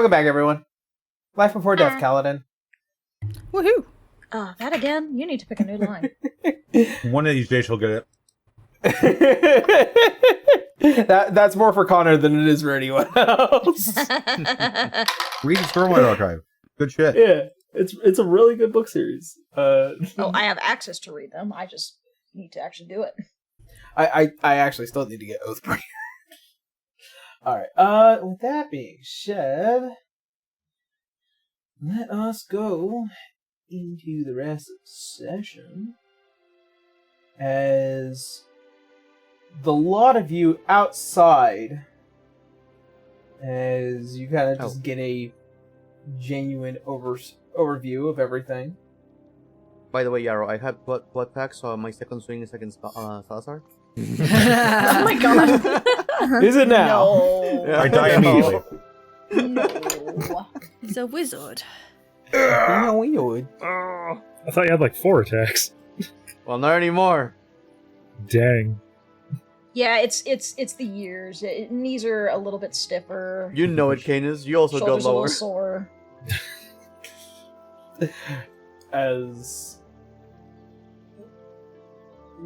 S1: Welcome back, everyone. Life Before Death, Kaladin.
S8: Woohoo!
S4: That again? You need to pick a new line.
S5: One of these days he'll get it.
S1: That's more for Connor than it is for anyone else.
S5: Read the Stormlight Archive. Good shit.
S1: Yeah, it's a really good book series.
S4: Oh, I have access to read them. I just need to actually do it.
S1: I actually still need to get Oathbringer. All right. With that being said, let us go into the rest of the session as the lot of you outside, as you kind of just get a genuine overview of everything.
S6: By the way, Yarrow, I have blood packs, so my second swing is against Salazar.
S2: Oh my god.
S1: Is it now?
S4: No.
S5: I die immediately.
S4: No.
S8: He's a wizard.
S1: Yeah, we would.
S7: I thought you had like 4 attacks.
S6: Well, not anymore.
S7: Dang.
S4: Yeah, it's the years. Knees are a little bit stiffer.
S6: You know it, Canis. You also go
S4: Shoulders a
S6: lower.
S4: little sore.
S1: As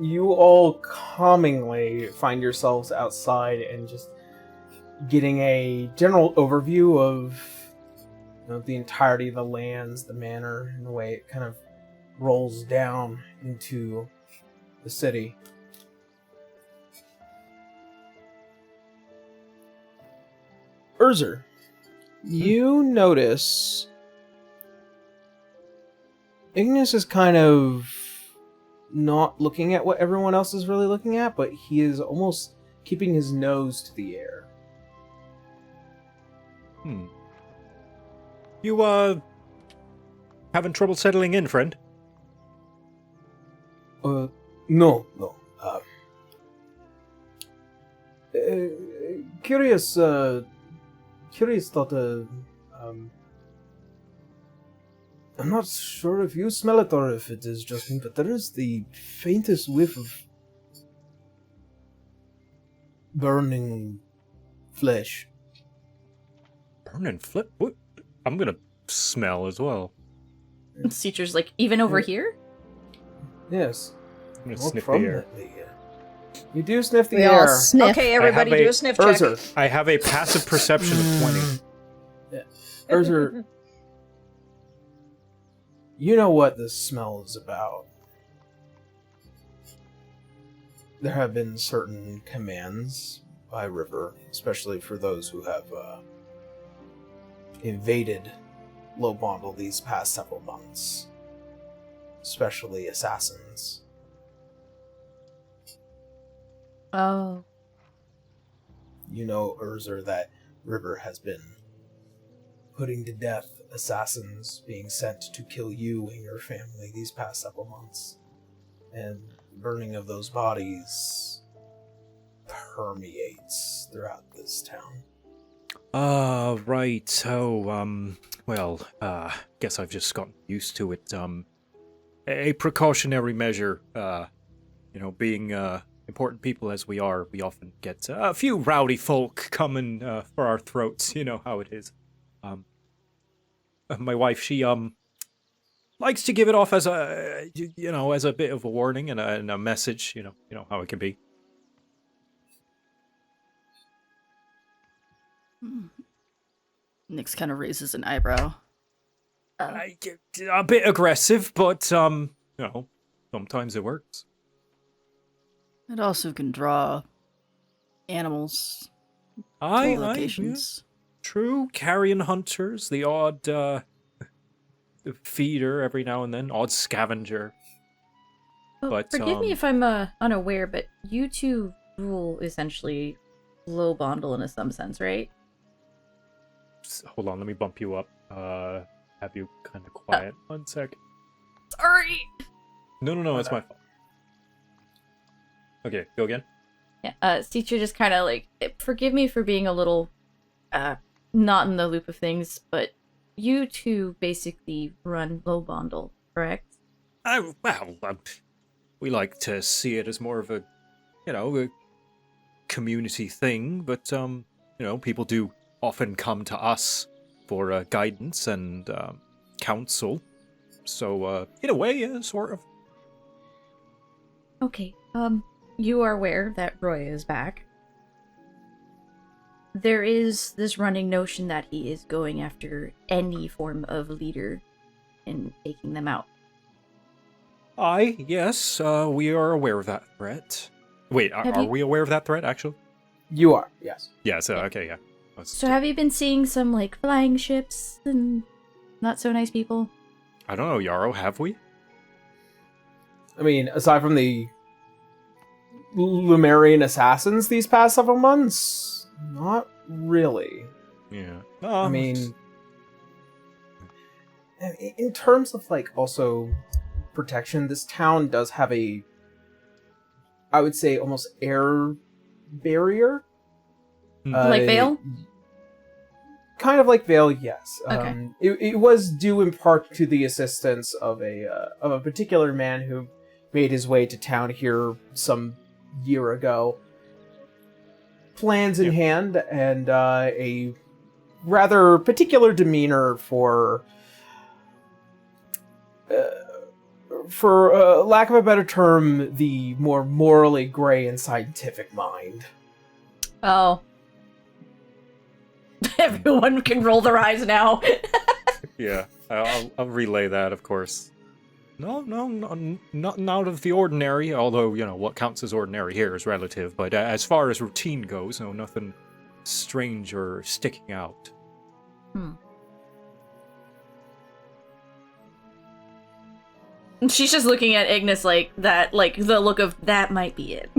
S1: you all calmingly find yourselves outside and just getting a general overview of the entirety of the lands, the manor, and the way it kind of rolls down into the city. Erzer, you notice Ignis is kind of not looking at what everyone else is really looking at, but he is almost keeping his nose to the air.
S9: You, having trouble settling in, friend?
S1: No. Curious thought, I'm not sure if you smell it or if it is just me, but there is the faintest whiff of burning flesh.
S9: Burning flip? What? I'm gonna smell as well.
S2: Teacher's like, even over here?
S1: Yes.
S9: I'm gonna
S1: Walk
S9: sniff the
S1: from
S9: air.
S1: You do sniff the
S3: We all
S1: air.
S3: sniff.
S4: Okay, everybody,
S9: I have
S4: do
S9: a-
S4: a sniff check.
S1: Erzer.
S9: I have a passive perception of 20.
S1: Erzer, you know what this smell is about. There have been certain commands by River, especially for those who have invaded Lobondel these past several months, especially assassins.
S2: Oh.
S1: You know, Erzer, that River has been putting to death assassins being sent to kill you and your family these past several months. And burning of those bodies permeates throughout this town.
S9: Right. So, well, guess I've just gotten used to it. A precautionary measure, being, important people as we are, we often get a few rowdy folk coming, for our throats. You know how it is. My wife, she, likes to give it off as a, as a bit of a warning and a message, you know how it can be.
S8: Nyx kind of raises an eyebrow.
S9: A bit aggressive, but, sometimes it works.
S8: It also can draw animals to
S9: Yeah.
S8: locations.
S9: True, carrion hunters, the odd feeder every now and then, odd scavenger.
S2: Oh,
S9: But,
S2: forgive me if I'm unaware, but you two rule essentially Lobondel in some sense, right?
S9: Hold on, let me bump you up. Have you kind of quiet. 1 sec.
S2: Sorry!
S9: No, it's my fault. Okay, go again.
S2: Yeah, teacher just kind of like, forgive me for being a little, not in the loop of things, but you two basically run Lobondel, correct?
S9: We like to see it as more of a, a community thing, but, people do often come to us for guidance and counsel. So, in a way, yeah, sort of.
S2: Okay, you are aware that Roy is back. There is this running notion that he is going after any form of leader and taking them out.
S9: Yes, we are aware of that threat. Wait, are we aware of that threat, actually?
S1: You are, yes.
S9: Yeah, so, okay, yeah.
S2: So have you been seeing some, like, flying ships and not so nice people?
S9: I don't know, Yarrow, have we?
S1: I mean, aside from the Lumerian assassins these past several months, not really.
S9: Yeah.
S1: I mean, in terms of, like, also protection, this town does have a, I would say, almost air barrier.
S2: Like Vale?
S1: Kind of like Vale, yes.
S2: Okay.
S1: It was due in part to the assistance of a particular man who made his way to town here some year ago. Plans in hand, and a rather particular demeanor for lack of a better term, the more morally gray and scientific mind.
S2: Oh. Everyone can roll their eyes now.
S9: Yeah, I'll relay that, of course. No, nothing out of the ordinary, although, you know, what counts as ordinary here is relative, but as far as routine goes, no, nothing strange or sticking out.
S2: She's just looking at Ignis like that, like the look of, that might be it.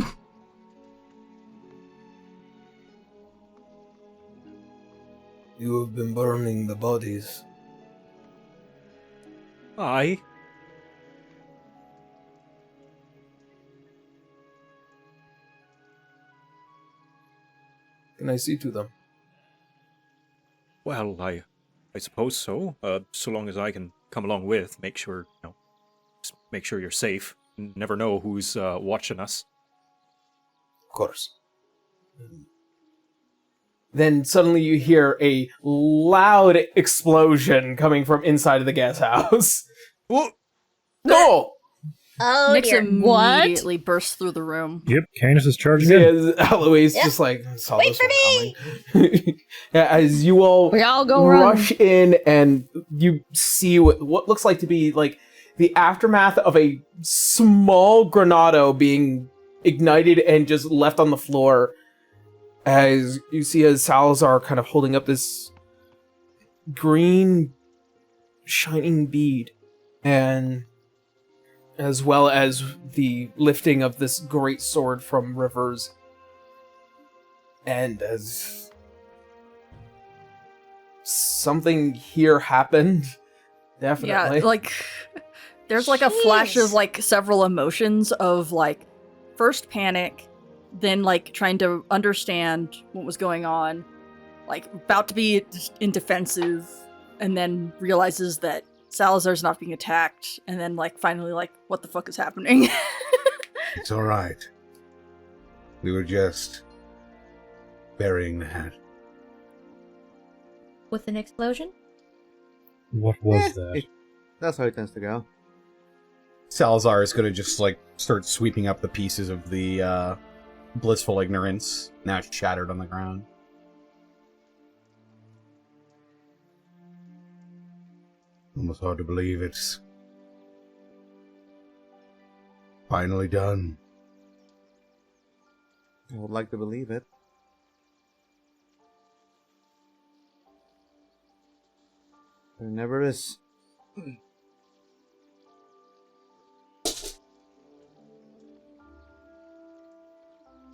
S11: You have been burning the bodies.
S9: Aye.
S11: Can I see to them?
S9: Well, I suppose so. So long as I can come along with, make sure, you know, just make sure you're safe. Never know who's watching us.
S11: Of course.
S1: Then suddenly you hear a loud explosion coming from inside of the guest house.
S9: What?
S1: No!
S4: Oh,
S8: Nix
S4: dear.
S8: immediately bursts through the room.
S7: Yep, Canis is charging in.
S1: Yeah, Eloise
S4: Yeah.
S1: just like saw
S4: Wait
S1: this
S4: for
S1: one coming. Yeah, as you all
S3: We all go
S1: rush in and you see what looks like to be like the aftermath of a small granado being ignited and just left on the floor. As you see as Salazar kind of holding up this green shining bead, and as well as the lifting of this great sword from Rivers. And as something here happened, definitely.
S8: Yeah, like there's like a flash of
S4: Jeez.
S8: like several emotions of like first panic, then like trying to understand what was going on, like about to be in defensive, and then realizes that Salazar's not being attacked, and then like finally like what the fuck is happening?
S10: It's all right. We were just burying the hat.
S2: With an explosion?
S7: What was that?
S6: That's how it tends to go.
S5: Salazar is going to just, like, start sweeping up the pieces of the, blissful ignorance, now shattered on the ground.
S10: Almost hard to believe it's finally done.
S6: I would like to believe it. There never is.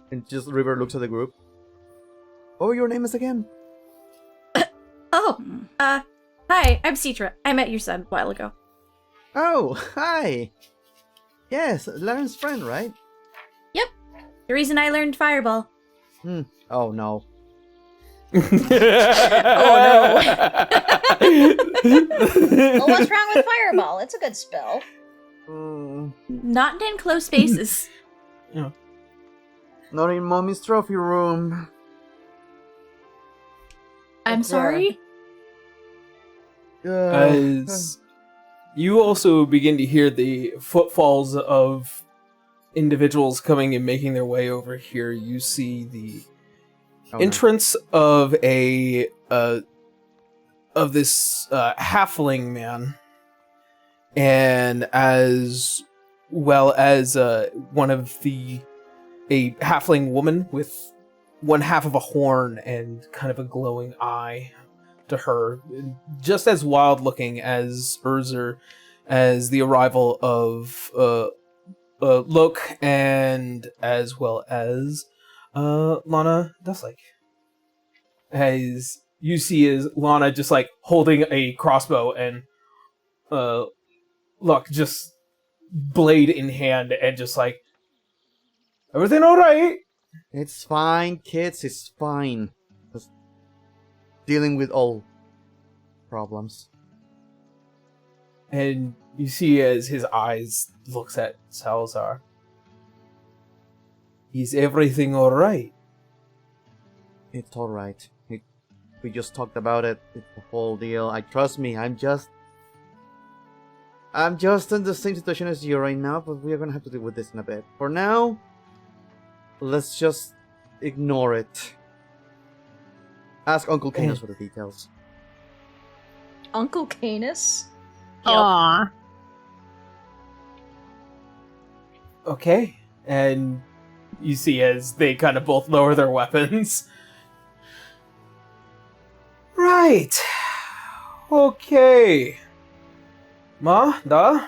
S6: And just River looks at the group. What were your names again?
S2: Oh, hi, I'm Citra. I met your son a while ago.
S6: Oh, hi! Yes, Lauren's friend, right?
S2: Yep. The reason I learned Fireball.
S6: Oh no.
S2: Oh,
S4: Well, what's wrong with Fireball? It's a good spell.
S2: Not in close spaces.
S6: Not in Mommy's trophy room.
S2: I'm
S6: It's there.
S2: sorry?
S1: As you also begin to hear the footfalls of individuals coming and making their way over here, you see the entrance of a of this halfling man, and as well as a halfling woman with one half of a horn and kind of a glowing eye to her, just as wild looking as Erzer, as the arrival of Loke, and as well as Lana Dustlake. As you see is Lana just like holding a crossbow and Luck just blade in hand and just like, everything alright?
S6: It's fine, kids, it's fine. Just dealing with all problems.
S1: And you see as his eyes looks at Salazar. Is everything alright?
S6: It's alright. We just talked about it. It's the whole deal. Trust me, I'm just in the same situation as you right now, but we are gonna have to deal with this in a bit. For now, let's just ignore it. Ask Uncle Canis for the details.
S4: Uncle Canis?
S3: Aww.
S1: Okay. And you see as they kind of both lower their weapons. Right. Okay. Ma, Da?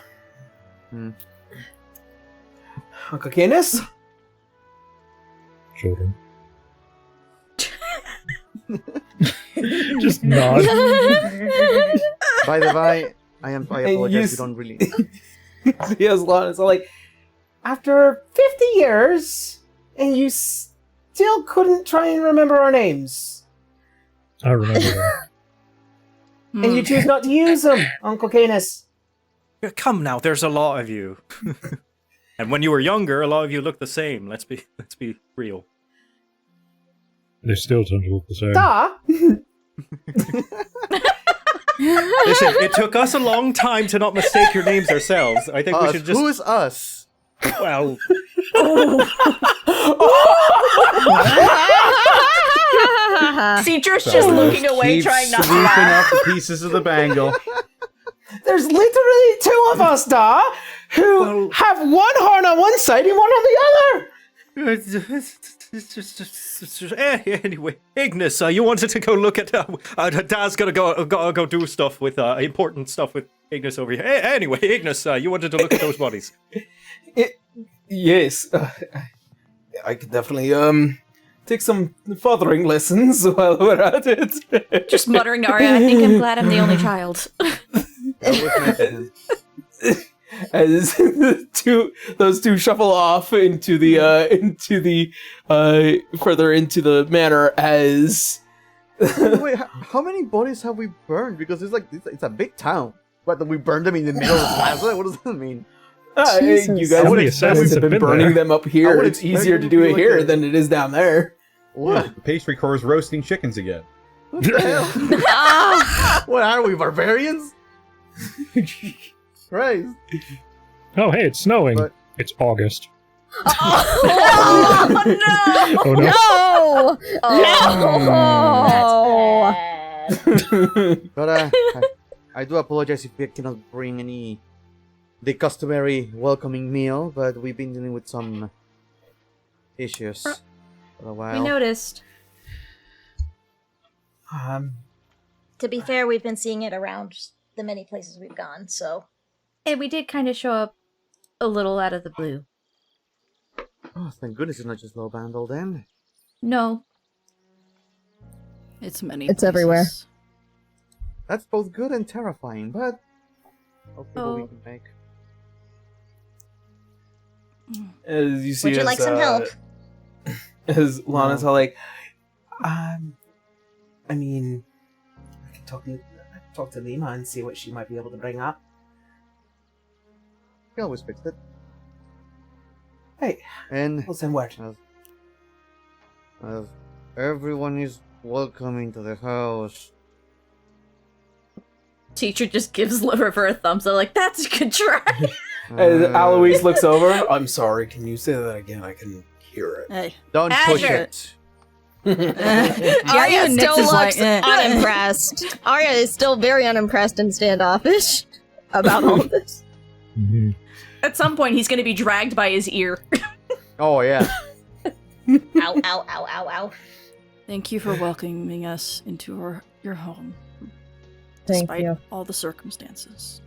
S1: Uncle Canis?
S7: Children. Just nod.
S6: By the way, I apologize, we don't really...
S1: Yes, Lana, so like, after 50 years, and you still couldn't try and remember our names.
S7: I remember that.
S1: And you choose not to use them, Uncle Canis.
S9: Come now, there's a lot of you. And when you were younger, a lot of you looked the same. Let's be real.
S7: They still tend to look the same.
S1: Da!
S9: Listen, it took us a long time to not mistake your names ourselves. I think we should just...
S6: Who is us?
S9: Well...
S2: Cedra's just looking away, trying not to
S5: Swooping
S2: laugh.
S5: up the pieces of the bangle.
S1: There's literally two of us, Da, who have one horn on one side and one on the other.
S9: Anyway, Ignis, you wanted to go look at... Dad's gonna go do stuff with... important stuff with Ignis over here. Anyway, Ignis, you wanted to look at those bodies.
S1: Yes. I could definitely, take some fathering lessons while we're at it.
S2: Just muttering to Arya, I think I'm glad I'm the only child.
S1: As those two shuffle off into the further into the manor as
S6: Wait, how many bodies have we burned? Because it's a big town. But we burned them in the middle of the plaza? What does that mean?
S1: You guys have been burning them up here. It's easier to do it here than it is down there.
S6: What?
S5: Yeah, the pastry core is roasting chickens again.
S6: What the hell? What are we, barbarians? Christ.
S7: Oh, hey, it's snowing.
S6: But-
S7: It's August.
S2: Oh, no!
S7: Oh, no.
S3: No!
S6: But I do apologize if we cannot bring the customary welcoming meal, but we've been dealing with some issues for a while.
S2: We noticed.
S4: To be fair, we've been seeing it around the many places we've gone, so...
S2: And we did kind of show up a little out of the blue.
S6: Oh, thank goodness it's not just low bandle then.
S2: No.
S8: It's many.
S3: It's everywhere.
S8: places.
S6: That's both good and terrifying, but hopefully what we can make.
S1: As you see,
S4: Would you like some help?
S1: As Lana's all like, I mean, I can talk to Lima and see what she might be able to bring up.
S6: We always fixed it.
S1: Hey,
S6: And
S1: we'll send word.
S6: as everyone is welcome into the house,
S2: Teacher just gives River a thumbs up, like, that's a good try.
S1: Aloise looks over. I'm sorry, can you say that again? I can hear it.
S8: Hey,
S6: Don't push
S2: Azure.
S6: it.
S3: Arya
S8: even
S3: still
S8: Nyx is
S3: looks
S8: like, eh.
S3: unimpressed. Arya is still very unimpressed and standoffish about all of this.
S7: Mhm.
S2: At some point, he's gonna be dragged by his ear.
S6: Oh, yeah.
S4: Ow, ow, ow, ow, ow.
S8: thank you for welcoming us into your home.
S3: Thank
S8: despite
S3: you.
S8: all the circumstances.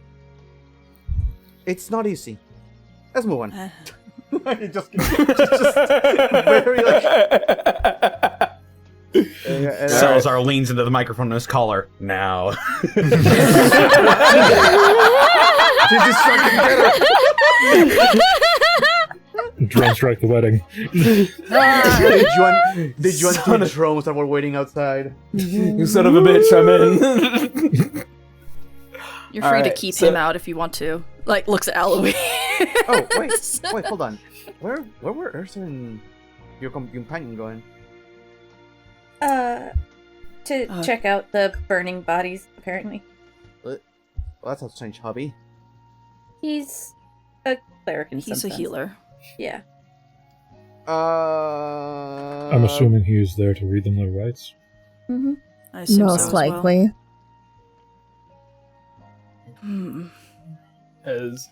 S6: It's not easy. Let's move on. just very
S5: Salazar leans into the microphone in his collar. Now.
S7: Drone strike the wedding.
S6: Did you want the drones that were waiting outside?
S1: You son of a bitch, I'm in.
S8: You're free to
S1: Alright,
S8: keep
S1: so-
S8: him out if you want to. Like, looks at Aloe.
S6: Oh, wait, hold on. Where were Erzer and your companion going?
S2: To check out the burning bodies, apparently.
S6: Well, that's a strange hobby.
S2: He's a cleric in some
S8: He's a
S2: sense.
S8: healer.
S2: Yeah.
S7: I'm assuming he is there to read them their rights.
S2: Mm-hmm.
S8: I assume so
S3: Most
S8: as well.
S3: likely.
S8: Hmm.
S1: As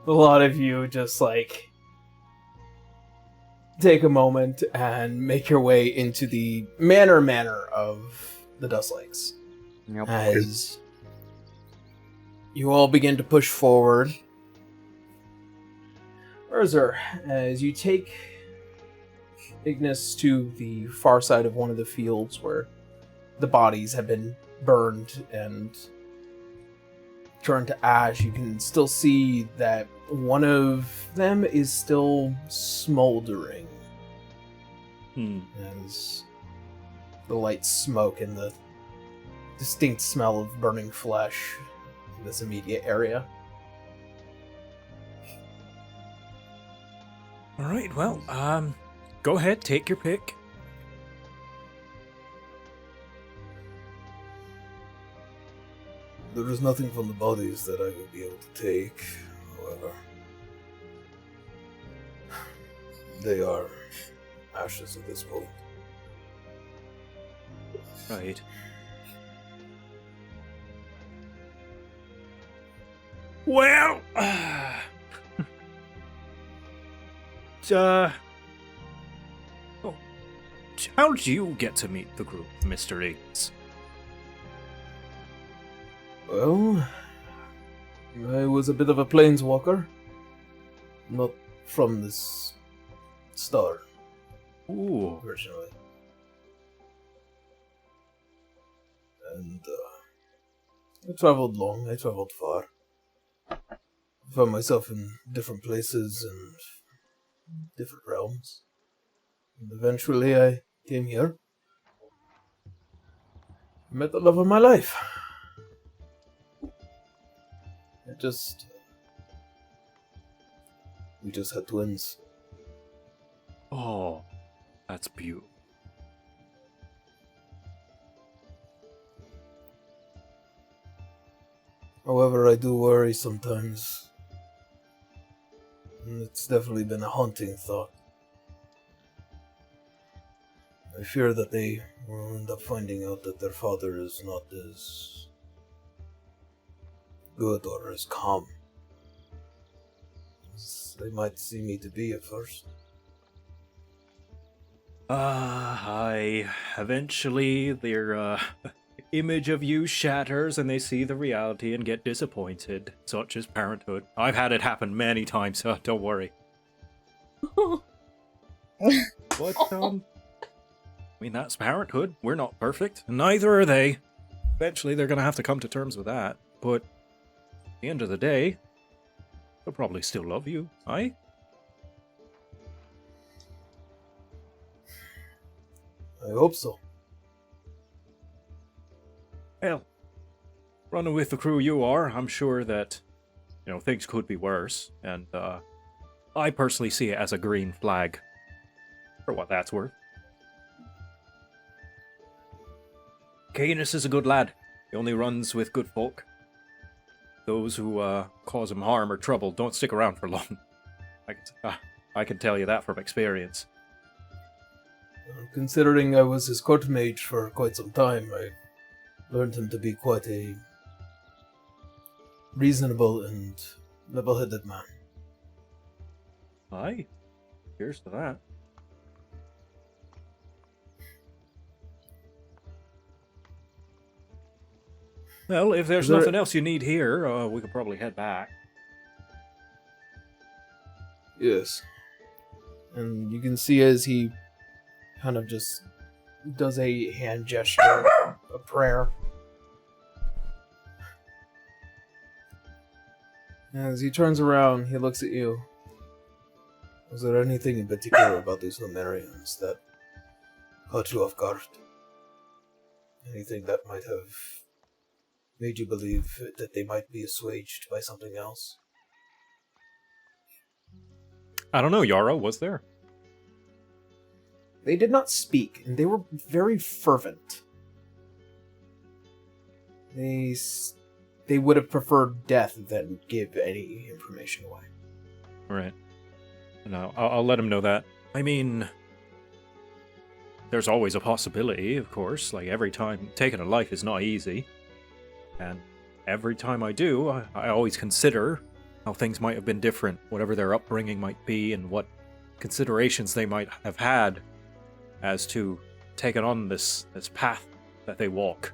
S1: a lot of you just like take a moment and make your way into the manor of the Dust Lakes.
S6: Yep.
S1: As you all begin to push forward. Erzer, as you take Ignis to the far side of one of the fields where the bodies have been burned and turned to ash, you can still see that one of them is still smoldering as the light smoke and the distinct smell of burning flesh in this immediate area.
S9: All right, well, go ahead, take your pick.
S11: There is nothing from the bodies that I would be able to take, however. They are ashes at this point.
S9: Right. Well, how did you get to meet the group, Mr. Iggs?
S11: Well, I was a bit of a planeswalker. Not from this star,
S9: Ooh.
S11: originally. And, I traveled long, I traveled far. I found myself in different places and different realms. And eventually I came here. Met the love of my life. We just had twins.
S9: Oh, that's beautiful.
S11: However, I do worry sometimes. And it's definitely been a haunting thought. I fear that they will end up finding out that their father is not as good or as calm as they might see me to be at first.
S9: Eventually their image of you shatters and they see the reality and get disappointed. Such is parenthood. I've had it happen many times, so don't worry. But, I mean, that's parenthood. We're not perfect, and neither are they. Eventually they're gonna have to come to terms with that, but at the end of the day, they'll probably still love you, aye?
S11: I hope so.
S9: Well, running with the crew you are, I'm sure that, things could be worse, and, I personally see it as a green flag, for what that's worth. Canis is a good lad. He only runs with good folk. those who cause him harm or trouble don't stick around for long. I can tell you that from experience.
S11: Considering I was his court mage for quite some time, I learned him to be quite a reasonable and level-headed man.
S9: Aye. Cheers to that. Well, if there's nothing else you need here, we could probably head back.
S11: Yes. And you can see as he kind of just does a hand gesture, a prayer. As he turns around, he looks at you. Was there anything in particular about these Lumerians that caught you off guard? Anything that might have made you believe that they might be assuaged by something else?
S9: I don't know, Yara, was there?
S1: They did not speak, and they were very fervent. They would have preferred death than give any information away.
S9: Right. No, I'll let him know that. I mean, there's always a possibility, of course. Like, every time, taking a life is not easy. And every time I do, I always consider how things might have been different, whatever their upbringing might be, and what considerations they might have had as to taking on this path that they walk.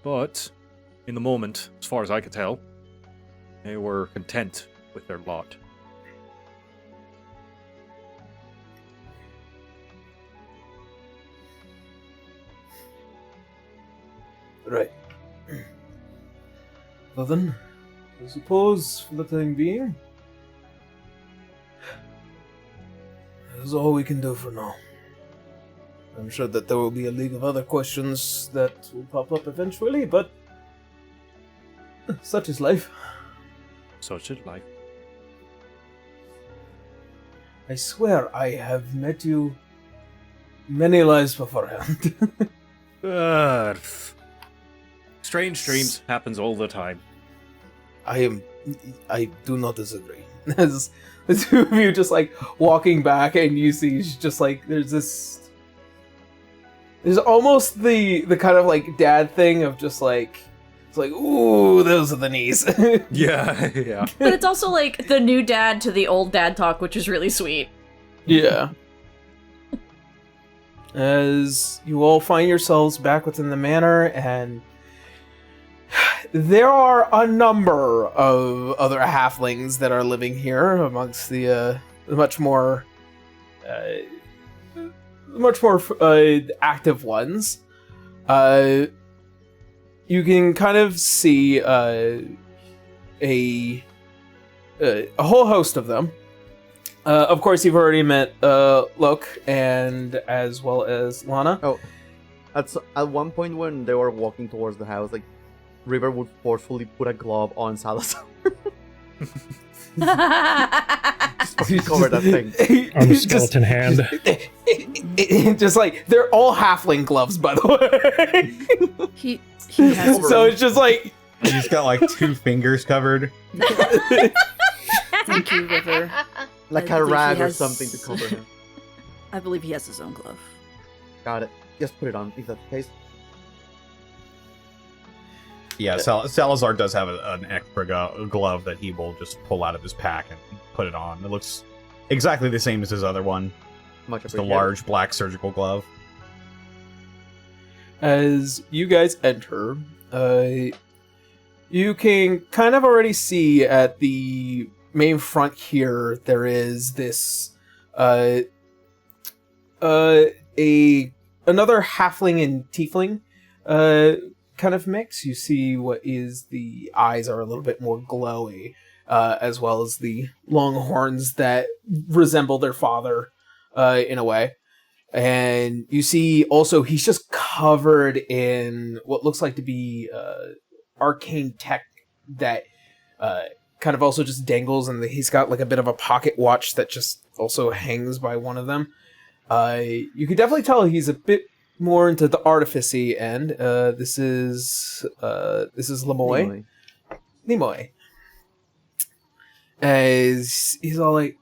S9: But, in the moment, as far as I could tell, they were content with their lot.
S11: Right. Well then, I suppose, for the time being, that's all we can do for now. I'm sure that there will be a league of other questions that will pop up eventually, but such is life.
S9: Such is life.
S11: I swear I have met you many lives beforehand.
S9: Strange dreams happens all the time.
S11: I do not disagree. As the two of you just like walking back, and you see just like there's almost the kind of like dad thing of just like it's like, ooh, those are the knees.
S9: Yeah.
S2: But it's also like the new dad to the old dad talk, which is really sweet.
S1: Yeah. As you all find yourselves back within the manor, and there are a number of other halflings that are living here amongst the much more active ones. You can kind of see a whole host of them. Of course, you've already met Lok, and as well as Lana.
S6: Oh, at one point when they were walking towards the house, like River would forcefully put a glove on Salazar. Just fucking cover that thing.
S7: On the skeleton hand.
S1: Just like, they're all halfling gloves, by the way.
S8: He has
S1: So it's just like...
S5: He's got like 2 fingers covered.
S8: Thank you, River.
S6: Like
S8: I
S6: a
S8: believe
S6: rag
S8: he
S6: or
S8: has-
S6: something to cover him.
S8: I believe he has his own glove.
S6: Got it. Just put it on, if that's the case.
S5: Yeah, Salazar does have an extra glove that he will just pull out of his pack and put it on. It looks exactly the same as his other one.
S6: Much
S5: Just a
S6: appreciated.
S5: large black surgical glove.
S1: As you guys enter, you can kind of already see at the main front here, there is this another halfling and tiefling kind of mix. You see what is the eyes are a little bit more glowy, as well as the long horns that resemble their father in a way. And you see also he's just covered in what looks like to be arcane tech that kind of also just dangles, and he's got like a bit of a pocket watch that just also hangs by one of them. You can definitely tell he's a bit more into the artificy end. This is Lemoy. Nimoy. As he's like,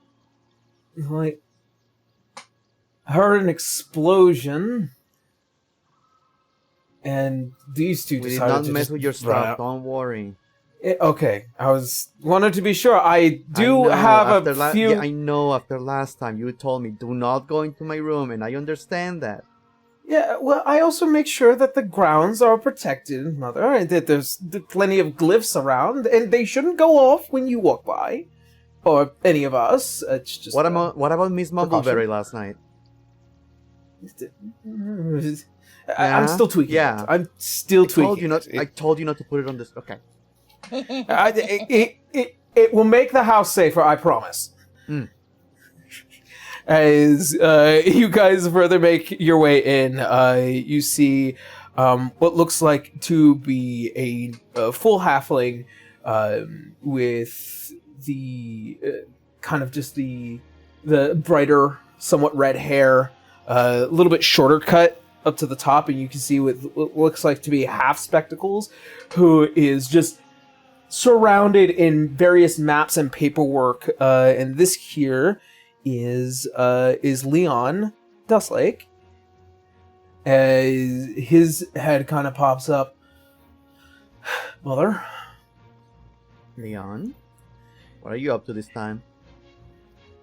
S1: I heard an explosion, and these two
S6: We did
S1: decided
S6: not
S1: to
S6: mess
S1: just
S6: with your
S1: run
S6: stuff.
S1: out.
S6: Don't worry.
S1: Okay, wanted to be sure. I do
S6: I know,
S1: have
S6: after
S1: a few.
S6: Yeah, I know. After last time, you told me do not go into my room, and I understand that.
S1: Yeah, well, I also make sure that the grounds are protected, Mother, and that there's plenty of glyphs around, and they shouldn't go off when you walk by, or any of us. It's just
S6: What about Miss Mumbleberry last night?
S1: I'm still tweaking.
S6: Yeah.
S1: I'm still tweaking.
S6: I told you not to put it on this. Okay.
S1: It will make the house safer, I promise. As you guys further make your way in, you see what looks like to be a full halfling with the kind of just the brighter, somewhat red hair, a little bit shorter cut up to the top, and you can see what looks like to be half spectacles, who is just surrounded in various maps and paperwork, and this here is Leon Dustlake. His head kind of pops up. Mother?
S6: Leon? What are you up to this time?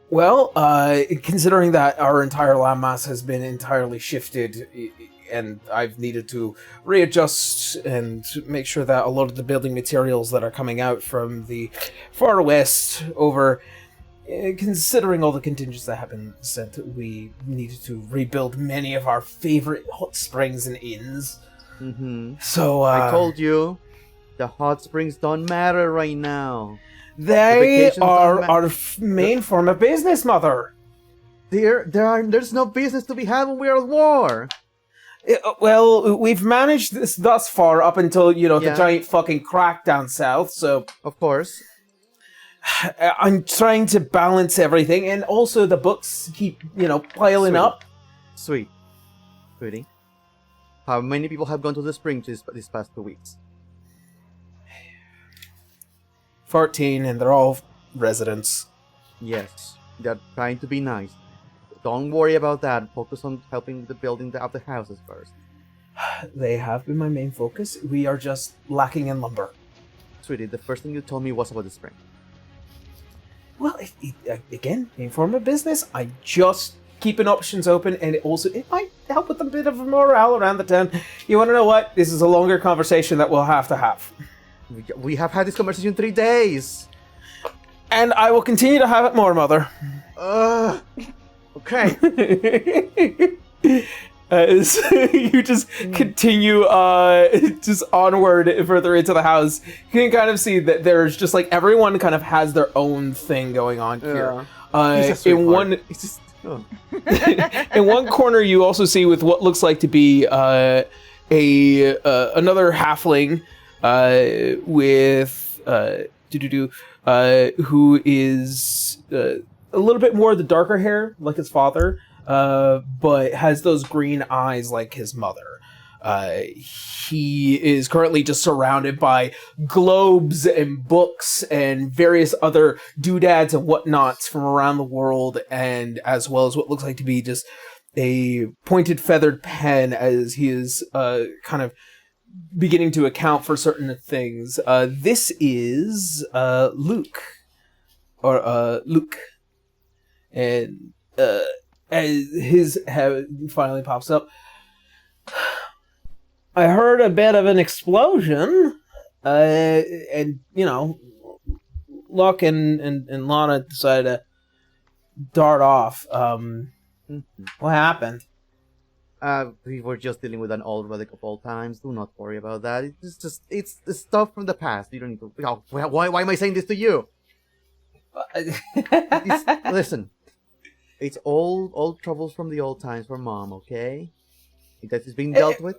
S1: Well, considering that our entire landmass has been entirely shifted, and I've needed to readjust and make sure that a lot of the building materials that are coming out from the far west over, considering all the contingents that have been sent, we needed to rebuild many of our favorite hot springs and inns. So,
S6: I told you, the hot springs don't matter right now.
S1: They are our main form of business, Mother.
S6: There's no business to be had when we're at war.
S1: Well, we've managed this thus far up until, the giant fucking crack down south, so...
S6: Of course.
S1: I'm trying to balance everything, and also the books keep, piling up.
S6: Sweetie. How many people have gone to the spring this past 2 weeks?
S1: 14, and they're all residents.
S6: Yes, they're trying to be nice. Don't worry about that. Focus on helping the building of the houses first.
S1: They have been my main focus. We are just lacking in lumber.
S6: Sweetie, the first thing you told me was about the spring.
S1: Well, again, in form of business, I just keeping options open, and it might help with a bit of morale around the town. You want to know what? This is a longer conversation that we'll have to have.
S6: We have had this conversation 3 days.
S1: And I will continue to have it more, Mother.
S6: Okay.
S1: As you just continue just onward further into the house, you can kind of see that there's just like everyone kind of has their own thing going on here. In one in one corner, you also see with what looks like to be another halfling with who is a little bit more the darker hair, like his father, but has those green eyes like his mother. He is currently just surrounded by globes and books and various other doodads and whatnots from around the world, and as well as what looks like to be just a pointed feathered pen as he is kind of beginning to account for certain things. This is Luke. And as his head finally pops up, I heard a bit of an explosion, and Luck and Lana decided to dart off. What happened?
S6: We were just dealing with an old relic of old times. Do not worry about that. It's stuff from the past. You don't need to. Why am I saying this to you? Listen, it's old troubles from the old times for Mom. Okay, that is being dealt with.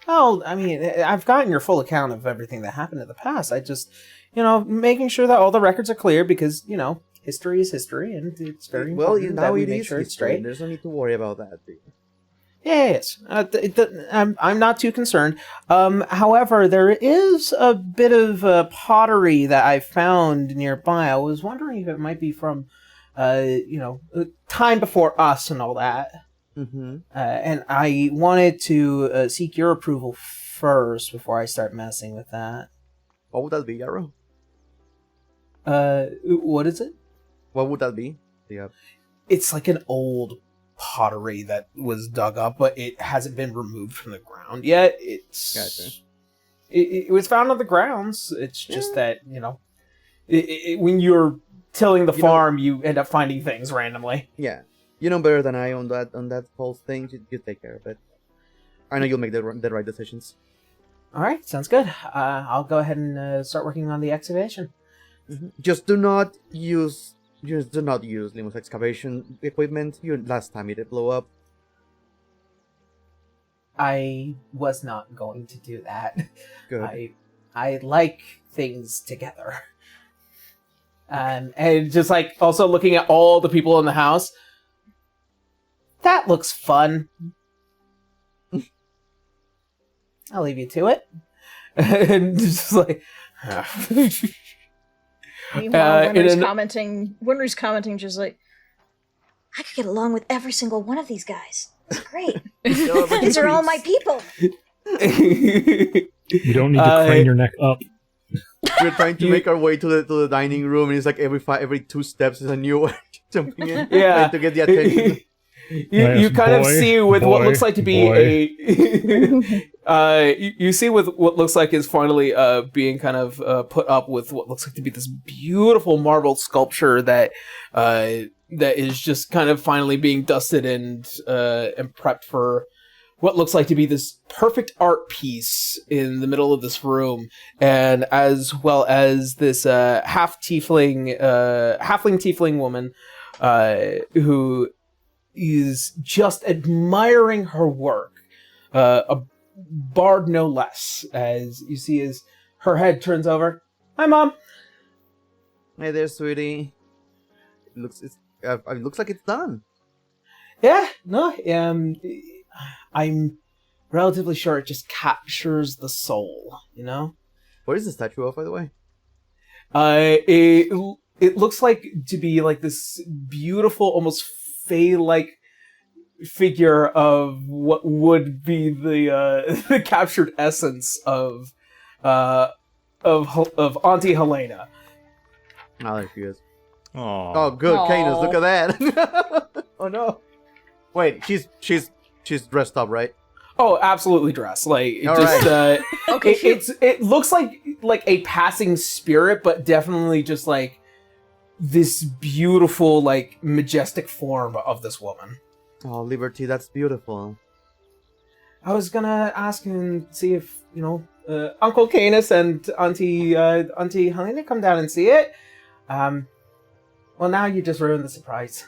S1: Well, I mean, I've gotten your full account of everything that happened in the past. I just, making sure that all the records are clear because, history is history, and it's very important that we make sure it's straight.
S6: There's no need to worry about that.
S1: Yes. I'm not too concerned. However, there is a bit of pottery that I found nearby. I was wondering if it might be from, time before us and all that.
S6: Mm-hmm.
S1: And I wanted to seek your approval first before I start messing with that.
S6: What would that be, Yarrow?
S1: What is it?
S6: What would that be? Yeah.
S1: It's like an old pottery that was dug up, but it hasn't been removed from the ground yet. It's
S6: Gotcha.
S1: It was found on the grounds. It's just that, when you're tilling the farm, you end up finding things randomly.
S6: Yeah. You know better than I on that whole thing. You take care of it. I know you'll make the right decisions.
S1: All right, sounds good. I'll go ahead and start working on the excavation.
S6: Mm-hmm. Just do not use Limo's excavation equipment. Last time it did blow up.
S1: I was not going to do that.
S6: Good.
S1: I like things together. And just like also looking at all the people in the house. That looks fun. I'll leave you to it. And just like
S4: Meanwhile, Winry's commenting just like, I could get along with every single one of these guys. It's great. These are all my people.
S7: You don't need to crane your neck up.
S6: We're trying to make our way to the dining room, and it's like every 2 steps is a new one jumping in.
S1: Yeah.
S6: To get the attention.
S1: You kind of see with what looks like to be you see with what looks like is finally being kind of put up with what looks like to be this beautiful marble sculpture that is just kind of finally being dusted and prepped for what looks like to be this perfect art piece in the middle of this room, and as well as this halfling tiefling woman who is just admiring her work, a bard no less, as you see as her head turns over. Hi, Mom.
S6: Hey there, sweetie. It looks like it's done.
S1: Yeah, no, I'm relatively sure it just captures the soul,
S6: What is the statue of, by the way?
S1: It looks like to be like this beautiful, almost Fey-like figure of what would be the captured essence of Auntie Helena.
S6: Oh, there she is.
S9: Aww.
S6: Oh, good,
S2: Aww.
S6: Canis, look at that. Oh no. Wait, she's dressed up, right?
S1: Oh, absolutely dressed. Like
S6: All
S1: just
S6: right.
S4: Okay,
S1: it looks like a passing spirit, but definitely just like this beautiful, like majestic form of this woman.
S6: Oh, Liberty, that's beautiful.
S1: I was gonna ask and see if Uncle Canis and Auntie Helena come down and see it. Well, now you just ruined the surprise.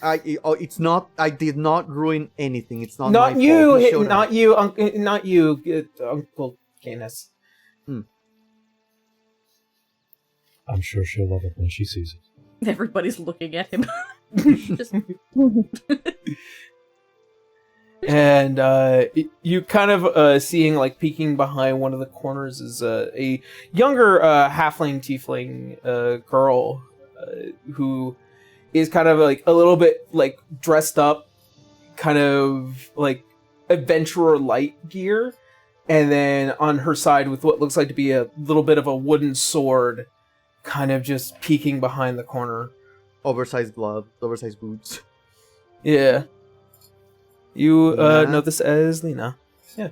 S6: It's not. I did not ruin anything. It's not.
S1: Not
S6: my
S1: you,
S6: fault. He showed
S1: not
S6: up.
S1: you, not you, Uncle Canis.
S7: I'm sure she'll love it when she sees it.
S2: Everybody's looking at him. Just...
S1: And you kind of seeing like peeking behind one of the corners is a younger halfling tiefling girl who is kind of like a little bit like dressed up, kind of like adventurer light gear, and then on her side with what looks like to be a little bit of a wooden sword, kind of just peeking behind the corner.
S6: Oversized gloves, oversized boots.
S1: Yeah. You
S6: Lena?
S1: know this as Lena. Yeah.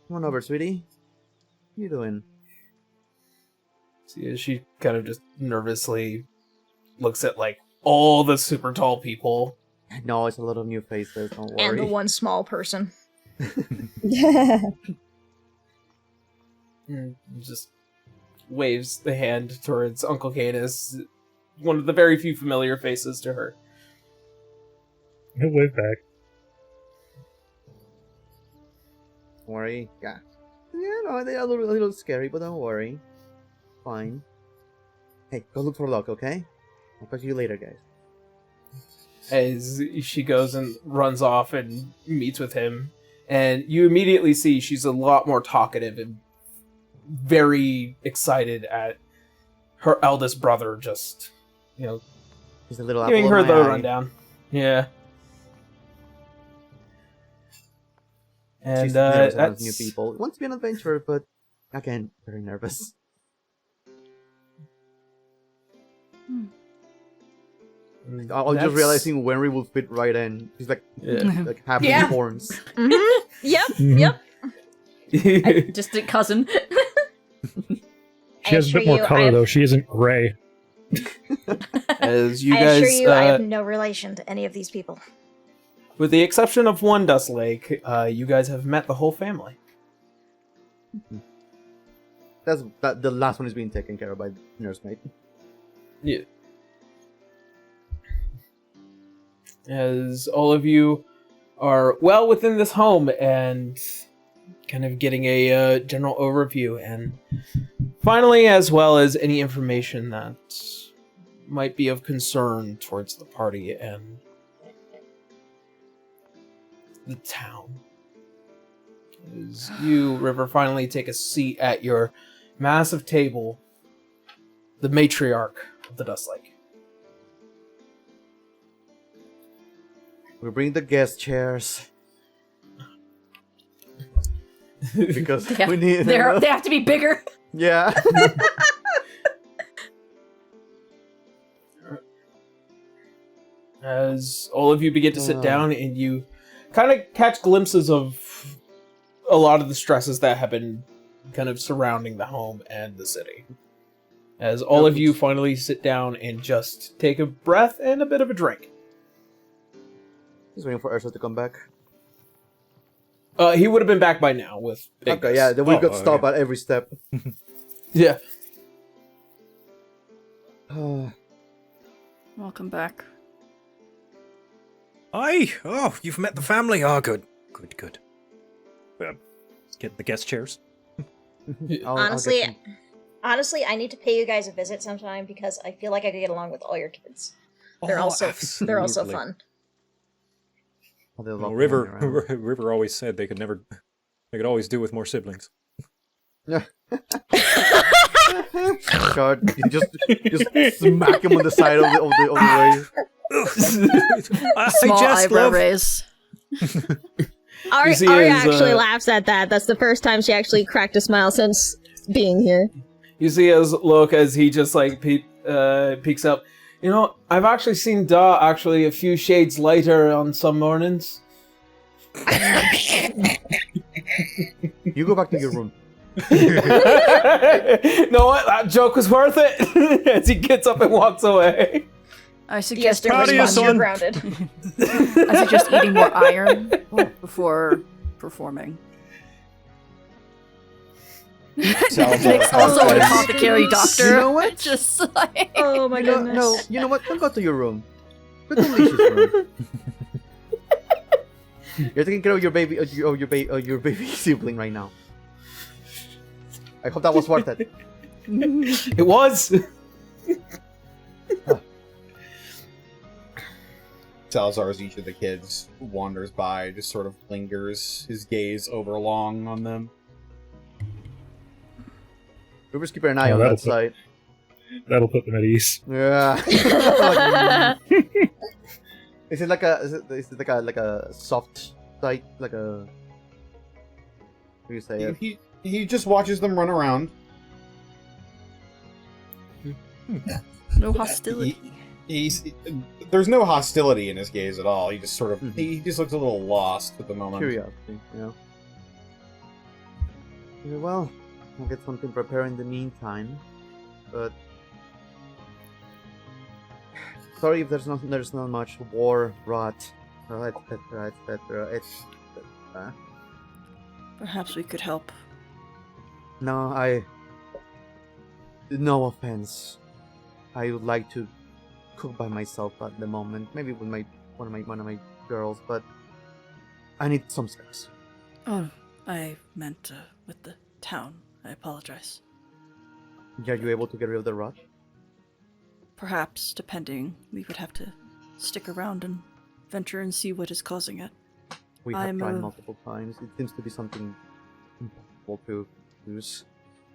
S6: Come on over, sweetie. What are you doing?
S1: See, she kind of just nervously looks at like all the super tall people.
S6: No, it's a lot of new faces. Don't worry.
S4: And the one small person.
S1: And just waves the hand towards Uncle Canis, one of the very few familiar faces to her.
S7: He'll wave back.
S6: Don't worry. Yeah. Yeah, no, they're a little scary, but don't worry. Fine. Hey, go look for luck, okay? I'll talk to you later, guys.
S1: as she goes and runs off and meets with him. And you immediately see she's a lot more talkative and very excited at her eldest brother just,
S6: He's a little
S1: giving
S6: apple
S1: her
S6: of
S1: the
S6: my eye.
S1: rundown. Yeah. And
S6: She's nervous around
S1: that's...
S6: new people. Wants to be an adventurer, but again, very nervous. I'm just realizing Wenry will fit right in. He's like, like half uniforms.
S3: Yep.
S2: Just a cousin.
S7: She has a bit more color, though. She isn't gray.
S1: As you
S4: I
S1: guys,
S4: assure you, I have no relation to any of these people.
S1: with the exception of one Dust Lake, you guys have met the whole family.
S6: The last one is being taken care of by nursemaid.
S1: Yeah. As all of you are well within this home and kind of getting a general overview, and finally, as well as any information that might be of concern towards the party and the town. As you, River, finally take a seat at your massive table, the matriarch of the Dust Lake.
S6: We bring the guest chairs. Because we need...
S2: They have to be bigger.
S6: Yeah.
S1: As all of you begin to sit down and you kind of catch glimpses of a lot of the stresses that have been kind of surrounding the home and the city. As all of you finally sit down and just take a breath and a bit of a drink.
S6: He's waiting for Erzer to come back.
S1: He would have been back by now with Big
S6: Okay, yeah, then we got stopped at every step.
S1: Yeah.
S8: Welcome back.
S9: Aye! Oh, you've met the family. Oh, good. Good. Get the guest chairs.
S4: Honestly, I need to pay you guys a visit sometime because I feel like I could get along with all your kids. They're also fun.
S9: Well, River always said they could always do with more siblings.
S6: Yeah. God, you just smack him on the side of the way.
S8: Small eyebrow raise.
S3: Ari actually laughs at that. That's the first time she actually cracked a smile since being here.
S1: You see his look as he just like peeks up. You know, I've actually seen Da actually a few shades lighter on some mornings.
S6: You go back to your room.
S1: Know what? That joke was worth it. As he gets up and walks away.
S8: I suggest
S4: you're grounded.
S8: I suggest eating more iron before performing. Nick's also an apothecary doctor.
S6: You know what?
S8: Just like...
S4: Oh my goodness.
S6: No, you know what? Don't go to your room. Go to Alicia's room. You're taking care of your baby, your baby sibling right now. I hope that was worth it.
S1: It was.
S5: Salazar, as each of the kids wanders by, just sort of lingers his gaze overlong on them.
S6: River's keeping an eye on that side.
S7: That'll put them at ease.
S6: Yeah. Is it like a soft sight, like a? What do you say?
S5: He just watches them run around.
S8: No hostility.
S5: There's no hostility in his gaze at all. He just sort of he just looks a little lost at the moment.
S6: Curiosity, yeah. Well, I'll get something prepared in the meantime, but sorry if there's not much war, rot, etc.
S8: Perhaps we could help.
S6: No, no offense. I would like to cook by myself at the moment. Maybe with one of my girls, but I need some space.
S8: Oh, I meant with the town. I apologize.
S6: Are you able to get rid of the rot?
S8: Perhaps, depending. We would have to stick around and venture and see what is causing it.
S6: We have tried multiple times. It seems to be something impossible to use.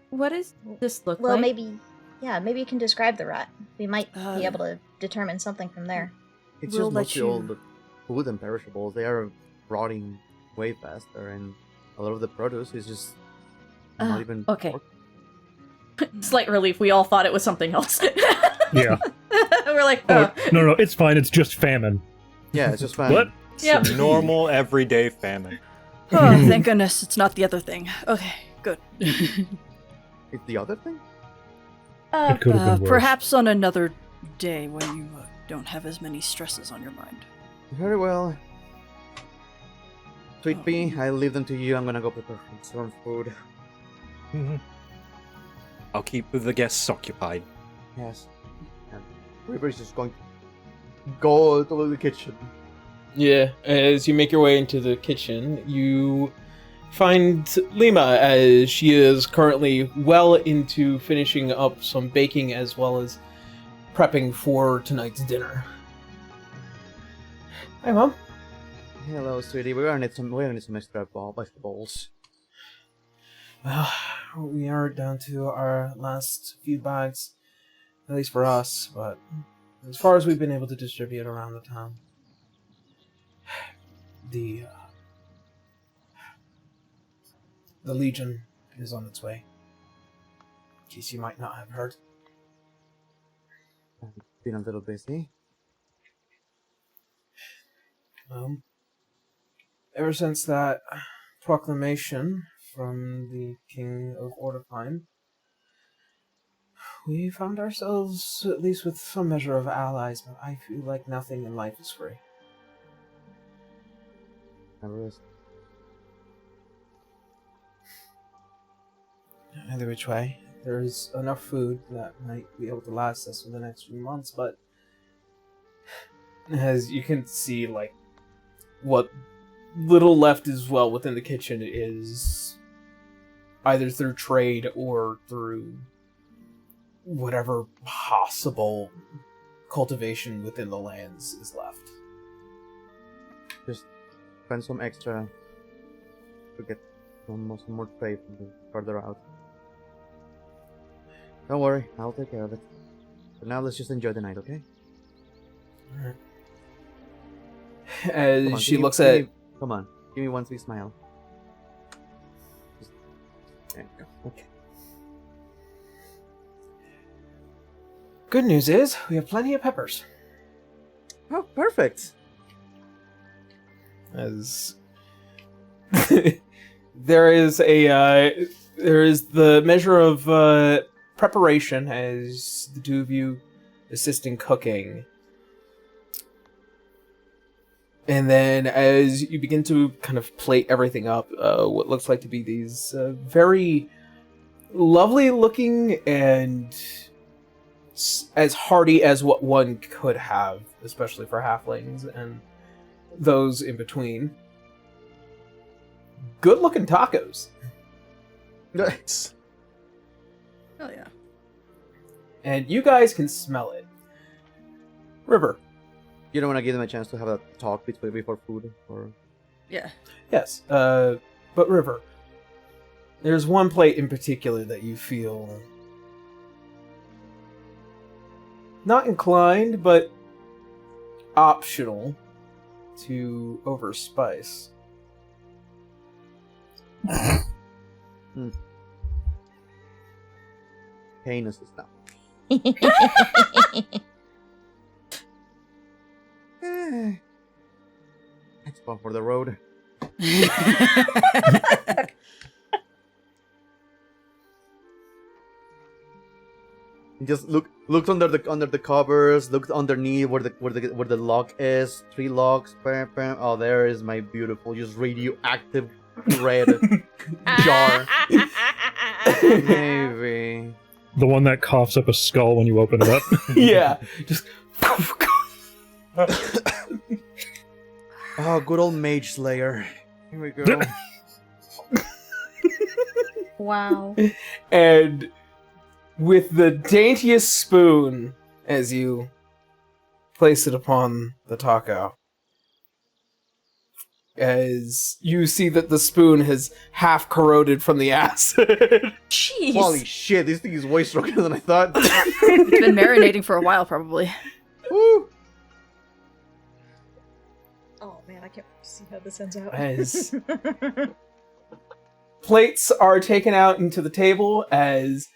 S2: What does this look
S4: Well,
S2: like?
S4: maybe you can describe the rot. We might be able to determine something from there.
S6: It's just mostly all the food and perishables. They are rotting way faster, and a lot of the produce is just not even...
S2: Okay. Slight relief. We all thought it was something else.
S7: Yeah.
S2: We're like,
S7: Oh, no, it's fine. It's just famine.
S6: Yeah, it's just famine.
S7: What?
S2: Yep.
S9: Normal, everyday famine.
S8: Oh, thank goodness it's not the other thing. Okay, good.
S6: It's the other thing?
S7: It could have been worse.
S8: Perhaps on another day when you don't have as many stresses on your mind.
S6: Very well. Sweet Pea, I'll leave them to you. I'm gonna go prepare some food.
S9: I'll keep the guests occupied.
S6: Yes. And River is just going to go to the kitchen.
S1: Yeah, as you make your way into the kitchen, you find Lima as she is currently well into finishing up some baking as well as prepping for tonight's dinner. Hi, Mom.
S6: Hello, sweetie. We're gonna need some extra vegetables.
S1: Well, we are down to our last few bags, at least for us, but as far as we've been able to distribute around the town, the Legion is on its way. In case you might not have heard.
S6: I've been a little busy.
S1: Ever since that proclamation from the King of Orderfine, we found ourselves at least with some measure of allies, but I feel like nothing in life is free.
S6: Never is.
S1: Either which way, there is enough food that might be able to last us for the next few months, but as you can see, like, what little left as well within the kitchen is either through trade or through whatever possible cultivation within the lands is left.
S6: Just spend some extra to get some more trade from the further out. Don't worry, I'll take care of it. But now let's just enjoy the night, okay?
S1: Alright. As
S6: On,
S1: she looks at...
S6: Come on, give me one sweet smile. There you go. Okay.
S1: Good news is, we have plenty of peppers.
S6: Oh, perfect!
S1: As... there is the measure of preparation as the two of you assist in cooking. And then as you begin to kind of plate everything up, what looks like to be these very lovely looking and as hearty as what one could have, especially for halflings and those in between. Good looking tacos.
S6: Nice.
S8: Oh yeah.
S1: And you guys can smell it. River.
S6: You don't want to give them a chance to have a talk before food, or...
S8: Yeah.
S1: Yes, but River, there's one plate in particular that you feel not inclined, but optional to overspice.
S6: Heinous is now. It's fun for the road. Just looked under the covers, looked underneath where the lock is. 3 locks. Bam, bam. Oh, there is my beautiful, just radioactive red jar. Maybe.
S7: The one that coughs up a skull when you open it up.
S1: Yeah, just.
S6: Oh, good old Mage Slayer. Here we go.
S4: Wow.
S1: And with the daintiest spoon, as you place it upon the taco. As you see that the spoon has half corroded from the acid.
S2: Jeez.
S6: Holy shit, this thing is way stronger than I thought.
S8: It's been marinating for a while, probably.
S6: Woo!
S4: Oh man, I can't see how this ends out.
S1: As plates are taken out into the table as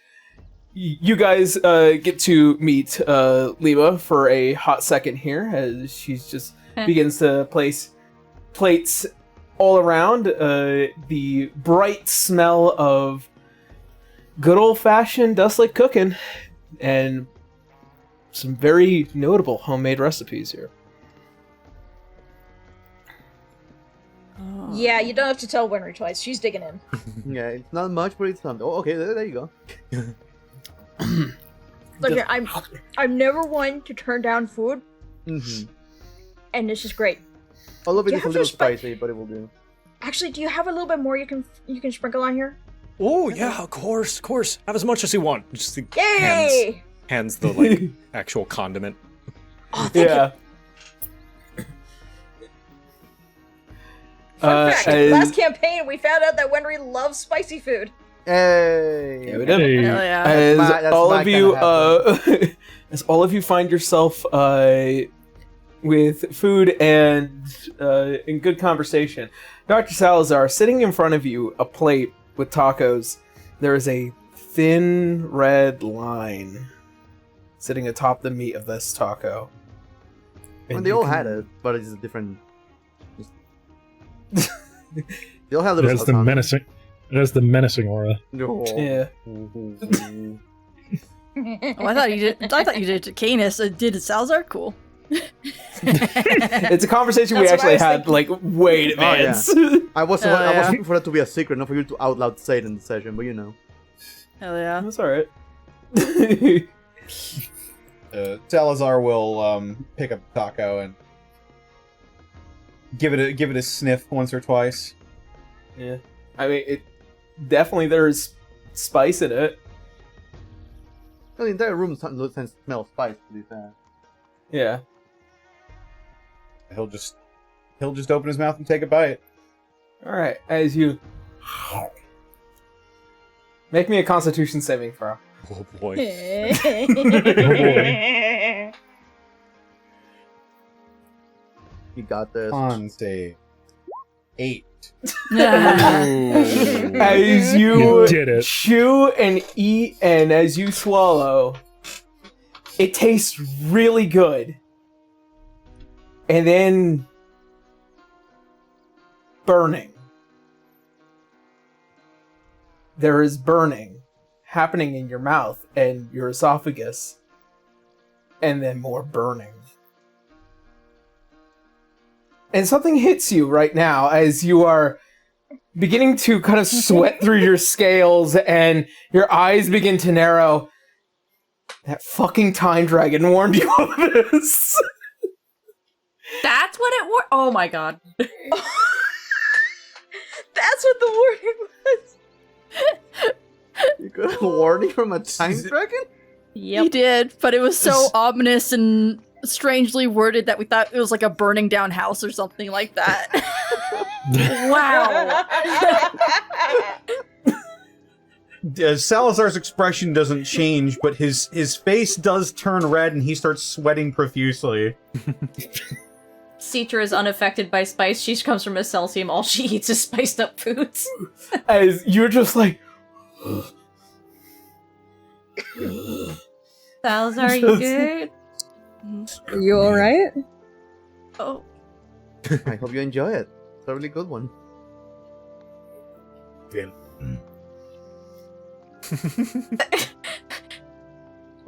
S1: you guys get to meet Lima for a hot second here as she just begins to place plates all around. The bright smell of good old-fashioned dust-like cooking and some very notable homemade recipes here.
S4: Yeah, you don't have to tell Winry twice. She's digging in.
S6: Yeah, it's not much, but it's something. Oh, okay, there you go.
S4: Look here, I'm never one to turn down food, and this is great.
S6: All of it
S4: Do you
S6: is a
S4: have
S6: little
S4: your spi-
S6: spicy, but it will do.
S4: Actually, do you have a little bit more you can sprinkle on here?
S9: Oh yeah, of course. Have as much as you want. Just the
S4: Yay!
S9: hands the like actual condiment.
S4: Oh, thank you. Fun fact, last campaign we found out that Winry loves spicy food.
S6: Hey!
S1: Yeah, we did.
S7: Hey.
S8: Hell yeah.
S1: As
S6: That's
S1: all
S6: my
S1: of you,
S6: kinda
S1: as all of you find yourself with food and in good conversation, Dr. Salazar, sitting in front of you, a plate with tacos. There is a thin red line sitting atop the meat of this taco.
S6: And they all had it, but it's a different. They all have
S7: It
S6: little.
S7: has the menacing. It has the menacing aura.
S6: No.
S1: Yeah.
S8: Oh, I thought you did it to Canis. Did it Salazar? Cool.
S1: It's a conversation we
S4: That's what I
S1: actually
S4: was
S1: had like way in advance.
S6: I was
S8: yeah.
S6: looking for that to be a secret, not for you to out loud say it in the session, but you know.
S8: Hell yeah.
S1: That's alright.
S5: Salazar will pick up the taco and give it a sniff once or twice.
S1: Yeah. I mean, it definitely there's spice in it.
S6: The entire room smells spice, to be fair.
S1: Yeah.
S5: He'll just open his mouth and take a bite.
S1: All right. As you make me a Constitution saving throw.
S9: Oh boy.
S6: You got this.
S5: Con save. 8.
S1: As
S7: You did it.
S1: chew and eat, and as you swallow, it tastes really good. And then burning. There is burning happening in your mouth and your esophagus, and then more burning. And something hits you right now as you are beginning to kind of sweat through your scales and your eyes begin to narrow. That fucking time dragon warned you of this.
S2: That's what it was. Oh my god.
S4: That's what the warning was.
S6: You got a warning from a time dragon?
S8: He did, but it was so ominous and strangely worded that we thought it was like a burning down house or something like that.
S2: Wow.
S5: Salazar's expression doesn't change, but his face does turn red and he starts sweating profusely.
S2: Citra is unaffected by spice. She comes from a Celsium. All she eats is spiced up foods.
S1: As you're just like...
S2: Salazar, you good?
S3: Are you alright?
S2: Oh.
S6: I hope you enjoy it. It's a really good one. Come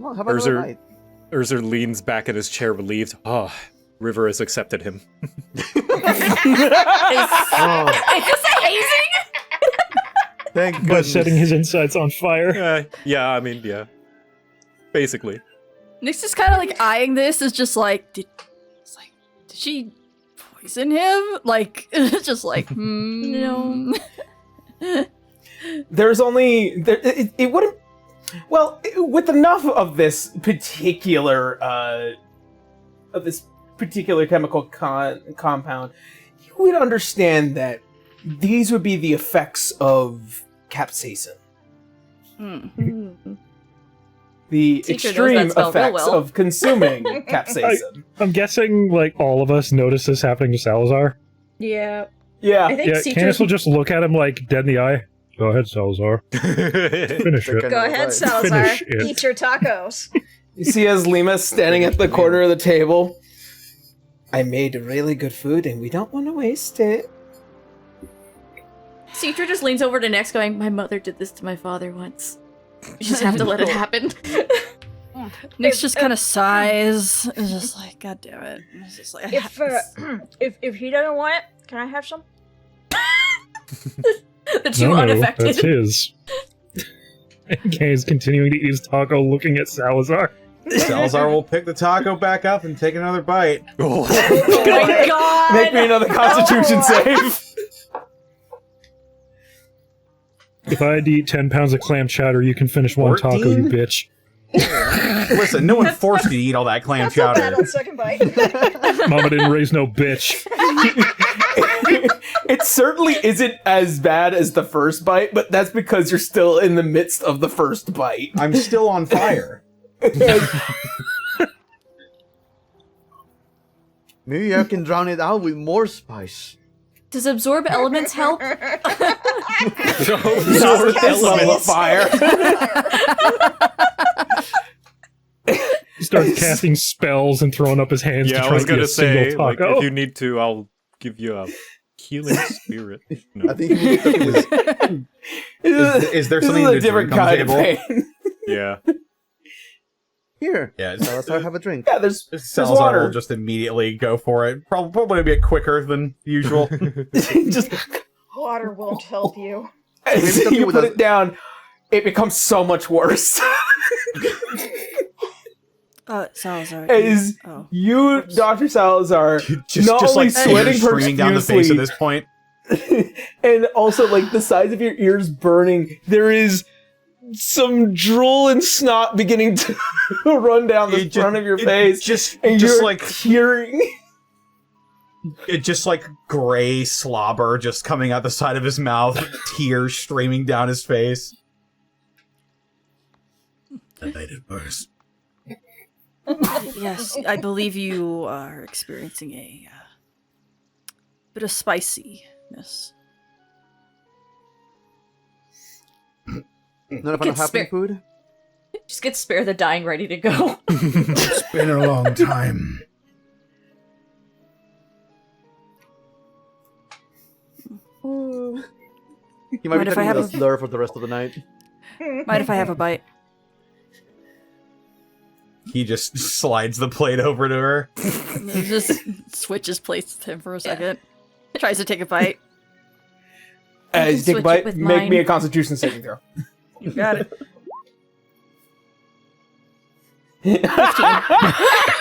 S6: on, have another night.
S9: Erzer leans back in his chair relieved. Oh, River has accepted him.
S2: Is this a hazing?
S6: Thank
S7: By
S6: goodness.
S7: setting his insides on fire.
S9: Yeah, I mean, yeah. Basically.
S8: Nick's just kind of like eyeing this as just like, did she poison him? Like, it's just like, no.
S1: There's only... It wouldn't... Well, with enough of this particular of this particular chemical compound, you would understand that these would be the effects of capsaicin. The
S2: Teacher
S1: extreme
S2: knows that spell real
S1: effects
S2: well.
S1: of consuming capsaicin.
S7: I'm guessing, like, all of us notice this happening to Salazar.
S4: Yeah.
S1: Yeah.
S4: I think
S7: Yeah, Candace will just look at him, like, dead in the eye. Go ahead, Salazar. Finish it.
S4: Go ahead, Salazar.
S7: Finish it.
S4: Eat your tacos.
S1: You see as Lima standing at the corner of the table. I made really good food and we don't want to waste it.
S2: Citra just leans over to Nyx going, my mother did this to my father once. You just have to let it happen.
S8: Nyx just kind of sighs. It's just like, God damn it. It's just like,
S4: If he doesn't want it, can I have some?
S2: The two
S7: No,
S2: unaffected.
S7: that's his. Kay is continuing to eat his taco looking at Salazar.
S5: Salazar will pick the taco back up and take another bite.
S2: Oh my god!
S1: Make me another constitution save.
S7: If I had to eat 10 pounds of clam chowder, you can finish one taco,
S5: 14?
S7: you bitch.
S5: Listen, no one forced you to eat all that clam
S4: That's not bad
S5: chowder.
S4: on second bite.
S7: Mama didn't raise no bitch.
S1: It certainly isn't as bad as the first bite, but that's because you're still in the midst of the first bite.
S5: I'm still on fire.
S6: Maybe I can drown it out with more spice.
S2: Does absorb elements help?
S1: Not with this level of fire.
S7: He starts casting spells and throwing up his hands to
S9: Yeah,
S7: try
S9: I was
S7: to get
S9: gonna
S7: a single
S9: say, like,
S7: taco.
S9: if you need to, I'll give you a healing spirit. No.
S6: I think it was
S5: Is there something
S1: This
S5: to
S1: is a different
S5: drink on the
S1: kind of
S5: table?
S1: pain.
S9: Yeah.
S6: here.
S5: Yeah,
S6: Salazar, have a drink.
S1: Yeah, there's
S5: Salazar
S1: water.
S5: will just immediately go for it. Probably a bit quicker than usual.
S1: Just
S4: Water won't help you.
S1: as
S6: Maybe
S1: you
S6: with
S1: put
S6: a-
S1: it down, it becomes so much worse.
S8: Salazar.
S1: As
S8: Oh.
S1: you, Dr. Salazar,
S5: just
S1: not
S5: just
S1: only
S5: like
S1: sweating
S5: tears streaming down the face
S1: profusely,
S5: at this point.
S1: and also like the sides of your ears burning, there is some drool and snot beginning to run down the front of your face, and
S5: just
S1: you're
S5: like
S1: tearing.
S5: it just like gray slobber just coming out the side of his mouth, tears streaming down his face. That made it worse.
S8: Yes, I believe you are experiencing a bit of spiciness.
S6: Not a fan of happy food?
S2: Just get spare the dying ready to go.
S10: It's been a long time.
S6: He might
S8: Mind
S6: be
S8: if I
S6: talking
S8: have
S6: with a
S8: a-
S6: slur for the rest of the night.
S8: Mind if I have a bite?
S5: He just slides the plate over to her.
S8: Just switches plates with him for a second. Tries to take a bite.
S1: As you take a
S2: switch it
S1: bite,
S2: with
S1: make
S2: mine.
S1: me a Constitution saving throw.
S8: You got it.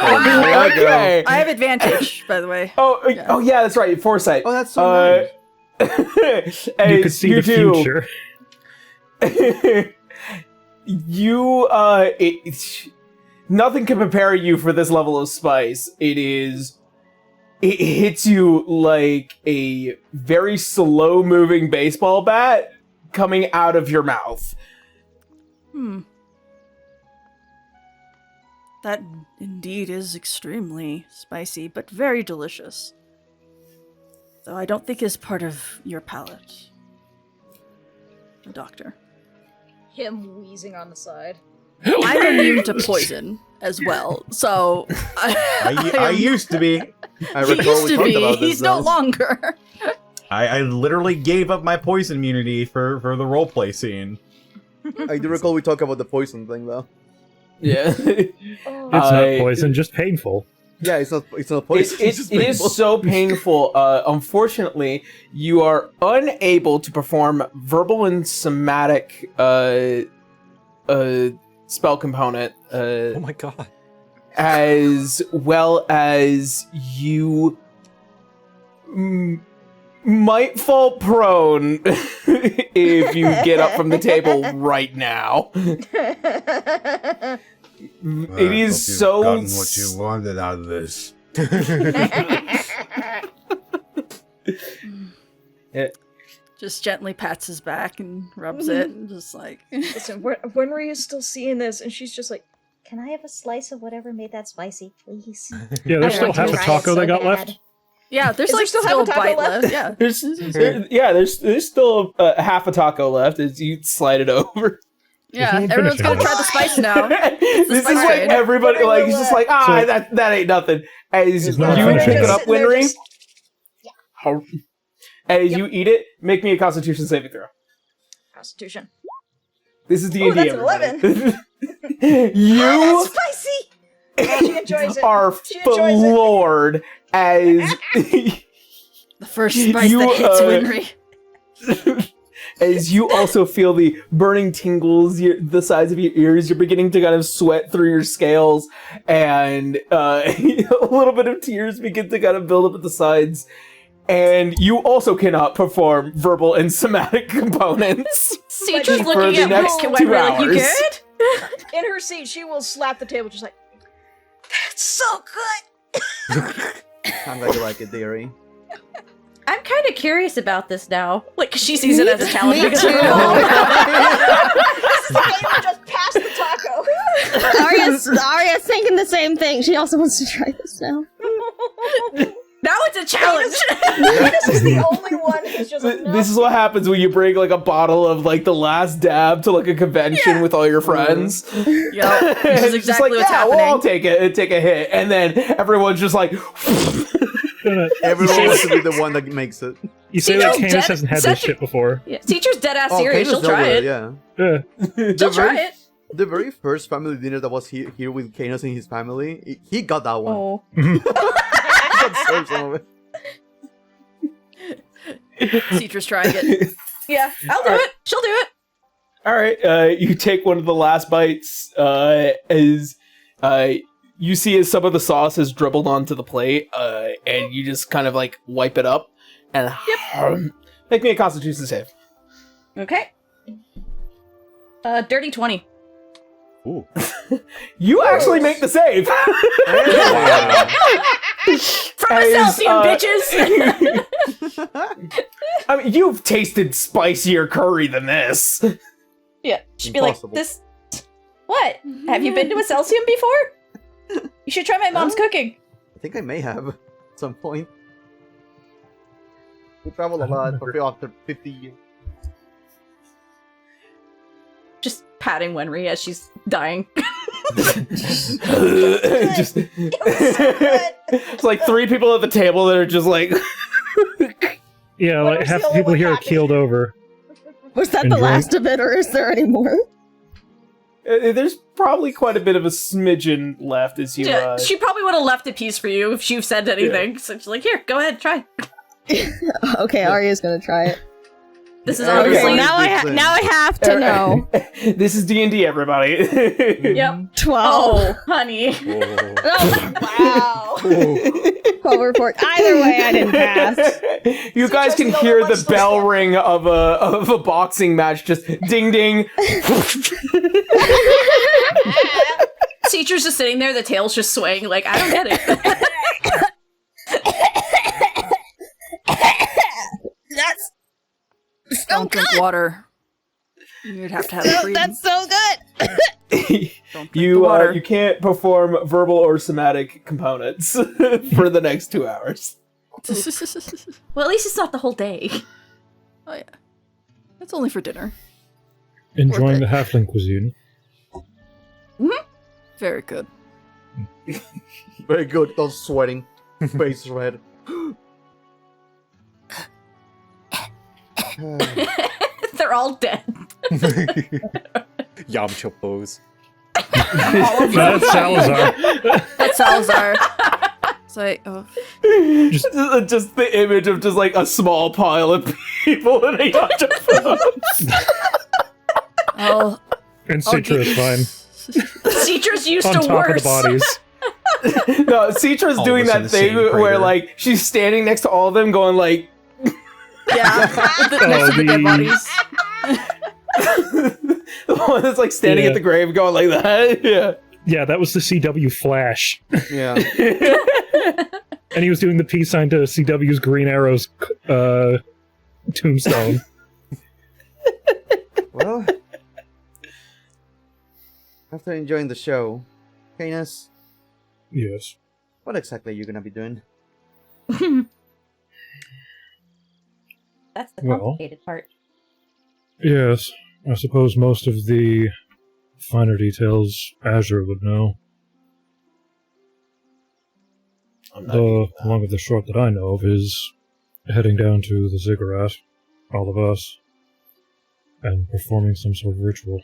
S1: Okay.
S8: I have advantage, by the way.
S1: Oh yeah, that's right. Foresight.
S6: Oh, that's so
S1: nice.
S7: You could see the
S1: two,
S7: future.
S1: you nothing can prepare you for this level of spice. It hits you like a very slow moving baseball bat coming out of your mouth.
S8: That indeed is extremely spicy, but very delicious. Though I don't think is part of your palate. Doctor.
S4: Him wheezing on the side.
S8: I'm immune to poison as well, so
S5: I used to be.
S6: I
S8: he
S6: recall
S8: used
S6: we
S8: to
S6: talked
S8: be.
S6: about this.
S8: He's no
S6: though.
S8: longer.
S5: I literally gave up my poison immunity for the roleplay scene.
S6: I do recall we talked about the poison thing though.
S1: Yeah.
S7: It's not poison, just painful.
S6: Yeah, it's not poison.
S1: It is so painful. Unfortunately, you are unable to perform verbal and somatic spell component.
S9: Oh my god.
S1: As well as you might fall prone if you get up from the table right now. It is so...
S10: gotten what you wanted out of this.
S8: Just gently pats his back and rubs it, and just like...
S4: Listen, Winry is still seeing this, and she's just like, can I have a slice of whatever made that spicy, please?
S7: Yeah, there's still half a taco they got left.
S8: Yeah, there's
S4: Is
S8: like
S4: there
S8: still
S4: half
S8: a
S4: a taco
S8: bite
S4: left?
S8: Yeah.
S1: There's still half a taco left as you slide it over.
S8: Yeah,
S7: Someone
S8: everyone's
S7: finish
S8: gonna
S7: it.
S8: try the spice now.
S1: This is
S8: spice
S1: like
S8: train.
S1: everybody, like, he's just like,
S7: So-
S1: that ain't nothing. As you
S7: not
S1: pick
S7: finishing
S1: it
S7: it.
S1: up, Winry,
S4: Yeah.
S1: as you eat it, make me a Constitution saving throw.
S4: Constitution.
S1: This is D&D.
S4: Oh, that's an
S1: everybody.
S4: 11.
S1: You
S4: Oh, that's spicy! Oh, she enjoys it.
S1: are
S4: She enjoys it.
S1: floored as
S8: The first spice
S1: You,
S8: that hits Winry.
S1: as you also feel the burning tingles the size of your ears. You're beginning to kind of sweat through your scales, and a little bit of tears begin to kind of build up at the sides. And you also cannot perform verbal and somatic components.
S2: Cetra's
S1: For
S2: looking
S1: the
S2: at
S1: next 2
S2: Winry like, you
S1: hours.
S2: good?
S4: In her seat, she will slap the table just like, that's so good!
S6: I'm glad you like it, dearie.
S2: I'm kind of curious about this now. Like, 'cause she sees it as a challenge
S3: Me
S2: because of
S3: too.
S2: her mom.
S4: This is the game where just pass the taco.
S3: Arya's thinking the same thing. She also wants to try this now.
S2: Now it's a challenge.
S4: This is the only one who's just like, no.
S1: This is what happens when you bring like a bottle of like the last dab to like a convention with all your friends.
S8: Yep, this is
S1: It's just
S8: exactly
S1: like,
S8: what's
S1: yeah,
S8: happening.
S1: well, I'll take a hit, and then everyone's just like,
S6: Everyone wants to be the one that makes it.
S7: You say
S2: Cetra's
S7: that Canis
S2: dead-
S7: hasn't had
S2: Cedric-
S7: this shit before.
S2: Yeah, Cetra's dead ass
S6: Oh,
S2: serious.
S6: Canis
S2: She'll try
S6: know
S2: it.
S6: Yeah.
S7: Yeah.
S2: She'll try it.
S6: The very first family dinner that was here with Canis and his family, he got that one.
S2: Oh.
S6: He got served some of it.
S8: Cetra's trying it.
S2: Yeah, I'll do it. She'll do it.
S1: all right, you take one of the last bites as you see as some of the sauce has dribbled onto the plate, and you just kind of like wipe it up and make me a Constitution save.
S2: Okay. Dirty 20.
S5: Ooh.
S1: You actually make the save.
S2: From a
S1: As,
S2: Celsium, bitches!
S1: I mean, you've tasted spicier curry than this.
S2: Yeah, she'd be like,
S6: Impossible.
S2: this... What? Have you been to a Celsium before? You should try my mom's cooking.
S6: I think I may have at some point. We travel a lot after 50 years.
S2: Just patting Winry as she's dying.
S1: Just,
S4: It was so good.
S1: it's like 3 people at the table that are just like,
S7: Yeah,
S4: What
S7: like
S4: was
S7: half
S4: the
S7: the
S4: only
S7: people
S4: one
S7: here are
S4: happy?
S7: keeled over.
S3: Was that
S7: And
S3: the
S7: drunk.
S3: last of it, or is there any more?
S1: there's probably quite a bit of a smidgen left as you.
S2: Yeah, she probably would have left a piece for you if she said anything. So she's like, here, go ahead, try.
S3: Okay, Arya's gonna try it.
S2: This is
S1: Okay.
S2: obviously...
S3: Now I have to know.
S1: This is D&D, everybody.
S2: Yep.
S3: 12.
S2: Oh, honey.
S4: Wow.
S3: Over 4. Either way, I didn't pass.
S1: You guys can
S4: just the
S1: hear
S4: only
S1: the
S4: one
S1: bell
S4: still
S1: ring of a boxing match, just ding ding.
S2: Cetra's just sitting there, the tail's just swaying, like, I don't get it.
S3: That's
S8: Don't drink water. You'd have to have it breathe.
S3: that's so good.
S8: Don't drink the water.
S1: You can't perform verbal or somatic components for the next 2 hours.
S2: Well, at least it's not the whole day.
S8: Oh yeah, that's only for dinner.
S7: Enjoying
S8: Worth
S7: the halfling cuisine.
S8: Very good.
S6: Very good. Those sweating. Face red.
S2: They're all dead.
S9: Yamcha pose.
S7: That's Salazar.
S8: That's Salazar. It's like, oh,
S1: Just the image of just like a small pile of people in a yacht of food.
S8: I'll
S7: And Citra is fine.
S2: Cetra's used
S7: On
S2: to
S7: top
S2: worse.
S7: of the bodies.
S1: No, Citra's
S5: All
S1: doing
S5: of us in
S1: that
S5: the
S1: thing
S5: same
S1: where
S5: crater.
S1: like she's standing next to all of them going like
S8: yeah, next to the dead bodies.
S1: the one that's like standing
S7: Yeah.
S1: at the grave going like that. Yeah.
S7: Yeah, that was the CW Flash.
S6: Yeah.
S7: And he was doing the peace sign to CW's Green Arrow's tombstone.
S6: Well, after enjoying the show, Canis,
S7: Yes.
S6: what exactly are you gonna be doing?
S2: That's the
S7: Well.
S2: complicated part.
S7: Yes, I suppose most of the finer details Azure would know. The long of the short that I know of is heading down to the ziggurat, all of us, and performing some sort of ritual.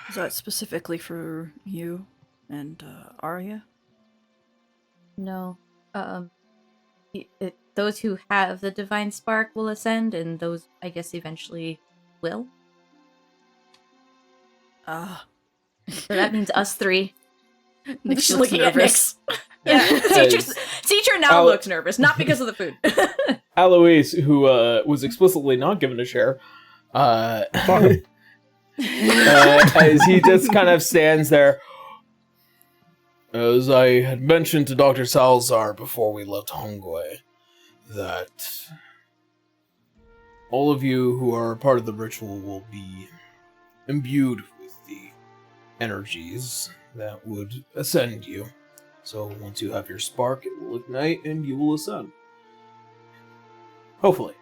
S8: Is that specifically for you and Arya?
S2: No. Those who have the divine spark will ascend, and those, I guess, eventually will. So that means us three.
S8: Nick's
S2: Just looking
S8: nervous.
S2: at Nick's. Teacher now looks nervous, not because of the food.
S1: Alois, who was explicitly not given a share, as he just kind of stands there. As I had mentioned to Dr. Salazar before we left Hongwei, that all of you who are part of the ritual will be imbued with the energies that would ascend you. So once you have your spark, it will ignite and you will ascend. Hopefully.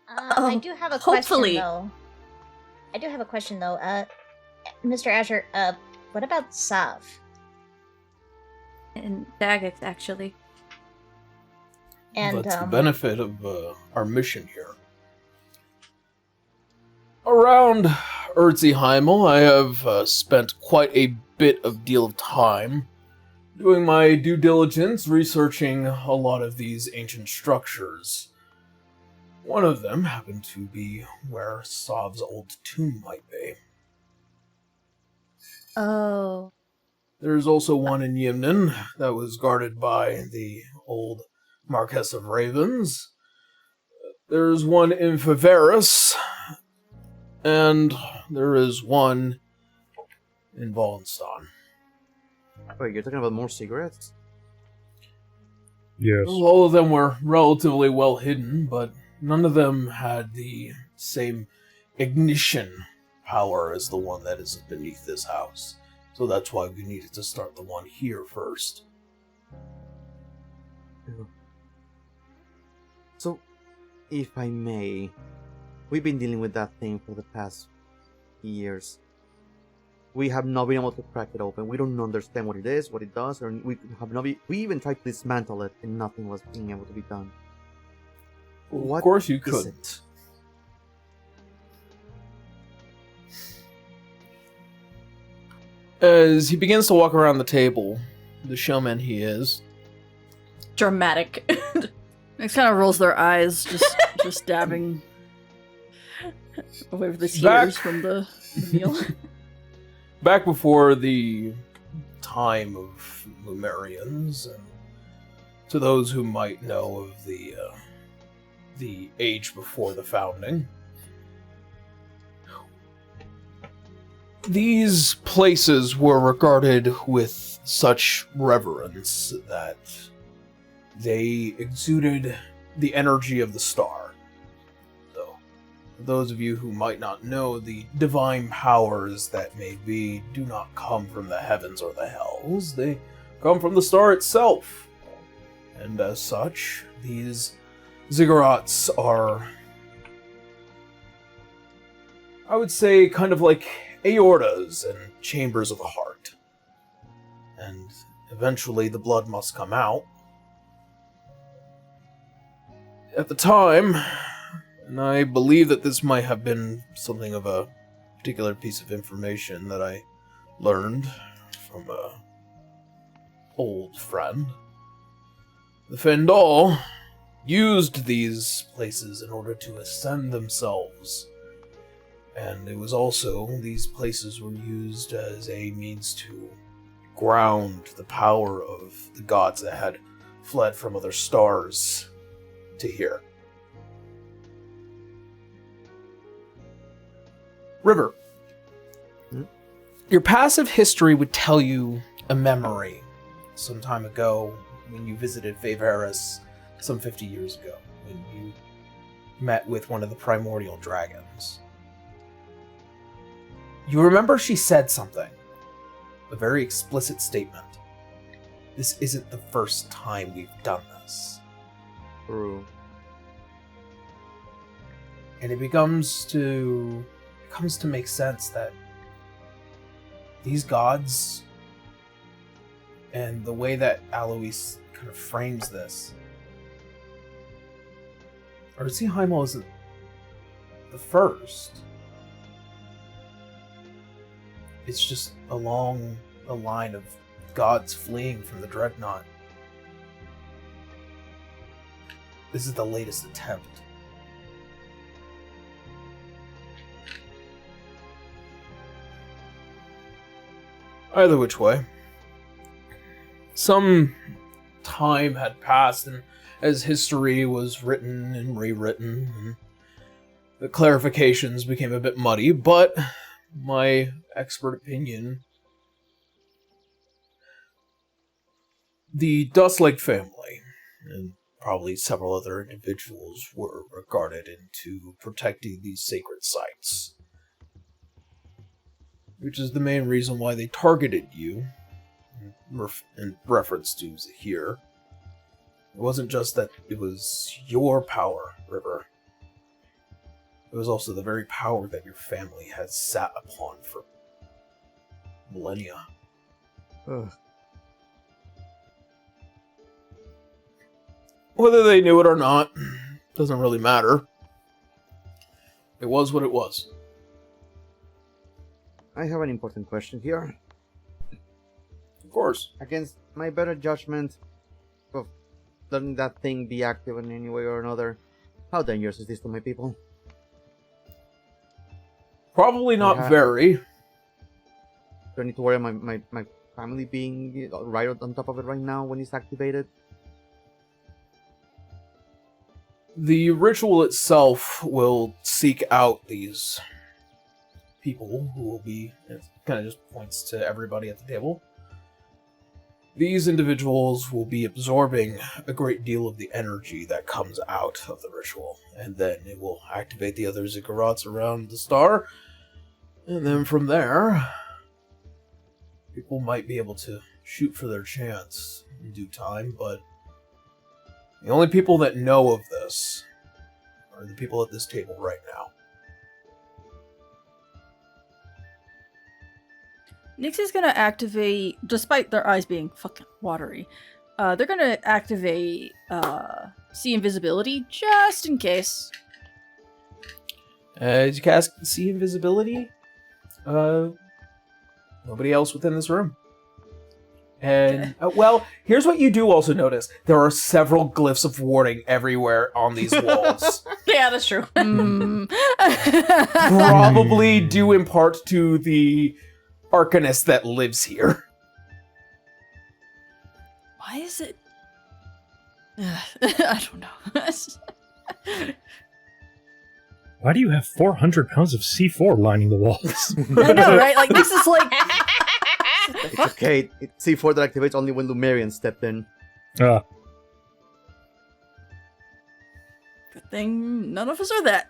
S4: I do have a
S2: hopefully.
S4: question though. Mr. Azure, what about Sav?
S2: And Daggett, actually.
S4: And
S1: that's the benefit of our mission here. Around Erzer, I have spent quite a bit of deal of time doing my due diligence, researching a lot of these ancient structures. One of them happened to be where Sav's old tomb might be.
S2: Oh.
S1: There's also one in Yimnan that was guarded by the old Marquess of Ravens. There's one in Faveris, and there is one in Wallenstein.
S6: Wait, you're talking about more cigarettes?
S7: Yes.
S1: Well, all of them were relatively well hidden, but none of them had the same ignition power as the one that is beneath this house. So that's why we needed to start the one here first.
S6: So, if I may, we've been dealing with that thing for the past years. We have not been able to crack it open. We don't understand what it is, what it does, or we even tried to dismantle it, and nothing was being able to be done.
S1: Well, of course you couldn't. As he begins to walk around the table, the showman he is.
S2: Dramatic.
S8: It kind of rolls their eyes, just dabbing away with the tears from the meal.
S1: Back before the time of Lumerians, and to those who might know of the age before the founding, these places were regarded with such reverence that they exuded the energy of the star. So, for those of you who might not know, the divine powers that may be do not come from the heavens or the hells. They come from the star itself. And as such, these ziggurats are, I would say, kind of like aortas and chambers of the heart. And eventually the blood must come out. At the time, and I believe that this might have been something of a particular piece of information that I learned from a old friend, the Fendal used these places in order to ascend themselves. And it was also, these places were used as a means to ground the power of the gods that had fled from other stars to here. River, Your passive history would tell you a memory some time ago when you visited Faveris some 50 years ago, when you met with one of the primordial dragons. You remember she said something, a very explicit statement. This isn't the first time we've done this.
S6: True.
S1: And it becomes to make sense that these gods and the way that Alois kind of frames this, Heimel isn't the first. It's just along the line of gods fleeing from the Dreadnought. This is the latest attempt. Either which way, some time had passed, and as history was written and rewritten, and the clarifications became a bit muddy, but my expert opinion, the Dustlake family, and probably several other individuals, were regarded into protecting these sacred sites. Which is the main reason why they targeted you, in reference to Zahir. It wasn't just that it was your power, River. It was also the very power that your family has sat upon for millennia.
S6: Ugh.
S1: Whether they knew it or not, doesn't really matter. It was what it was.
S6: I have an important question here.
S1: Of course.
S6: Against my better judgment of letting that thing be active in any way or another, how dangerous is this to my people?
S1: Probably not very.
S6: Do I need to worry about my family being right on top of it right now when it's activated?
S1: The ritual itself will seek out these people who will be, it kind of just points to everybody at the table. These individuals will be absorbing a great deal of the energy that comes out of the ritual, and then it will activate the other ziggurats around the star, and then from there, people might be able to shoot for their chance in due time, but the only people that know of this are the people at this table right now.
S8: Nyx is gonna activate, despite their eyes being fucking watery, they're gonna activate see invisibility just in case.
S1: Did you cast see invisibility? Nobody else within this room. And, well, here's what you do also notice. There are several glyphs of warding everywhere on these walls.
S2: Yeah, that's true.
S1: Probably due in part to the Arcanist that lives here.
S8: Why is it? I don't know.
S7: Why do you have 400 pounds of C4 lining the walls?
S8: I know, right? Like, this is like...
S6: It's okay. It's C4 that activates only when Lumerian stepped in.
S8: Good thing none of us are that.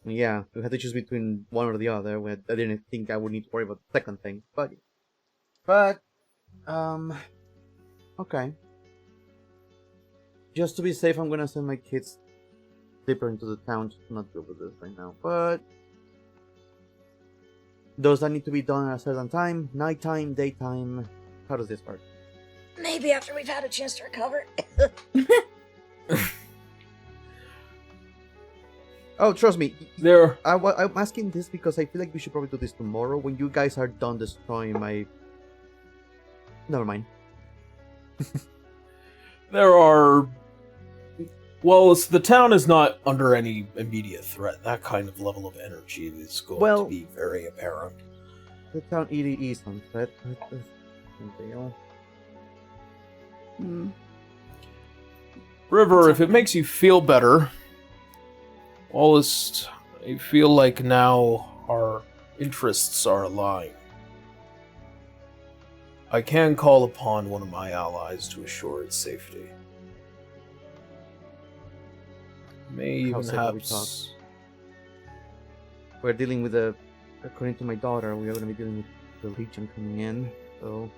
S6: Yeah, we had to choose between one or the other. I didn't think I would need to worry about the second thing, but okay. Just to be safe, I'm gonna send my kids deeper into the town to not deal with this right now. But does that need to be done at a certain time? Nighttime, daytime? How does this work?
S4: Maybe after we've had a chance to recover.
S6: Oh, trust me.
S1: There.
S6: I'm asking this because I feel like we should probably do this tomorrow when you guys are done destroying my... Never mind.
S1: There are... Well, the town is not under any immediate threat. That kind of level of energy is going to be very apparent.
S6: The town really is on threat.
S1: River, if it makes you feel better, Wallace
S11: I feel like now our interests are aligned. I can call upon one of my allies to assure its safety. May
S6: How
S11: even
S6: safe are we
S11: perhaps...
S6: We're dealing with according to my daughter, we are going to be dealing with the Legion coming in, so...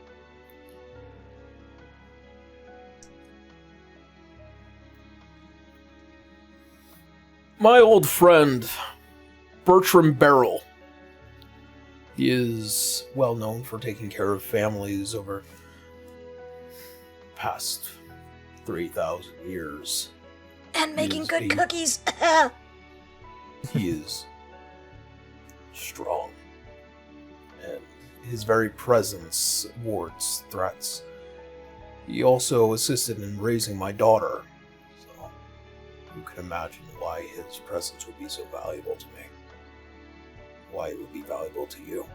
S11: My old friend, Bertram Beryl. He is well known for taking care of families over past 3,000 years.
S4: And making
S11: He
S4: good
S11: is-
S4: cookies.
S11: He is strong, and his very presence wards threats. He also assisted in raising my daughter, so you can imagine why his presence would be so valuable to me. Why it would be valuable to you.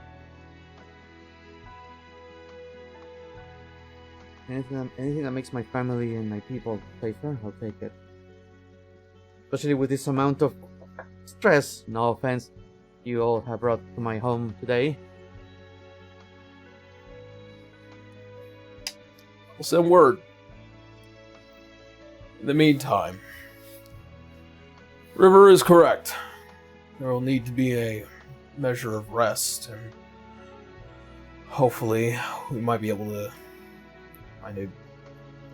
S6: Anything that makes my family and my people safer, I'll take it. Especially with this amount of stress, no offense, you all have brought to my home today.
S11: I'll send word. In the meantime, River is correct. There will need to be a measure of rest, and hopefully we might be able to find a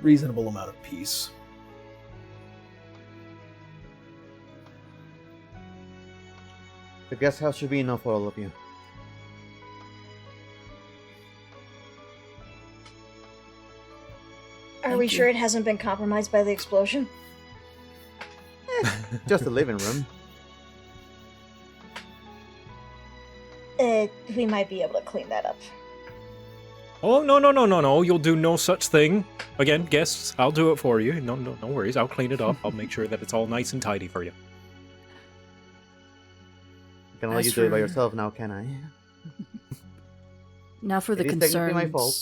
S11: reasonable amount of peace.
S6: The guest house should be enough for all of you.
S4: Are we sure it hasn't been compromised by the explosion?
S6: Just a living room.
S4: We might be able to clean that up.
S9: Oh, no. You'll do no such thing. Again, guests, I'll do it for you. No worries. I'll clean it up. I'll make sure that it's all nice and tidy for you.
S6: I can let you do it by yourself now, can I?
S8: Now for the
S6: It is technically my fault.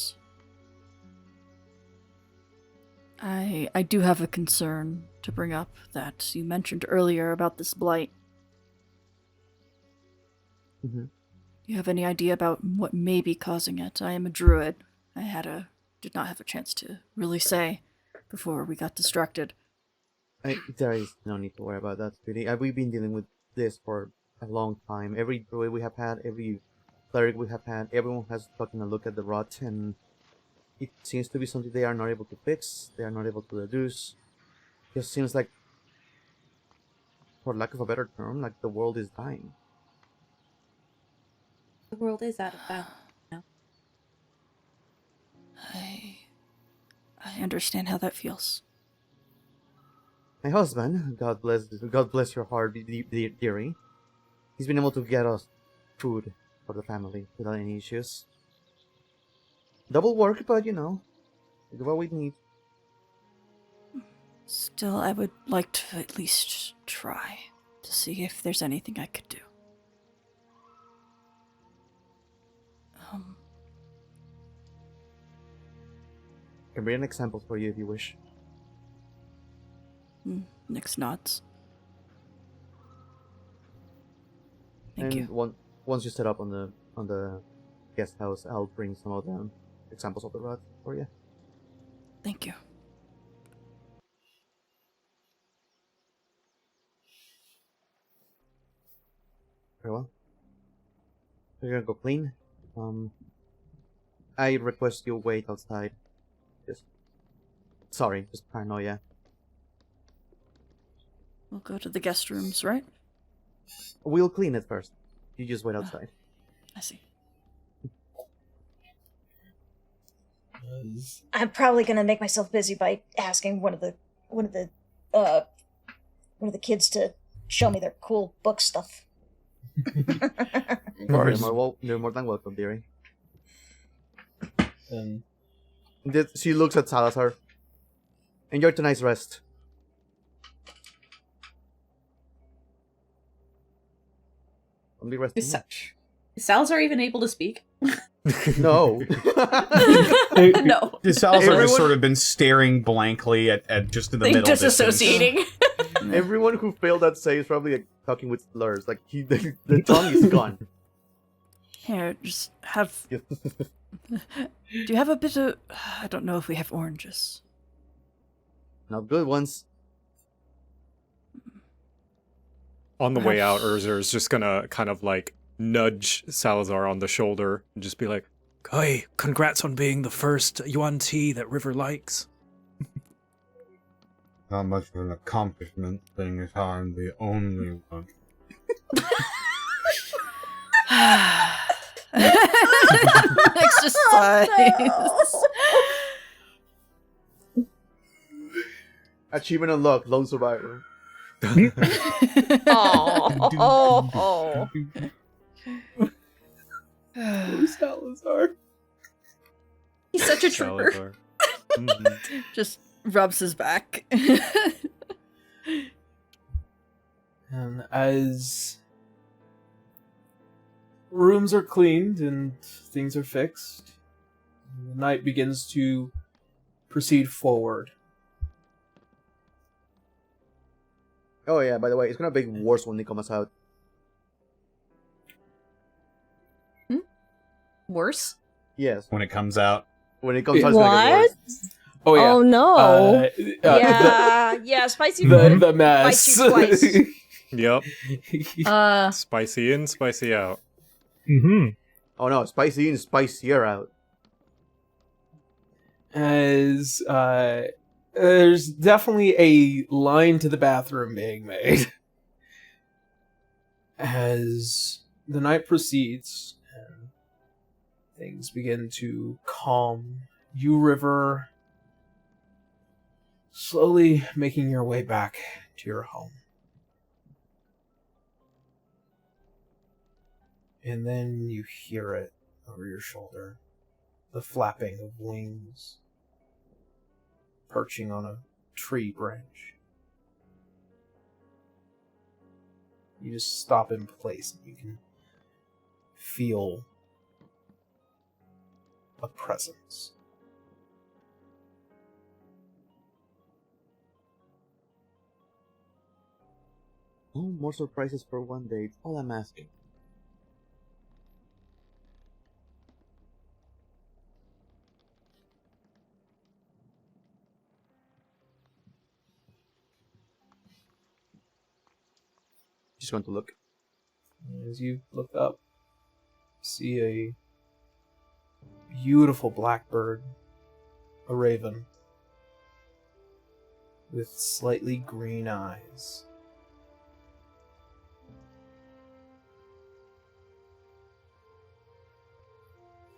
S8: concerns. I do have a concern to bring up that you mentioned earlier about this blight.
S6: Mm-hmm.
S8: Do you have any idea about what may be causing it? I am a druid. I did not have a chance to really say before we got distracted.
S6: There is no need to worry about that, sweetie. We've been dealing with this for a long time. Every druid we have had, every cleric we have had, everyone has taken a look at the rot, and it seems to be something they are not able to fix, they are not able to reduce. It just seems like, for lack of a better term, like the world is dying.
S12: The world is out of balance now.
S8: I understand how that feels.
S6: My husband, God bless your heart, dearie. He's been able to get us food for the family without any issues. Double work, but it's what we need.
S8: Still, I would like to at least try to see if there's anything I could do.
S6: I can bring an example for you if you wish.
S8: Nyx nods. Thank you.
S6: Once you set up on the guest house, I'll bring some of the examples of the rot for you.
S8: Thank you.
S6: Very well. We're gonna go clean. I request you wait outside. Just paranoia.
S8: We'll go to the guest rooms, right?
S6: We'll clean it first. You just wait outside.
S8: I see.
S4: I'm probably gonna make myself busy by asking one of the kids to show me their cool book stuff.
S6: Of course. You're more than welcome, dearie. She looks at Salazar. Enjoy tonight's rest. Don't be resting.
S12: Is Salazar even able to speak?
S6: No.
S2: No.
S5: Salazar has sort of been staring blankly at just in the middle
S2: disassociating.
S5: distance.
S6: Everyone who failed that save is probably like, talking with slurs. Like the tongue is gone.
S8: Here, just have. Do you have a bit of? I don't know if we have oranges.
S6: Not good ones.
S9: On the way out, Erzer is just gonna kind of like nudge Salazar on the shoulder and just be like, "Hey, congrats on being the first yuan tea that River likes."
S10: Not much of an accomplishment, seeing as how I'm the only one.
S8: Next just sighs.
S6: Achievement unlocked, lone survivor.
S2: Oh.
S1: Salazar.
S2: He's such a trooper.
S8: Just rubs his back.
S1: And as rooms are cleaned and things are fixed, the night begins to proceed forward.
S6: Oh yeah, by the way, it's gonna be worse when it comes out.
S2: Worse?
S6: Yes.
S5: When it comes out.
S6: When it comes out, it's gonna get
S3: What?
S6: worse.
S1: Oh yeah.
S3: Oh no.
S4: Yeah, spicy
S1: the
S4: food
S1: mess.
S4: bites you twice.
S9: Yep. Spicy in, spicy out.
S7: Mm-hmm.
S6: Oh no, spicy in, spicier out.
S1: As there's definitely a line to the bathroom being made. As the night proceeds and things begin to calm, you, River, slowly making your way back to your home. And then you hear it over your shoulder, the flapping of wings perching on a tree branch. You just stop in place and you can feel a presence.
S6: Oh, more surprises for one day. It's all I'm asking. Just want to look.
S1: As you look up, see a beautiful blackbird, a raven, with slightly green eyes.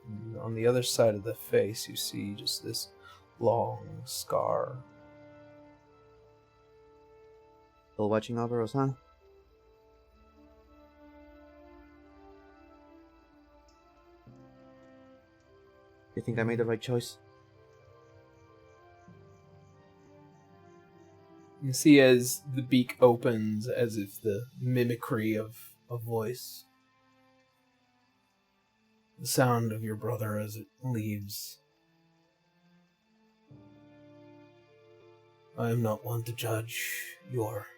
S1: And on the other side of the face, you see just this long scar.
S6: Still watching over us, huh? You think I made the right choice?
S1: You see as the beak opens, as if the mimicry of a voice. The sound of your brother as it leaves. I am not one to judge your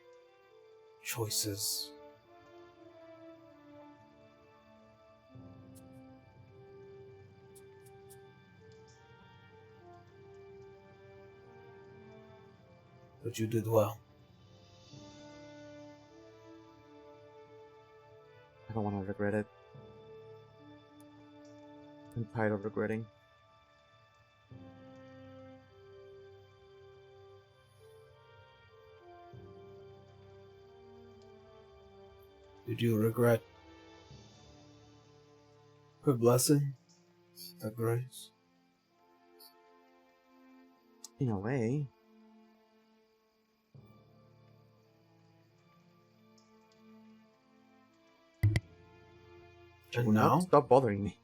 S1: choices. But you did well.
S6: I don't want to regret it. I'm tired of regretting.
S1: Did you regret her blessing, her grace?
S6: In a way.
S1: And now?
S6: Stop bothering me.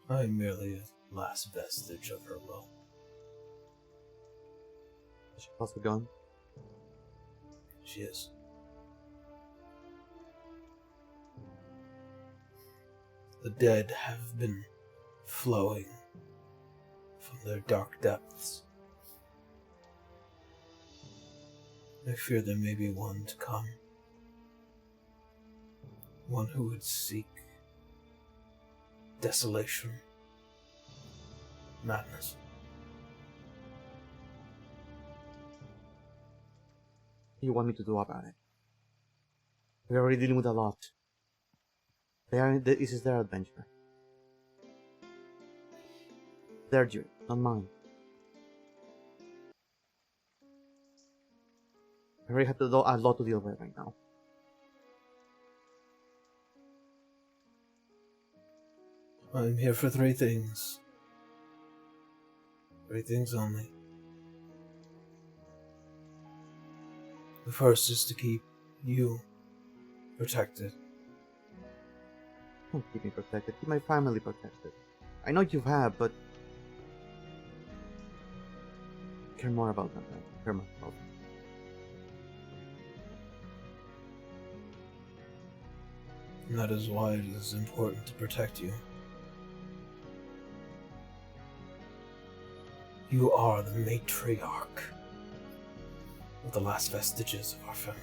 S1: I am merely a last vestige of her will.
S6: Is she also gone?
S1: She is. The dead have been flowing from
S11: their dark depths. I fear there may be one to come. One who would seek desolation, madness.
S6: What do you want me to do about it? We're already dealing with a lot. This is their adventure. Their journey, not mine. I already have a lot to deal with right now.
S11: I'm here for 3 things. 3 things only. The first is to keep you protected.
S6: Don't keep me protected. Keep my family protected. I know you have, but I care more about them than I care more about them.
S11: And that is why it is important to protect you. You are the matriarch of the last vestiges of our family.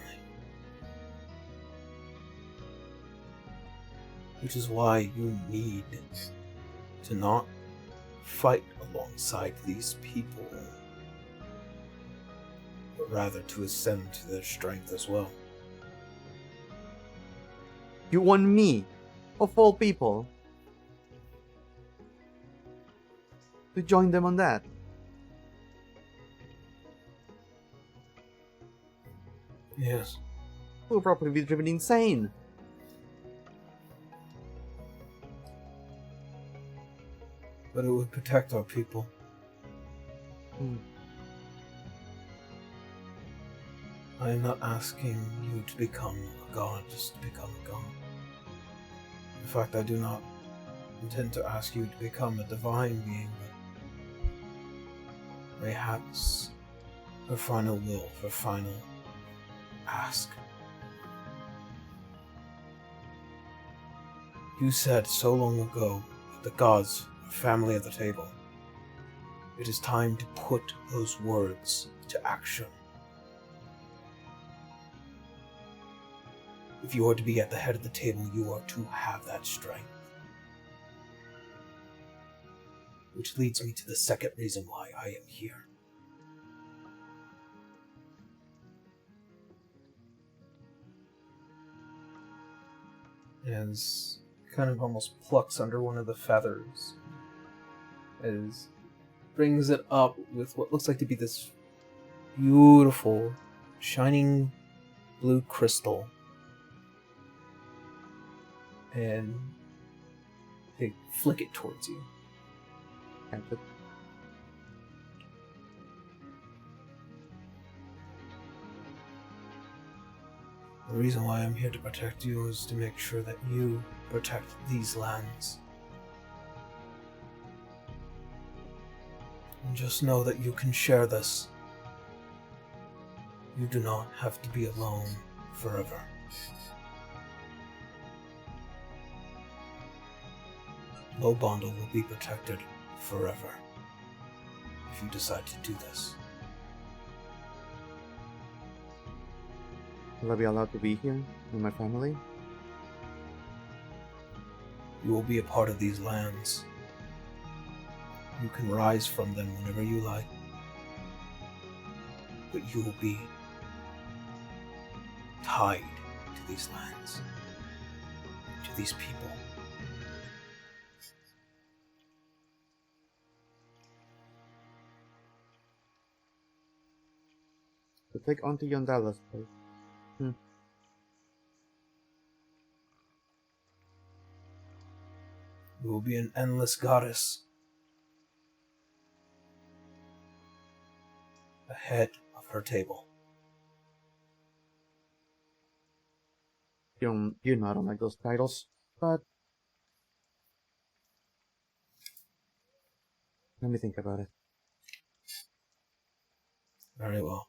S11: Which is why you need to not fight alongside these people, but rather to ascend to their strength as well.
S6: You want me, of all people, to join them on that?
S11: Yes.
S6: We'll probably be driven insane.
S11: But it would protect our people. I am not asking you to become a god just to become a god. In fact, I do not intend to ask you to become a divine being, but perhaps her final will, her final ask. You said so long ago that the gods are family at the table. It is time to put those words to action. If you are to be at the head of the table, you are to have that strength. Which leads me to the second reason why I am here. As kind of almost plucks under one of the feathers, as brings it up with what looks like to be this beautiful, shining blue crystal. And they flick it towards you. The reason why I'm here to protect you is to make sure that you protect these lands. And just know that you can share this. You do not have to be alone forever. Lobondel will be protected forever if you decide to do this.
S6: Will I be allowed to be here with my family?
S11: You will be a part of these lands. You can rise from them whenever you like. But you will be tied to these lands, to these people.
S6: To take Auntie Yondalla's place.
S11: You will be an endless goddess. Ahead of her table.
S6: You know I don't like those titles, but let me think about it.
S11: Very well.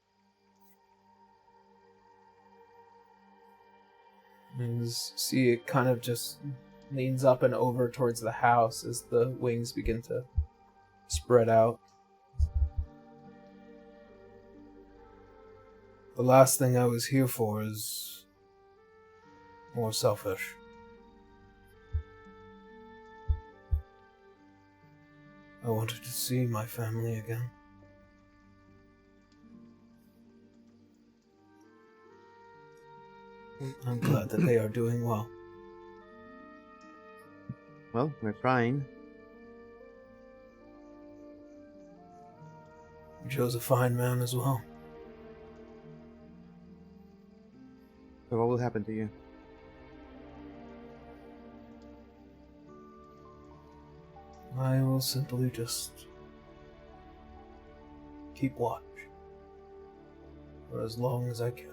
S11: And you see it kind of just leans up and over towards the house as the wings begin to spread out. The last thing I was here for is more selfish. I wanted to see my family again. I'm glad that they are doing well.
S6: Well, we're trying.
S11: Joe's a fine man as well.
S6: So what will happen to you?
S11: I will simply just keep watch for as long as I can.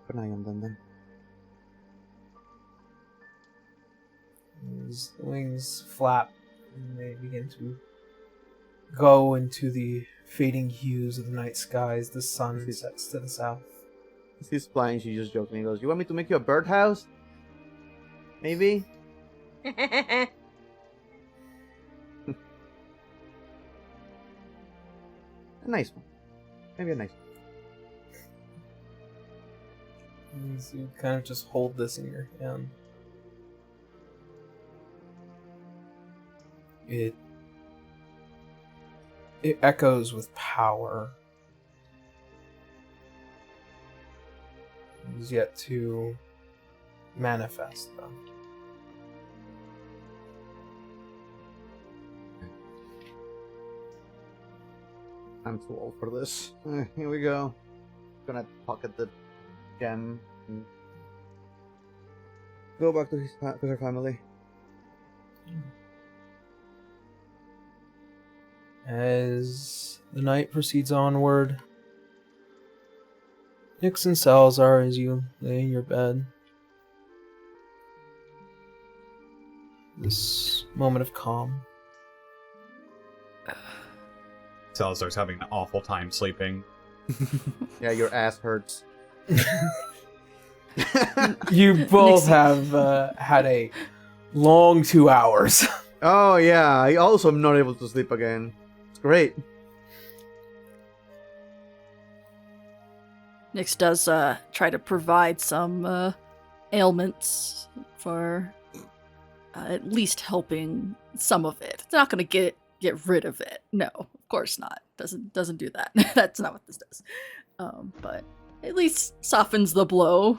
S6: Keep an eye on them then.
S11: His wings flap and they begin to go into the fading hues of the night skies. The sun sets to the south.
S6: As he's flying, she just jokes and he goes, "You want me to make you a birdhouse? Maybe?" A nice one. Maybe a nice one.
S11: So you kind of just hold this in your hand. It echoes with power. It is yet to manifest, though.
S6: I'm too old for this. Here we go. Gonna pocket the gem and go back to her family.
S11: As the night proceeds onward, Nix and Salazar, as you lay in your bed, this moment of calm.
S5: Salazar's having an awful time sleeping.
S6: Yeah, your ass hurts.
S11: You both have had a long 2 hours.
S6: Oh yeah, I also am not able to sleep again. It's great.
S8: Nyx does try to provide some ailments for at least helping some of it. It's not gonna get rid of it. No, of course not. Doesn't do that. That's not what this does. But at least softens the blow,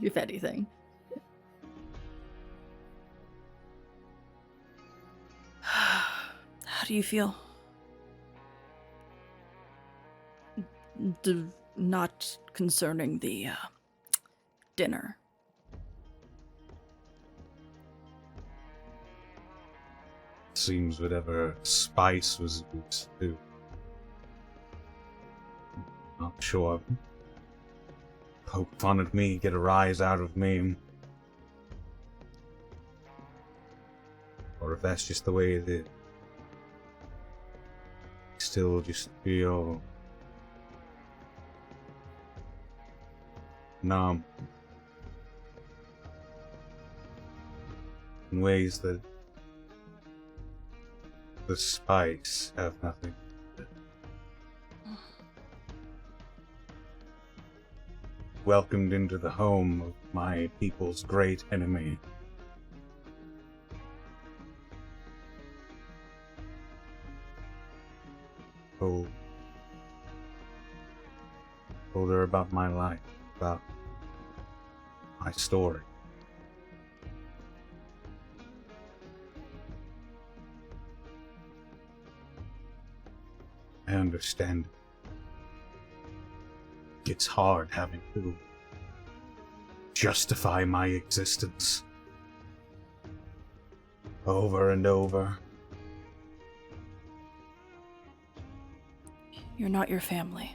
S8: if anything. How do you feel? Not concerning the dinner.
S10: Seems whatever spice was used to. Not sure. Poke fun at me, get a rise out of me. Or if that's just the way it is. Still just feel numb in ways that the spice have nothing. Welcomed into the home of my people's great enemy. Told her about my life, about my story. I understand. It's hard having to justify my existence over and over.
S8: You're not your family.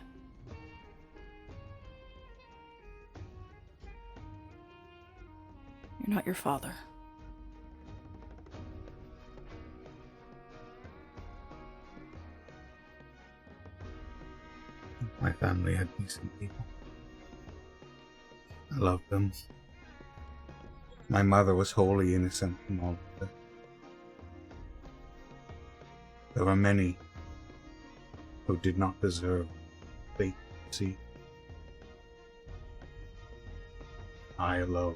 S8: You're not your father.
S10: My family had decent people. I loved them. My mother was wholly innocent from all of this. There were many who did not deserve fate to see. I alone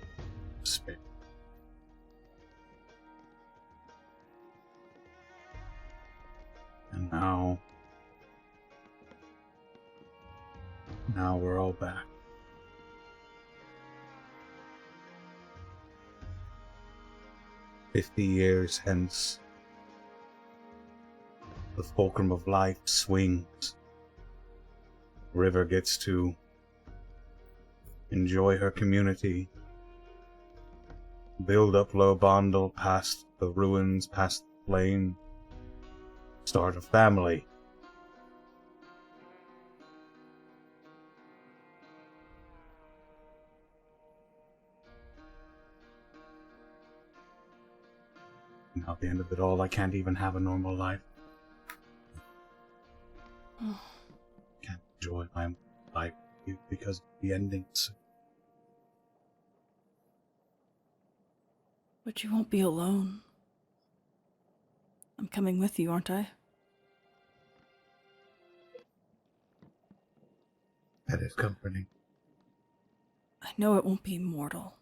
S10: spared. And now we're all back. "50 years hence, the fulcrum of life swings. River gets to enjoy her community, build up Lobondel past the ruins, past the flame, start a family. Now at the end of it all, I can't even have a normal life. Can't enjoy my life because of the endings.
S8: But you won't be alone. I'm coming with you, aren't I?
S10: That is comforting.
S8: I know it won't be mortal.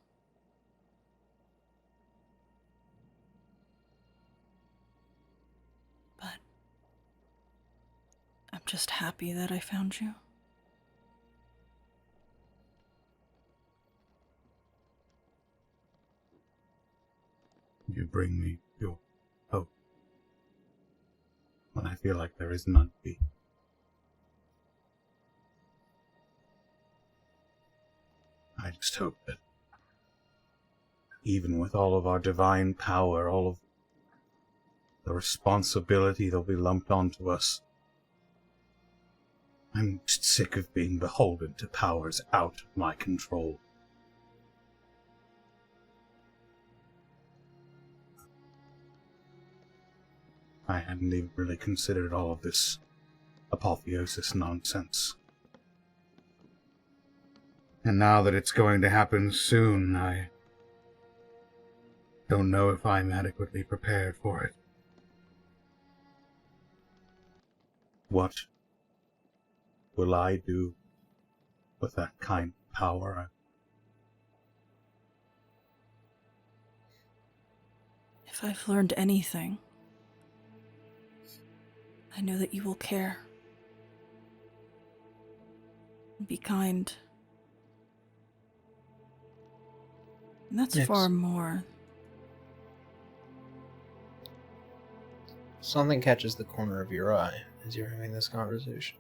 S8: But I'm just happy that I found you.
S10: You bring me your hope when I feel like there is none to be. I just hope that even with all of our divine power, all of the responsibility that'll be lumped onto us, I'm just sick of being beholden to powers out of my control. I hadn't even really considered all of this apotheosis nonsense. And now that it's going to happen soon, I don't know if I'm adequately prepared for it. What will I do with that kind of power?
S8: If I've learned anything, I know that you will care. And be kind. And that's
S11: Yes.
S8: far more.
S11: Something catches the corner of your eye as you're having this conversation.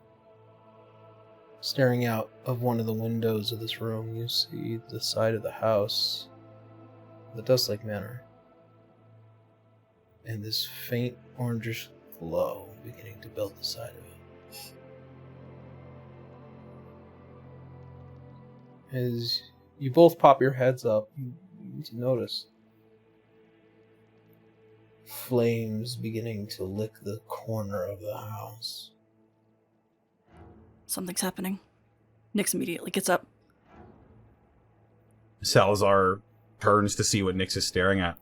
S11: Staring out of one of the windows of this room, you see the side of the house, the Dustlake Manor, and this faint orangish glow beginning to build the side of it. As you both pop your heads up, you need to notice flames beginning to lick the corner of the house.
S8: Something's happening. Nyx immediately gets up.
S5: Salazar turns to see what Nyx is staring at.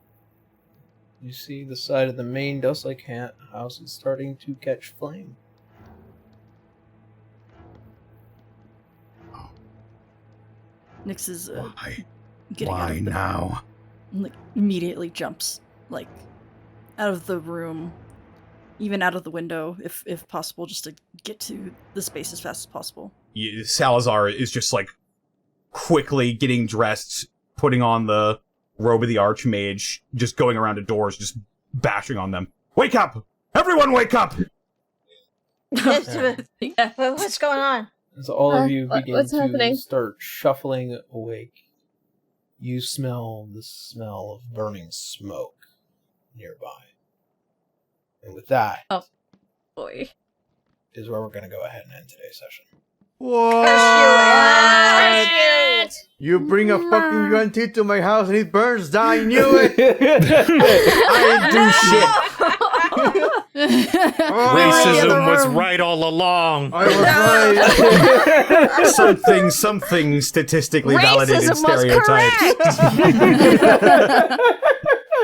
S11: You see the side of the main Dustlake house is starting to catch flame.
S8: Nyx is
S10: Why?
S8: getting out
S10: Why
S8: of the,
S10: now?
S8: like, immediately jumps, like, out of the room, even out of the window, if possible, just to get to the space as fast as possible.
S5: Salazar is just like quickly getting dressed, putting on the robe of the Archmage, just going around to doors, just bashing on them. Wake up! Everyone wake up!
S4: What's going on?
S11: As all of you begin
S3: what's
S11: to
S3: happening?
S11: start shuffling awake, you smell the smell of burning smoke nearby. And with that,
S2: Oh, boy.
S11: is where we're going to go ahead and end today's session.
S6: What? You bring a fucking UNT to my house and it burns down. I knew it.
S5: I didn't do shit.
S9: Racism was right all along.
S6: I was right.
S5: something statistically
S3: Racism
S5: validated
S3: was
S5: stereotype.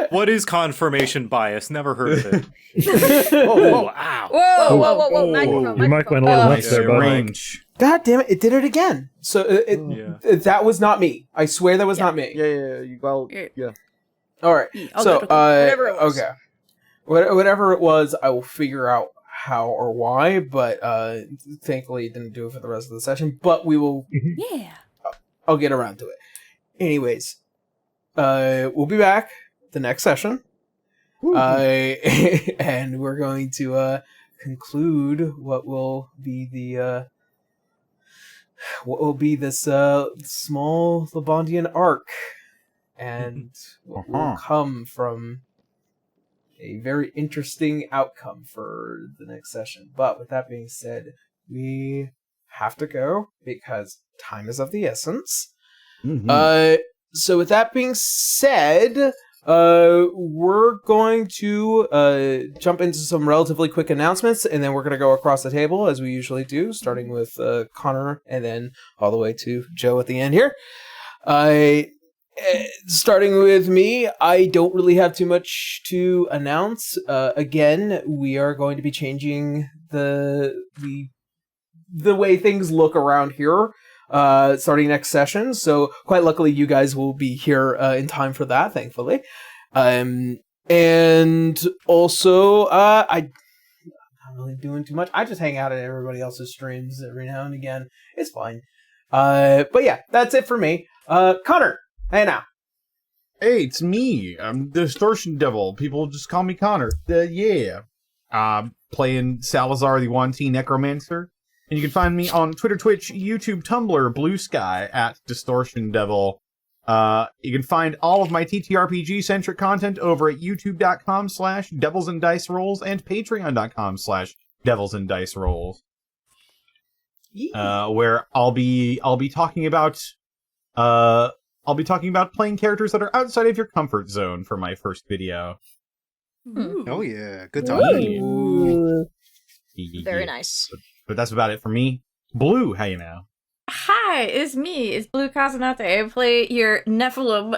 S9: What is confirmation bias? Never heard of it.
S5: Whoa, ow.
S4: Whoa, microphone,
S7: You might
S4: microphone.
S7: went a little left there, bud.
S5: range.
S1: God damn it! It did it again. So that was not me. I swear that was not me.
S6: Yeah.
S1: All right.
S8: I'll
S1: So
S8: go with
S4: whatever it was.
S1: okay, whatever it was, I will figure out how or why. But thankfully, it didn't do it for the rest of the session. But we will.
S2: Yeah.
S1: I'll get around to it. Anyways, we'll be back the next session. And we're going to conclude what will be this small Labondian arc, and what will come from a very interesting outcome for the next session. But with that being said, we have to go because time is of the essence. So with that being said, we're going to jump into some relatively quick announcements, and then we're going to go across the table as we usually do, starting with Connor and then all the way to Joe at the end here. Starting with me, I don't really have too much to announce. Again, we are going to be changing the way things look around here starting next session. So quite luckily, you guys will be here in time for that, thankfully. And also, I'm not really doing too much. I just hang out at everybody else's streams every now and again. It's fine. But yeah, that's it for me. Connor, hey now.
S5: Hey, it's me. I'm the Distortion Devil. People just call me Connor. Playing Salazar, the Wanti Necromancer. And you can find me on Twitter, Twitch, YouTube, Tumblr, Blue Sky, at Distortion Devil. You can find all of my TTRPG-centric content over at youtube.com/Devils and Dice Rolls and patreon.com/Devils and Dice Rolls. Where I'll be talking about playing characters that are outside of your comfort zone for my first video.
S6: Oh yeah, good time.
S4: Very nice.
S5: But that's about it for me. Blue, how you know?
S2: Hi, it's me. It's Blue Casanate. I play your Nephilim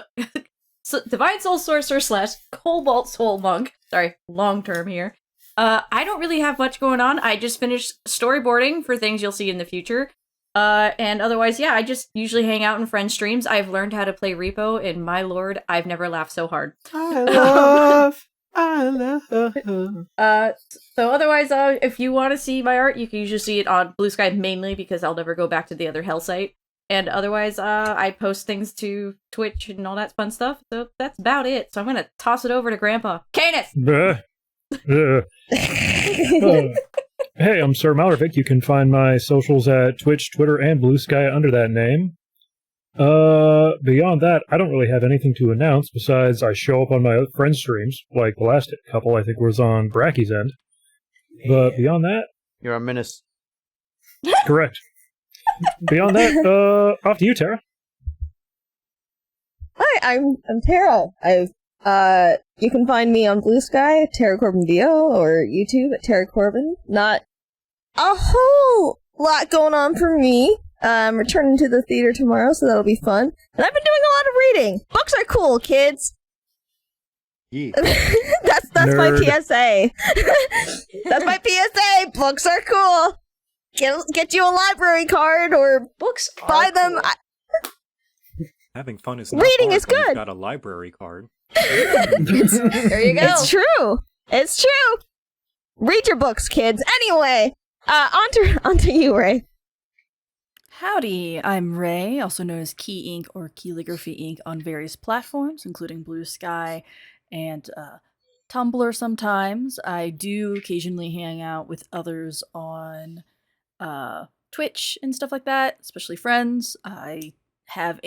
S2: Divine Soul Sorcerer / Cobalt Soul Monk. Sorry, long term here. I don't really have much going on. I just finished storyboarding for things you'll see in the future. And otherwise, yeah, I just usually hang out in friend streams. I've learned how to play Repo, and my lord, I've never laughed so hard.
S1: I love.
S2: So otherwise, if you want to see my art, you can usually see it on Blue Sky mainly because I'll never go back to the other Hell site. And otherwise, I post things to Twitch and all that fun stuff. So that's about it. So I'm gonna toss it over to Grandpa. Canis!
S7: Hey, I'm Sir Malravik. You can find my socials at Twitch, Twitter, and Blue Sky under that name. Beyond that, I don't really have anything to announce besides I show up on my friend streams, like the last couple I think was on Bracky's end. But beyond that...
S6: You're a menace.
S7: Correct. Beyond that, off to you, Tara.
S3: Hi, I'm Tara. You can find me on Blue Sky, Tara Corbin VO, or YouTube at Tara Corbin. Not a whole lot going on for me. I'm returning to the theater tomorrow, so that'll be fun. And I've been doing a lot of reading. Books are cool, kids.
S6: Yeah.
S3: that's my PSA. That's my PSA. Books are cool. Get you a library card or
S4: Books
S3: buy them.
S4: Cool.
S9: Having fun is not
S3: Reading
S9: hard
S3: is
S9: when
S3: good.
S9: You've got a library card.
S3: There you go. It's true. It's true. Read your books, kids. Anyway, onto you, Ray.
S8: Howdy, I'm Ray, also known as Key Ink or Calligraphy Ink on various platforms, including Blue Sky and Tumblr sometimes. I do occasionally hang out with others on Twitch and stuff like that, especially friends. I have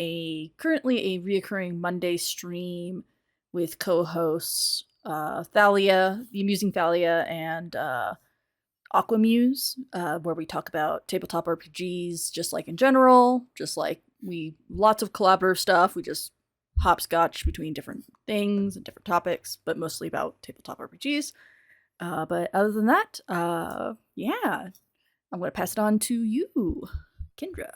S8: currently a reoccurring Monday stream with co-hosts Thalia, the Amusing Thalia, and Aquamuse, where we talk about tabletop RPGs, just like in general, just like lots of collaborative stuff. We just hopscotch between different things and different topics, but mostly about tabletop RPGs. But other than that, yeah, I'm going to pass it on to you, Kendra.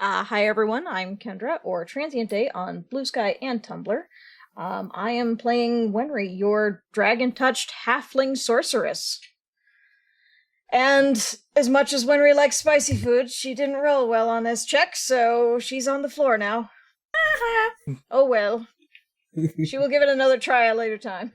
S4: Hi everyone, I'm Kendra, or Transient Day on Blue Sky and Tumblr. I am playing Wenry, your dragon-touched halfling sorceress. And as much as Wenry likes spicy food, she didn't roll well on this check, so she's on the floor now. Oh well. She will give it another try at a later time.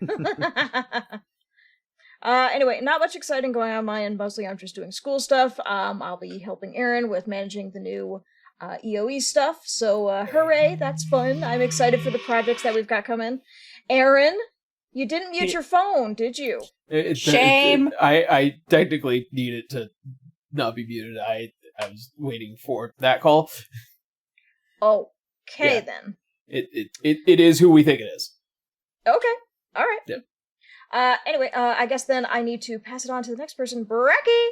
S4: Anyway, not much exciting going on my end. Mostly I'm just doing school stuff. I'll be helping Aaron with managing the new EOE stuff. So hooray, that's fun. I'm excited for the projects that we've got coming. Aaron, you didn't mute your phone, did you?
S2: Shame.
S1: I technically needed to not be muted. I was waiting for that call.
S4: Okay, then.
S1: It is who we think it is.
S4: Okay. All right.
S1: Yep.
S4: Anyway, I guess then I need to pass it on to the next person. Brecky!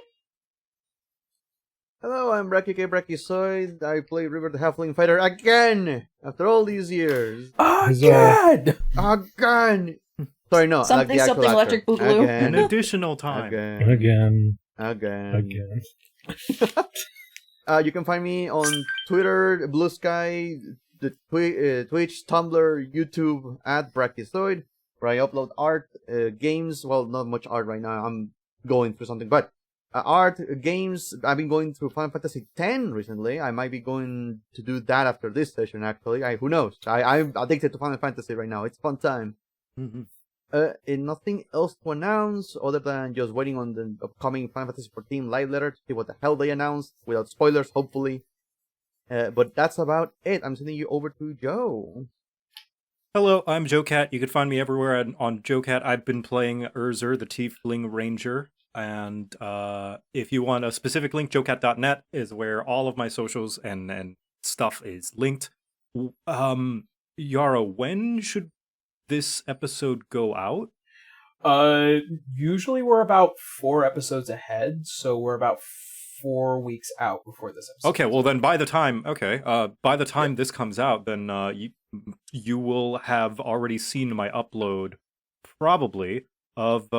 S6: Hello, I'm Brecky K. Breckysoid. I play River the Halfling Fighter again! After all these years.
S1: Again!
S6: Again! Sorry, no.
S2: Something,
S6: like
S2: something, electric boogaloo.
S6: Again.
S9: An additional time.
S7: Again.
S6: Again. You can find me on Twitter, Blue Sky, the Twitch, Tumblr, YouTube at Brachiozoid, where I upload art, games. Well, not much art right now. I'm going through something, but art, games. I've been going through Final Fantasy X recently. I might be going to do that after this session. Actually, who knows? I'm addicted to Final Fantasy right now. It's a fun time.
S9: Mm-hmm.
S6: And nothing else to announce other than just waiting on the upcoming Final Fantasy XIV live letter to see what the hell they announced, without spoilers, hopefully. But that's about it. I'm sending you over to Joe.
S9: Hello, I'm Joe Cat. You can find me everywhere on Joe Cat. I've been playing Erzer, the Tiefling Ranger. And if you want a specific link, joecat.net is where all of my socials and stuff is linked. Yara, when should this episode go out?
S1: Usually we're about 4 episodes ahead, so we're about 4 weeks out before this episode.
S9: Okay, well then by the time this comes out, then you will have already seen my upload, probably, of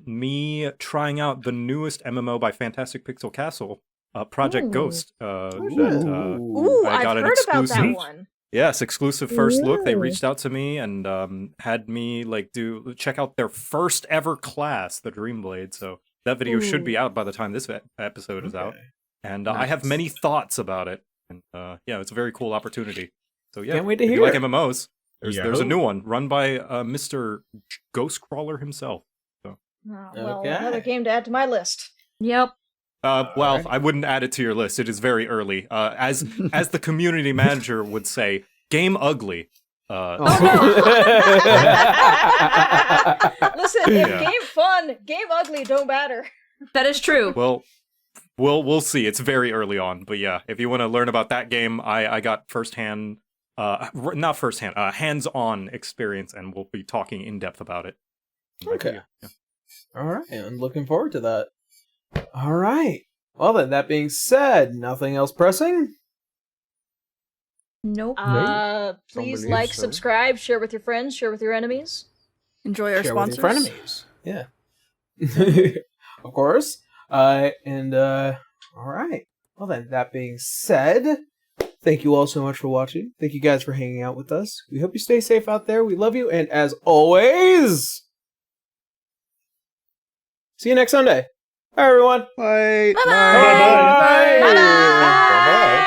S9: me trying out the newest MMO by Fantastic Pixel Castle, Project Ghost.
S4: I've heard about that one.
S9: Yes, exclusive first look. They reached out to me and had me check out their first ever class, the Dreamblade. So that video should be out by the time this episode is out. And
S1: Nice.
S9: I have many thoughts about it. And yeah, it's a very cool opportunity. So yeah,
S1: Can't wait to
S9: if
S1: hear
S9: you like
S1: it.
S9: MMOs, there's
S5: Yo.
S9: a new one run by Mr. Ghostcrawler himself. So
S4: Well,
S1: Okay.
S4: another game to add to my list.
S2: Yep.
S9: well, I wouldn't add it to your list. It is very early. As the community manager would say, game ugly.
S4: Listen, if game fun, game ugly don't matter.
S2: That is true.
S9: Well, we'll see. It's very early on, but yeah, if you want to learn about that game, I got hands-on experience, and we'll be talking in depth about it.
S1: Okay.
S9: Yeah.
S1: All right, I'm looking forward to that. All right. Well then, that being said, nothing else pressing?
S2: Nope.
S4: Please
S6: believe
S4: like,
S6: so.
S4: subscribe, share with your friends, share with your enemies.
S8: Enjoy our
S1: Share
S8: sponsors.
S1: with your frenemies. Yeah. Of course. All right. Well then, that being said, thank you all so much for watching. Thank you guys for hanging out with us. We hope you stay safe out there. We love you, and as always, see you next Sunday. Bye, everyone.
S6: Bye.
S2: Bye-bye.
S1: Bye.
S2: Bye-bye.
S5: Bye-bye.